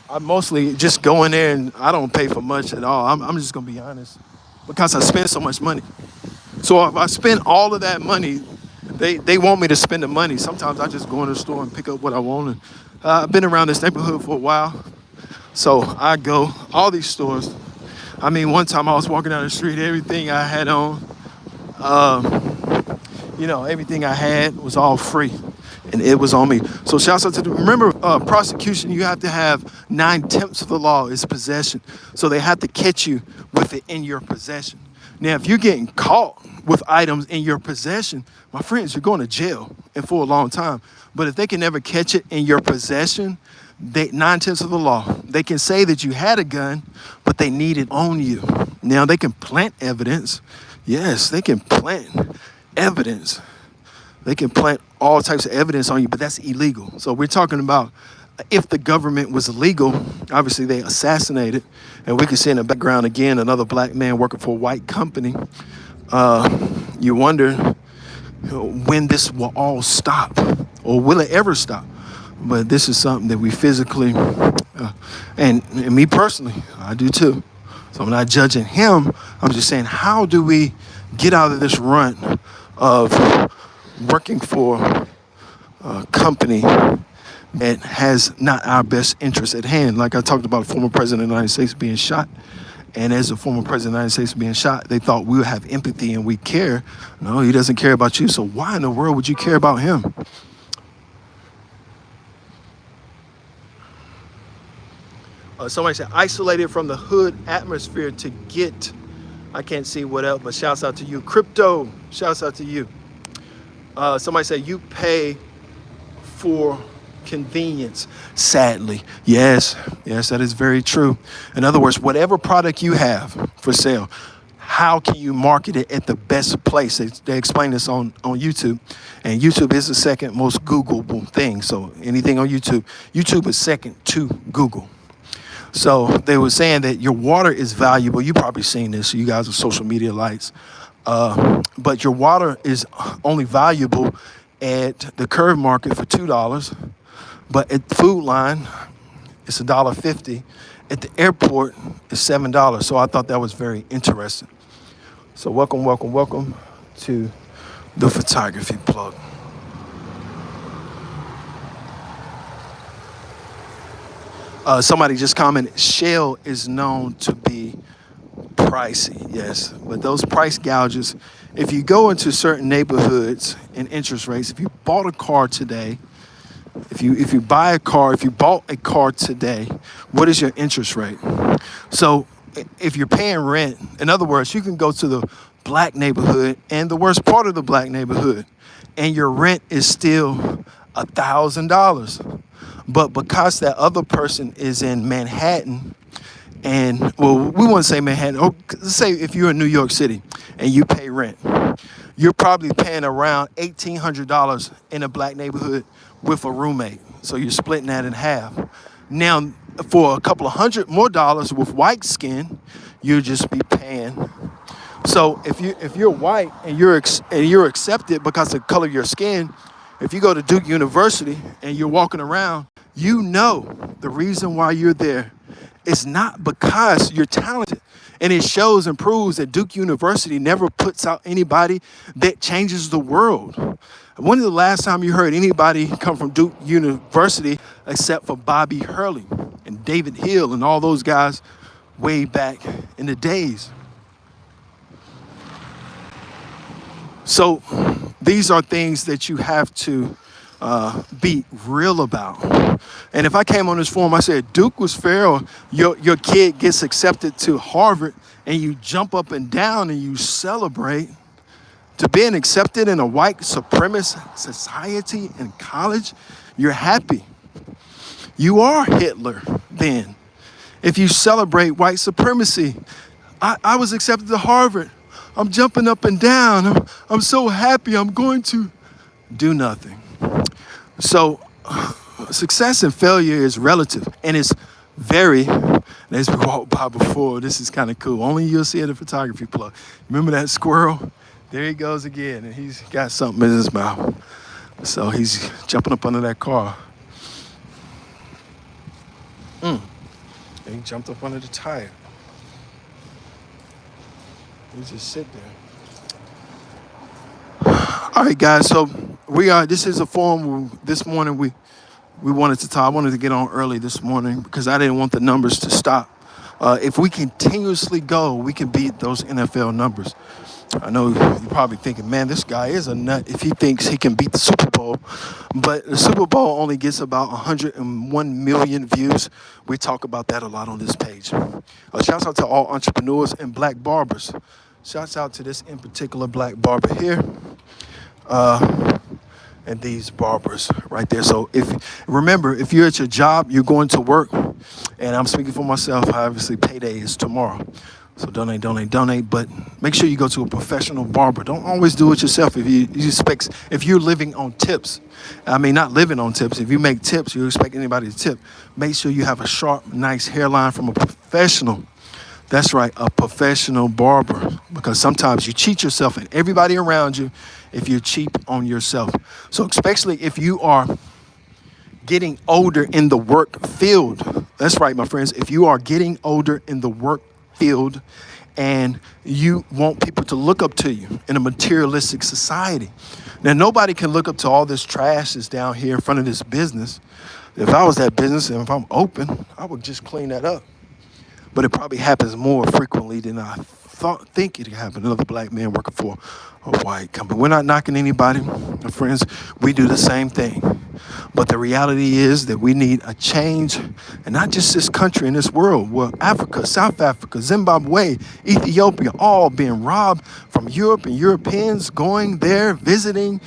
I mostly just go in there and I don't pay for much at all. I'm just gonna be honest, because I spend so much money. So if I spend all of that money, they want me to spend the money. Sometimes I just go in the store and pick up what I want. And I've been around this neighborhood for a while, so I go all these stores. I mean, one time I was walking down the street, everything I had on, everything I had was all free. And and it was on me. So shouts out to the, remember, prosecution, you have to have 9/10 of the law is possession. So they have to catch you with it in your possession. Now, if you're getting caught with items in your possession, my friends, you're going to jail and for a long time. But if they can never catch it in your possession, 9/10 of the law, they can say that you had a gun, but they need it on you. Now they can plant evidence. Yes, they can plant evidence. They can plant all types of evidence on you, but that's illegal. So we're talking about if the government was legal, obviously they assassinated, and we can see in the background again another black man working for a white company. You wonder when this will all stop, or will it ever stop? But this is something that we physically, and me personally, I do too. So I'm not judging him. I'm just saying, how do we get out of this run of working for a company that has not our best interest at hand? Like I talked about, former president of the United States being shot. And as a former president of the United States being shot, they thought we would have empathy and we care. No, he doesn't care about you. So why in the world would you care about him? Somebody said, isolated from the hood atmosphere to get, I can't see what else, but shouts out to you. Crypto, shouts out to you. Somebody said, you pay for convenience. Sadly, yes, that is very true. In other words, whatever product you have for sale, how can you market it at the best place? They explain this on YouTube, and YouTube is the second most Googleable thing. So anything on YouTube is second to Google. So they were saying that your water is valuable. You've probably seen this. You guys are social media lights. But your water is only valuable at the Curve Market for $2. But at Food Line, it's $1.50. At the airport, it's $7. So I thought that was very interesting. So welcome to the photography plug. Somebody just commented, Shell is known to be pricey, yes. But those price gouges, if you go into certain neighborhoods and interest rates, if you bought a car today, if you buy a car, if you bought a car today, what is your interest rate? So if you're paying rent, in other words, you can go to the black neighborhood and the worst part of the black neighborhood, and your rent is still $1,000. But because that other person is in Manhattan, and well, we wouldn't say Manhattan. Oh, let's say if you're in New York City and you pay rent, you're probably paying around $1,800 in a black neighborhood with a roommate. So you're splitting that in half. Now, for a couple of $100 more with white skin, you'll just be paying. So if you're white and you're accepted because of the color of your skin, if you go to Duke University and you're walking around, you know the reason why you're there is not because you're talented. And it shows and proves that Duke University never puts out anybody that changes the world. When is the last time you heard anybody come from Duke University except for Bobby Hurley and David Hill and all those guys way back in the days? So these are things that you have to be real about. And if I came on this forum, I said Duke was fair, or your kid gets accepted to Harvard and you jump up and down and you celebrate, to being accepted in a white supremacist society in college, you're happy. You are Hitler then. If you celebrate white supremacy, I was accepted to Harvard. I'm jumping up and down. I'm so happy. I'm going to do nothing. So success and failure is relative, and it's very, as we walked by before, this is kind of cool. Only you'll see at a photography plug. Remember that squirrel? There he goes again, and he's got something in his mouth. So he's jumping up under that car. And he jumped up under the tire. He just sit there. All right, guys, so this is a forum where this morning we wanted to talk. I wanted to get on early this morning because I didn't want the numbers to stop. If we continuously go, we can beat those NFL numbers. I know you're probably thinking, man, this guy is a nut if he thinks he can beat the Super Bowl. But the Super Bowl only gets about 101 million views. We talk about that a lot on this page. Shouts out to all entrepreneurs and black barbers. Shouts out to this in particular black barber here. And these barbers right there. So remember, if you're at your job, you're going to work, and I'm speaking for myself, obviously payday is tomorrow. So donate, donate, donate, but make sure you go to a professional barber. Don't always do it yourself if you're living on tips. I mean, not living on tips. If you make tips, you expect anybody to tip. Make sure you have a sharp, nice hairline from a professional. That's right, a professional barber, because sometimes you cheat yourself and everybody around you if you're cheap on yourself. So especially if you are getting older in the work field. That's right, my friends. If you are getting older in the work field and you want people to look up to you in a materialistic society. Now, nobody can look up to all this trash that's down here in front of this business. If I was that business and if I'm open, I would just clean that up. But it probably happens more frequently than I think it happened. Another black man working for a white company. We're not knocking anybody, my friends. We do the same thing. But the reality is that we need a change, and not just this country and this world. Well, Africa, South Africa, Zimbabwe, Ethiopia, all being robbed from Europe, and Europeans going there, visiting,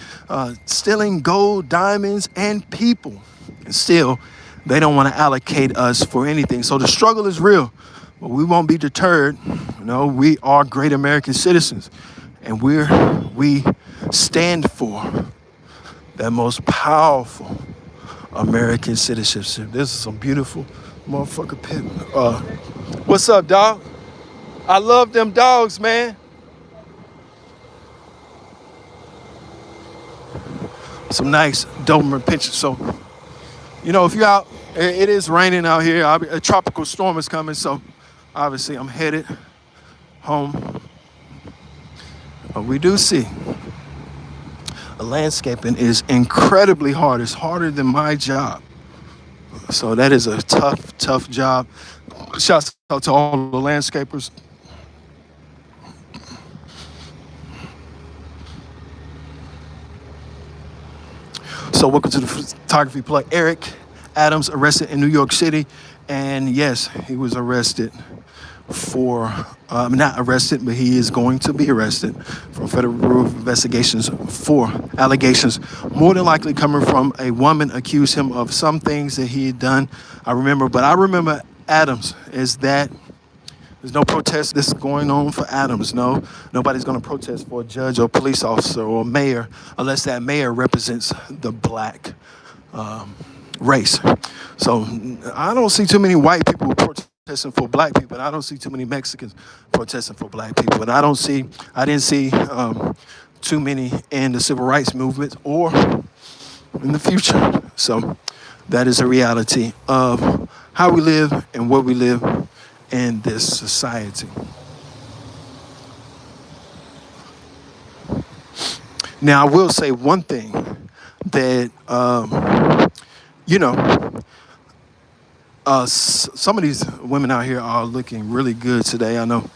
stealing gold, diamonds, and people. And still, they don't want to allocate us for anything. So the struggle is real. But we won't be deterred. We are great American citizens, and we stand for that most powerful American citizenship. This is some beautiful motherfucker pit. What's up, dog? I love them dogs, man. Some nice Doberman pictures. So, if you're out, it is raining out here. A tropical storm is coming, so obviously I'm headed home. We do see landscaping is incredibly hard. It's harder than my job. So that is a tough job. Shouts out to all the landscapers. So welcome to the photography plug. Eric Adams arrested in New York City. And yes, he was arrested for, not arrested, but he is going to be arrested for Federal Bureau of Investigations for allegations more than likely coming from a woman accused him of some things that he had done. I remember Adams is that there's no protest that's going on for Adams. No, nobody's going to protest for a judge or police officer or mayor unless that mayor represents the black race. So I don't see too many white people protesting for black people, and I don't see too many Mexicans protesting for black people, and I didn't see too many in the civil rights movement or in the future. So that is a reality of how we live and where we live in this society. Now, I will say one thing that, some of these women out here are looking really good today. I know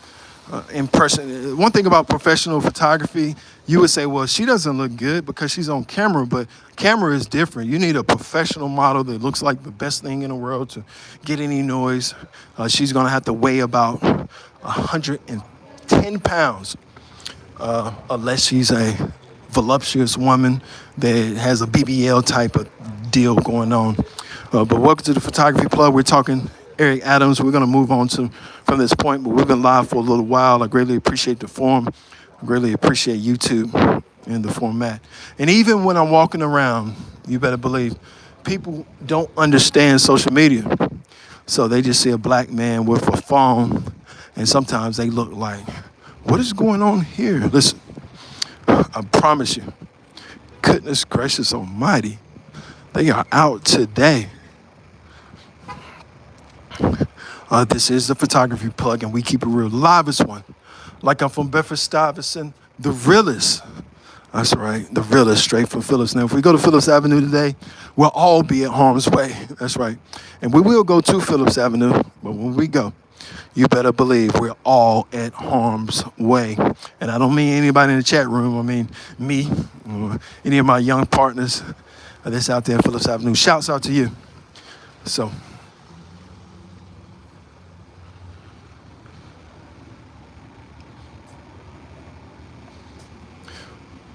in person. One thing about professional photography, you would say, well, she doesn't look good because she's on camera, but camera is different. You need a professional model that looks like the best thing in the world to get any noise. She's going to have to weigh about 110 pounds unless she's a voluptuous woman that has a BBL type of deal going on. But welcome to the photography plug. We're talking Eric Adams. We're going to move on from this point, but we've been live for a little while. I greatly appreciate the forum. I greatly appreciate YouTube and the format. And even when I'm walking around, you better believe, people don't understand social media. So they just see a black man with a phone, and sometimes they look like, what is going on here? Listen, I promise you, goodness gracious almighty, they are out today. This is the photography plug, and we keep it real. Live is one. Like I'm from Bedford-Stuyvesant, the realest. That's right, the realest, straight from Phillips. Now, if we go to Phillips Avenue today, we'll all be at harm's way. That's right. And we will go to Phillips Avenue, but when we go, you better believe we're all at harm's way. And I don't mean anybody in the chat room. I mean me, or any of my young partners that's out there in Phillips Avenue. Shouts out to you. So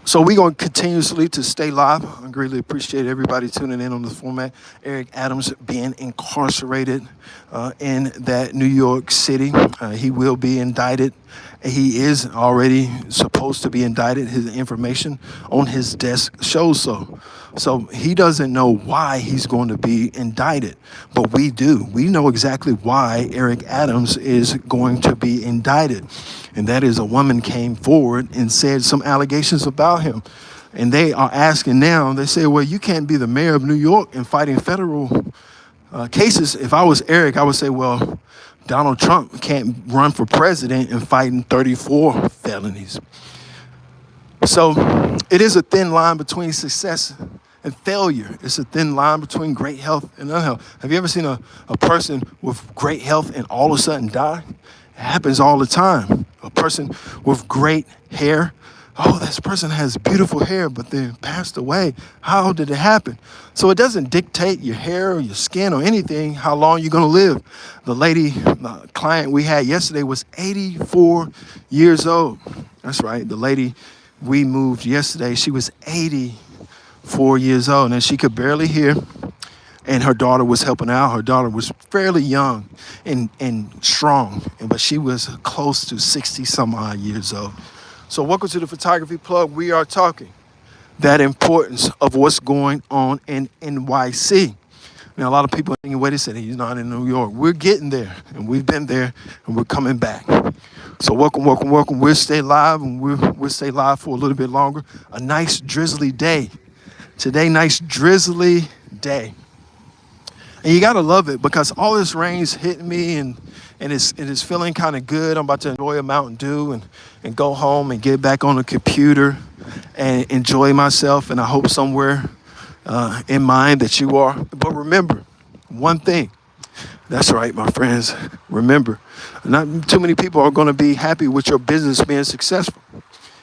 So we're going to continuously to stay live. I greatly appreciate everybody tuning in on the format. Eric Adams being incarcerated in that New York City. He will be indicted. He is already supposed to be indicted. His information on his desk shows so. So he doesn't know why he's going to be indicted, but we do. We know exactly why Eric Adams is going to be indicted. And that is a woman came forward and said some allegations about him. And they are asking now, they say, well, you can't be the mayor of New York and fighting federal cases. If I was Eric, I would say, well, Donald Trump can't run for president and fighting 34 felonies. So it is a thin line between success and failure. It's a thin line between great health and unhealth. Have you ever seen a person with great health and all of a sudden die? It happens all the time. A person with great hair, oh, this person has beautiful hair, but they passed away. How did it happen? So it doesn't dictate your hair or your skin or anything how long you're going to live. The lady, the client we had yesterday was 84 years old. That's right. The lady we moved yesterday, she was 84 years old, and she could barely hear. And her daughter was helping out. Her daughter was fairly young and strong, but she was close to 60 some odd years old. So welcome to the Photography Plug. We are talking that importance of what's going on in NYC. Now, a lot of people are thinking, wait a second, he's not in New York. We're getting there, and we've been there, and we're coming back. So welcome, welcome, welcome. We'll stay live, and we'll stay live for a little bit longer. A nice drizzly day. Today, nice drizzly day. And you gotta love it because all this rain's hitting me and it's feeling kind of good. I'm about to enjoy a Mountain Dew and go home and get back on the computer and enjoy myself. And I hope somewhere in mind that you are. But remember one thing. That's right, my friends. Remember, not too many people are going to be happy with your business being successful.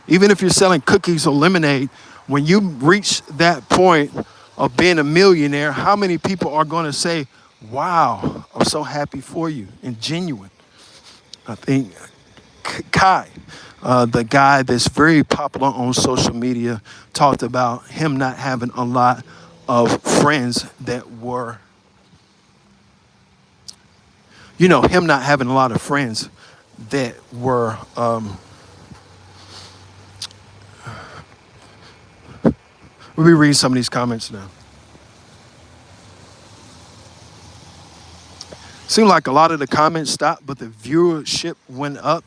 Even if you're selling cookies or lemonade, when you reach that point of being a millionaire, how many people are going to say, wow, I'm so happy for you, and genuine? I think Kai, the guy that's very popular on social media, talked about him not having a lot of friends that were, him not having a lot of friends that were, let me read some of these comments now. Seemed like a lot of the comments stopped, but the viewership went up.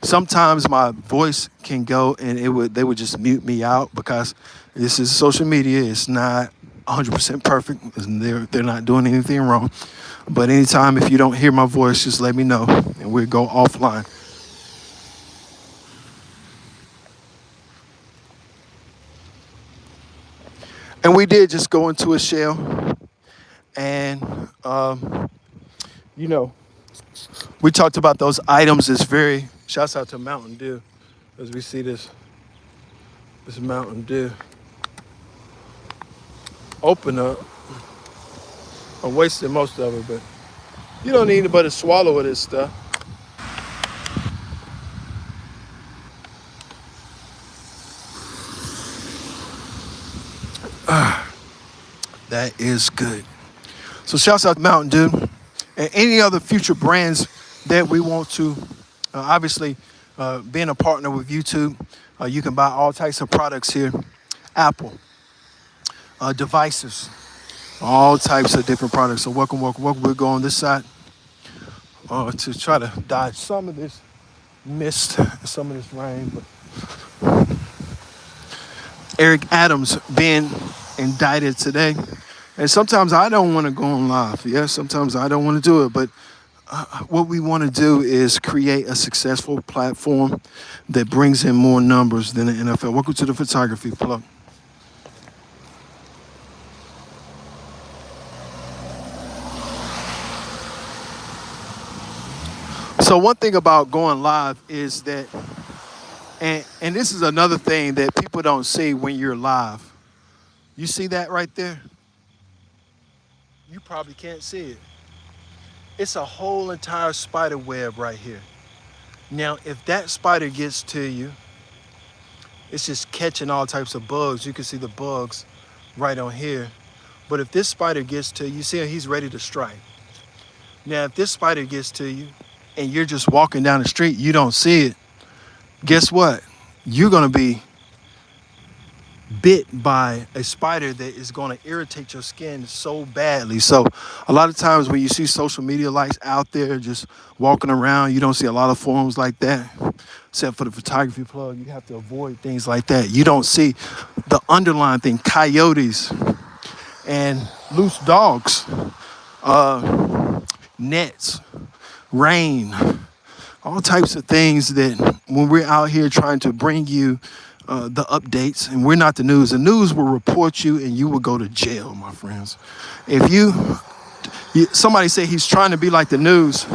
Sometimes my voice can go and they would just mute me out because this is social media. It's not 100% perfect. They're not doing anything wrong. But anytime if you don't hear my voice, just let me know and we'll go offline. And we did just go into a shell and, we talked about those items. It's very, shouts out to Mountain Dew as we see this Mountain Dew open up. I wasted most of it, but you don't need but to swallow of this stuff. That is good. So shouts out to Mountain Dew and any other future brands that we want to, obviously, being a partner with YouTube, you can buy all types of products here. Apple, devices, all types of different products. So welcome, welcome, welcome. We'll go on this side to try to dodge some of this mist, some of this rain. But Eric Adams being indicted today. And sometimes I don't want to go on live. Yeah, sometimes I don't want to do it. But what we want to do is create a successful platform that brings in more numbers than the NFL. Welcome to the Photography Plug. So one thing about going live is that, and this is another thing that people don't see when you're live. You see that right there? You probably can't see it. It's a whole entire spider web right here. Now, if that spider gets to you, it's just catching all types of bugs. You can see the bugs right on here. But if this spider gets to you, see he's ready to strike. Now, if this spider gets to you and you're just walking down the street, you don't see it, guess what? You're going to be bit by a spider that is going to irritate your skin so badly. So a lot of times when you see social media lights out there just walking around, you don't see a lot of forums like that. Except for the photography plug, you have to avoid things like that. You don't see the underlying thing, coyotes and loose dogs, nets, rain, all types of things that when we're out here trying to bring you the updates, and we're not the news will report you and you will go to jail, my friends. If somebody say he's trying to be like the news,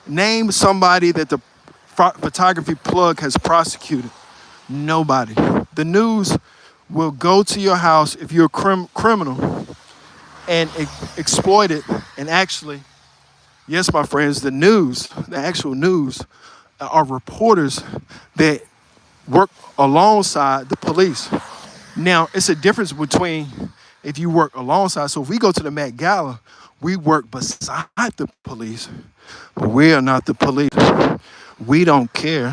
name somebody that the photography plug has prosecuted. Nobody. The news will go to your house if you're a criminal and exploit it. And actually, yes, my friends, the actual news are reporters that work alongside the police. Now, it's a difference between if you work alongside. So if we go to the Met Gala, we work beside the police, but we are not the police. We don't care.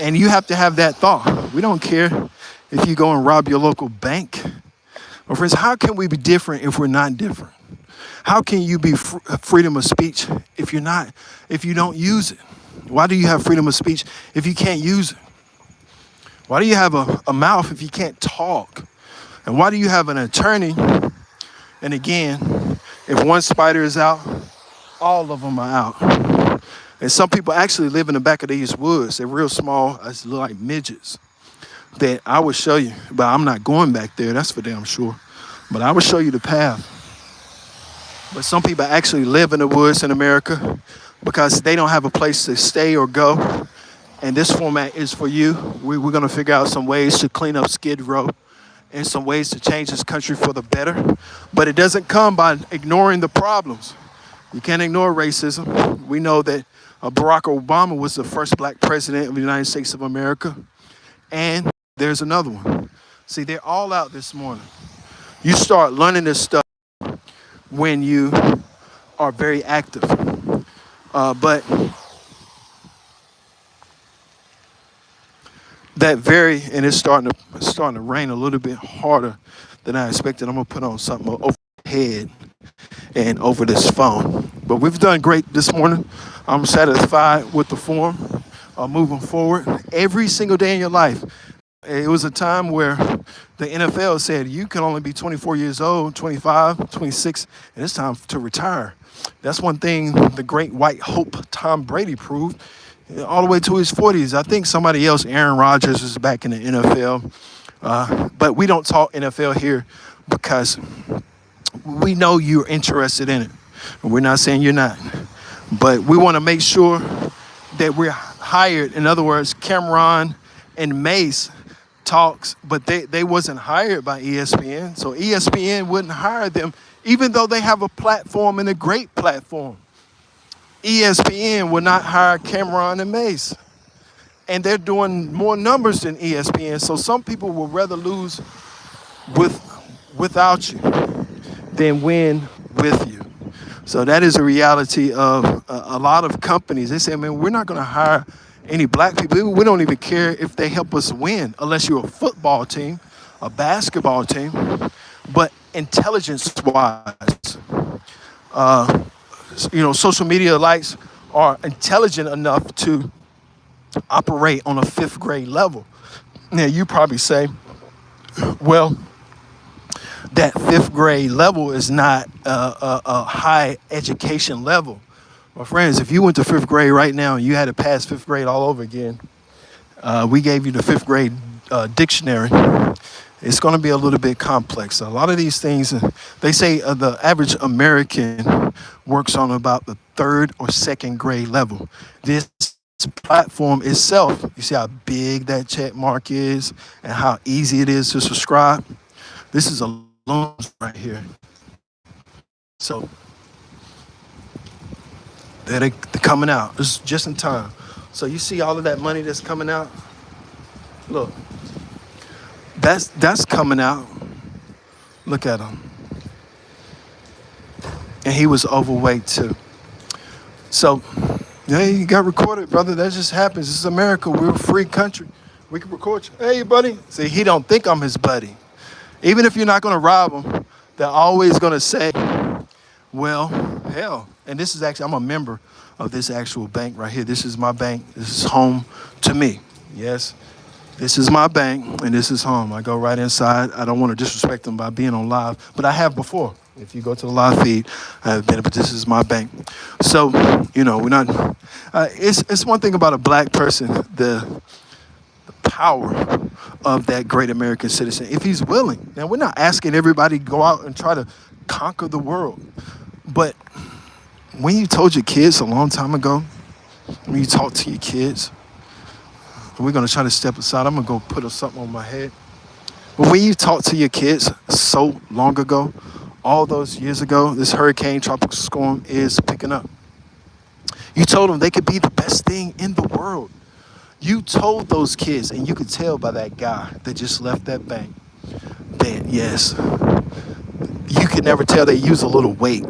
And you have to have that thought. We don't care if you go and rob your local bank. My friends, how can we be different if we're not different? How can you be freedom of speech if you don't use it? Why do you have freedom of speech if you can't use it? Why do you have a mouth if you can't talk? And why do you have an attorney? And again, if one spider is out, all of them are out. And some people actually live in the back of these woods. They're real small, it's like midgets that I would show you, but I'm not going back there, that's for damn sure. But I would show you the path. But some people actually live in the woods in America because they don't have a place to stay or go. And this format is for you. We're going to figure out some ways to clean up Skid Row and some ways to change this country for the better. But it doesn't come by ignoring the problems. You can't ignore racism. We know that Barack Obama was the first black president of the United States of America. And there's another one. See, they're all out this morning. You start learning this stuff when you are very active. But and it's starting to rain a little bit harder than I expected. I'm gonna put on something overhead and over this phone. But we've done great this morning. I'm satisfied with the form, moving forward. Every single day in your life, it was a time where the NFL said you can only be 24 years old, 25, 26, and it's time to retire. That's one thing the great white hope Tom Brady proved all the way to his 40s. I think somebody else, Aaron Rodgers, is back in the NFL. But we don't talk NFL here because we know you're interested in it. We're not saying you're not. But we want to make sure that we're hired. In other words, Cameron and Mace talks, but they wasn't hired by ESPN. So ESPN wouldn't hire them, even though they have a platform and a great platform. ESPN would not hire Cameron and Mace. And they're doing more numbers than ESPN. So some people would rather lose without you than win with you. So that is a reality of a lot of companies. They say, man, we're not going to hire any black people. We don't even care if they help us win, unless you're a football team, a basketball team. But intelligence-wise, social media lights are intelligent enough to operate on a 5th grade level. Now, you probably say, well, that 5th grade level is not a high education level. My friends, if you went to 5th grade right now and you had to pass 5th grade all over again, we gave you the 5th grade dictionary, It's going to be a little bit complex. A lot of these things, they say the average American works on about the third or second grade level. This platform itself, you see how big that check mark is and how easy it is to subscribe. This is a loan right here. So they're coming out. It's just in time. So you see all of that money that's coming out. Look, that's coming out. Look at him. And he was overweight too. So, yeah, you got recorded, brother. That just happens. This is America. We're a free country. We can record you. Hey, buddy. See, he don't think I'm his buddy. Even if you're not going to rob him, they're always going to say, well, hell. And this is actually, I'm a member of this actual bank right here. This is my bank. This is home to me. Yes. This is my bank, and this is home. I go right inside. I don't want to disrespect them by being on live, but I have before. If you go to the live feed, I have been, but this is my bank. So, we're not, it's one thing about a black person, the power of that great American citizen, if he's willing. Now, we're not asking everybody to go out and try to conquer the world, but when you told your kids a long time ago, when you talk to your kids, we're going to try to step aside. I'm going to go put something on my head. But when you talk to your kids so long ago, all those years ago, this hurricane, tropical storm is picking up. You told them they could be the best thing in the world. You told those kids, and you could tell by that guy that just left that bank, that yes, you could never tell. They use a little weight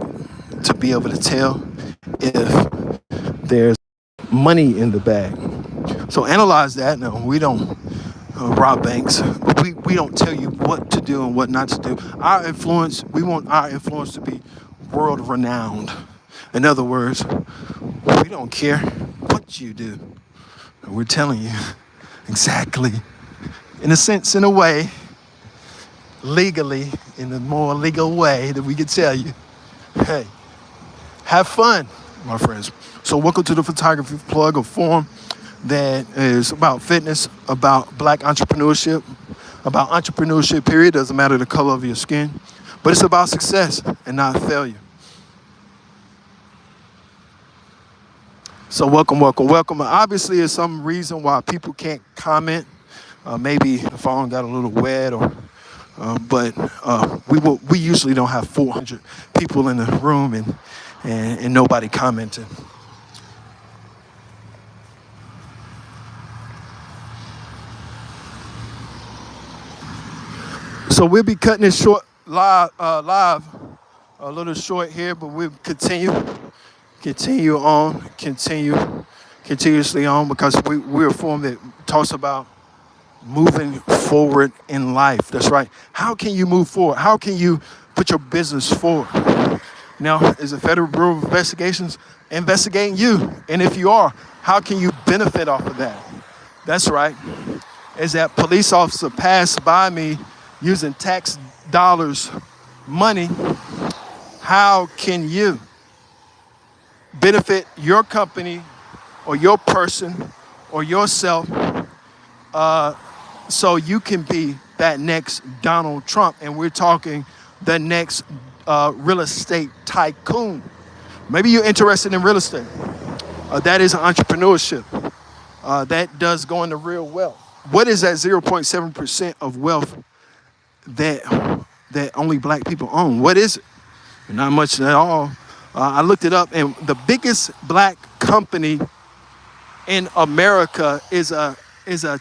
to be able to tell if there's money in the bag. So analyze that. No, we don't rob banks. We don't tell you what to do and what not to do. Our influence, we want our influence to be world renowned. In other words, we don't care what you do. We're telling you exactly, in a sense, in a way, legally, in a more legal way that we can tell you, hey, have fun, my friends. So welcome to the Photography Plug, a forum that is about fitness, about black entrepreneurship, about entrepreneurship, period. Doesn't matter the color of your skin, but it's about success and not failure. So welcome. Obviously, there's some reason why people can't comment. Maybe the phone got a little wet, but we usually don't have 400 people in the room and nobody commenting. So we'll be cutting it short live, a little short here, but we'll continuously on, because we're a forum that talks about moving forward in life. That's right. How can you move forward? How can you put your business forward? Now, is the Federal Bureau of Investigations investigating you? And if you are, how can you benefit off of that? That's right. As that police officer passed by me using tax dollars, money, how can you benefit your company or your person or yourself so you can be that next Donald Trump? And we're talking the next real estate tycoon. Maybe you're interested in real estate. That is entrepreneurship. That does go into real wealth. What is that 0.7% of wealth that only black people own? What is it? Not much at all. I looked it up, and the biggest black company in America is a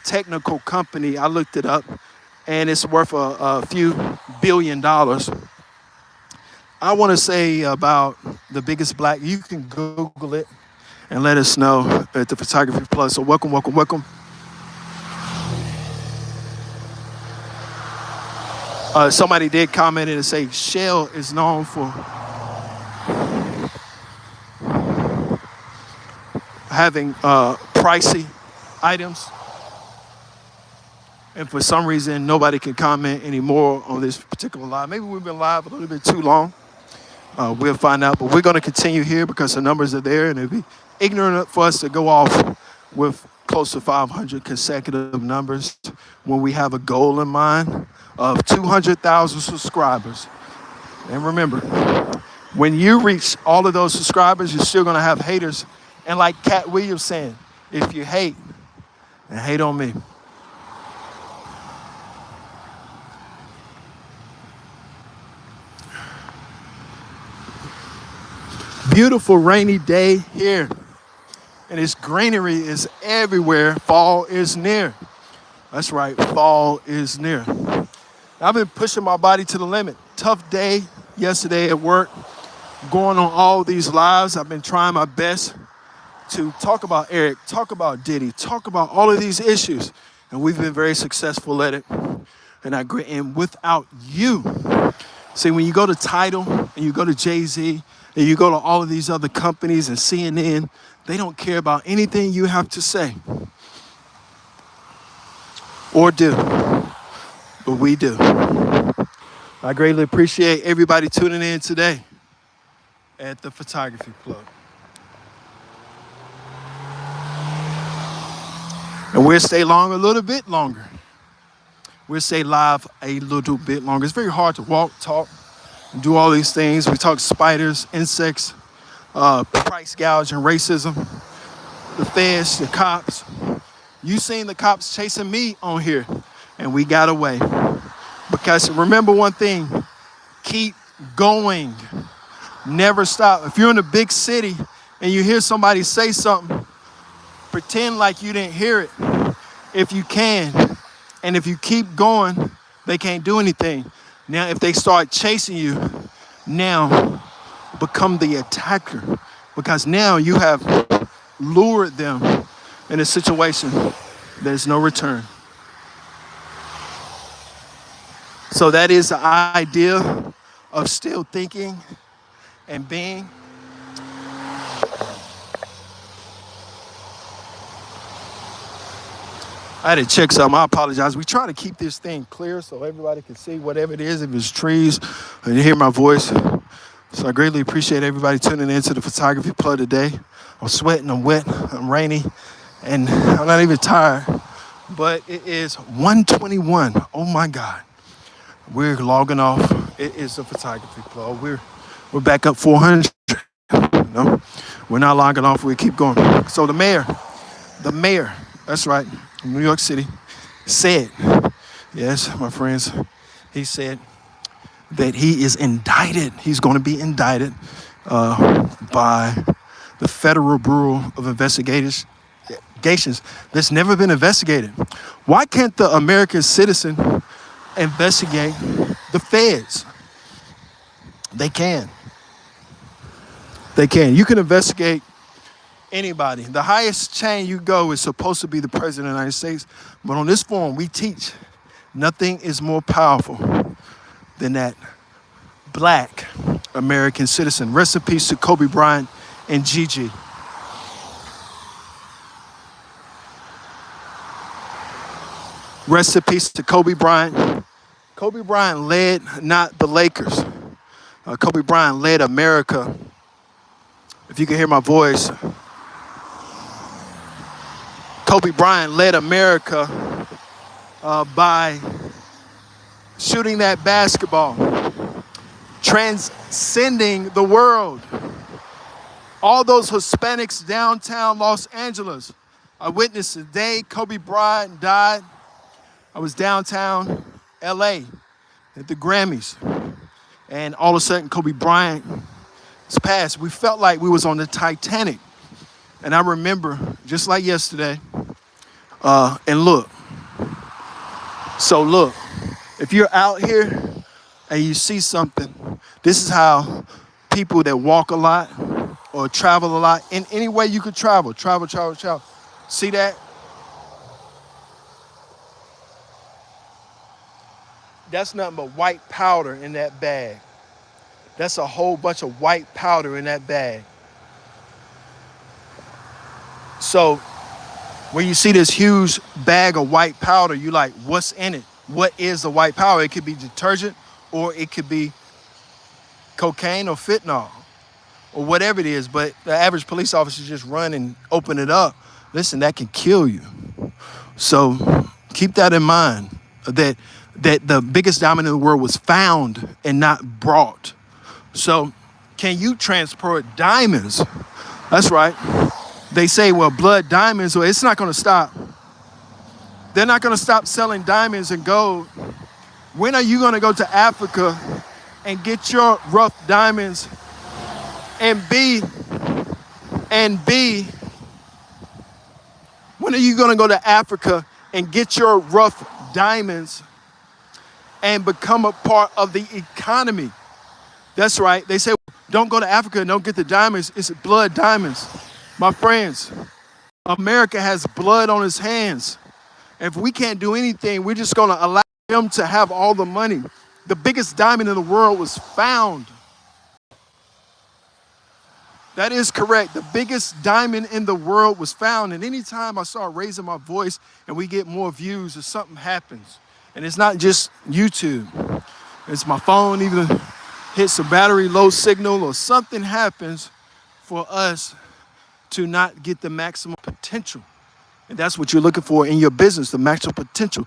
technical company. I looked it up, and it's worth a few $billion. I want to say about the biggest black. You can Google it and let us know at the Photography Plus. So welcome. Somebody did comment and say Shell is known for having pricey items. And for some reason, nobody can comment anymore on this particular live. Maybe we've been live a little bit too long. We'll find out. But we're going to continue here because the numbers are there. And it'd be ignorant for us to go off with close to 500 consecutive numbers when we have a goal in mind of 200,000 subscribers. And remember, when you reach all of those subscribers, you're still gonna have haters. And like Cat Williams saying, if you hate, then hate on me. Beautiful rainy day here. And its greenery is everywhere. Fall is near. That's right, fall is near. I've been pushing my body to the limit. Tough day yesterday at work, going on all these lives. I've been trying my best to talk about Eric, talk about Diddy, talk about all of these issues. And we've been very successful at it. And I agree. And without you, see, when you go to Tidal and you go to Jay-Z and you go to all of these other companies and CNN, they don't care about anything you have to say or do, but we do. I greatly appreciate everybody tuning in today at the Photography Plug. And we'll stay long a little bit longer. We'll stay live a little bit longer. It's very hard to walk, talk, and do all these things. We talk spiders, insects, price gouge and racism, the feds, the cops. You seen the cops chasing me on here, and we got away. Because remember one thing, keep going. Never stop. If you're in a big city and you hear somebody say something, pretend like you didn't hear it if you can. And if you keep going, they can't do anything. Now, if they start chasing you, now become the attacker. Because now you have lured them in a situation there's no return. So that is the idea of still thinking and being. I had to check something. I apologize. We try to keep this thing clear so everybody can see whatever it is, if it's trees, and you hear my voice. So I greatly appreciate everybody tuning in to the Photography Plug today. I'm sweating, I'm wet, I'm rainy, and I'm not even tired. But it is 1:21. Oh my God. We're logging off. It is the Photography Plug. We're back up 400. No, we're not logging off. We keep going. So the mayor, that's right, New York City, said, yes, my friends, he said that he is indicted. He's going to be indicted by the Federal Bureau of Investigations that's never been investigated. Why can't the American citizen investigate the feds? They can. They can. You can investigate anybody. The highest chain you go is supposed to be the President of the United States. But on this forum, we teach nothing is more powerful than that Black American citizen. Rest in peace to Kobe Bryant and Gigi. Rest in peace to Kobe Bryant. Kobe Bryant led not the Lakers. Kobe Bryant led America. If you can hear my voice, Kobe Bryant led America by shooting that basketball, transcending the world. All those Hispanics downtown Los Angeles. I witnessed the day Kobe Bryant died. I was downtown LA at the Grammys. And all of a sudden, Kobe Bryant was passed. We felt like we was on the Titanic. And I remember, just like yesterday, and look. So look, if you're out here and you see something, this is how people that walk a lot or travel a lot, in any way you could travel. See that? That's nothing but white powder in that bag. That's a whole bunch of white powder in that bag. So when you see this huge bag of white powder, you like, what's in it? What is the white powder? It could be detergent, or it could be cocaine or fentanyl, or whatever it is. But the average police officer just run and open it up. Listen, that can kill you. So keep that in mind. that the biggest diamond in the world was found and not brought. So can you transport diamonds? That's right. They say, well, blood diamonds, well, it's not going to stop. They're not going to stop selling diamonds and gold. When are you going to go to Africa and get your rough diamonds and be, when are you going to go to Africa and get your rough diamonds and become a part of the economy? That's right. They say, don't go to Africa and don't get the diamonds. It's blood diamonds. My friends, America has blood on its hands. If we can't do anything, we're just going to allow them to have all the money. The biggest diamond in the world was found. That is correct. The biggest diamond in the world was found. And anytime I start raising my voice and we get more views or something happens, and it's not just YouTube, it's my phone even hits a battery low signal or something happens for us to not get the maximum potential. And that's what you're looking for in your business, the maximum potential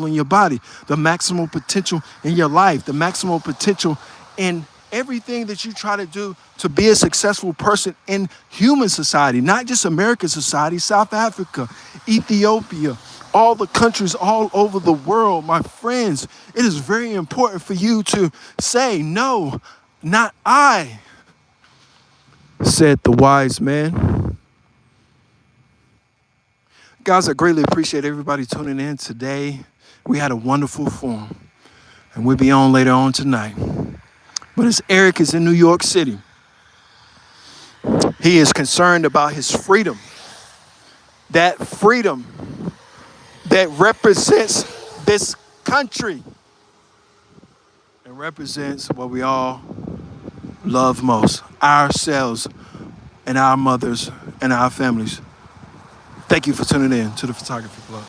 in your body, the maximum potential in your life, the maximum potential in everything that you try to do to be a successful person in human society, not just American society, South Africa, Ethiopia, all the countries all over the world. My friends, it is very important for you to say, no, not I, said the wise man. Guys, I greatly appreciate everybody tuning in today. We had a wonderful forum, and we'll be on later on tonight. But as Eric is in New York City, he is concerned about his freedom. That freedom that represents this country and represents what we all love most, ourselves and our mothers and our families. Thank you for tuning in to the Photography Club.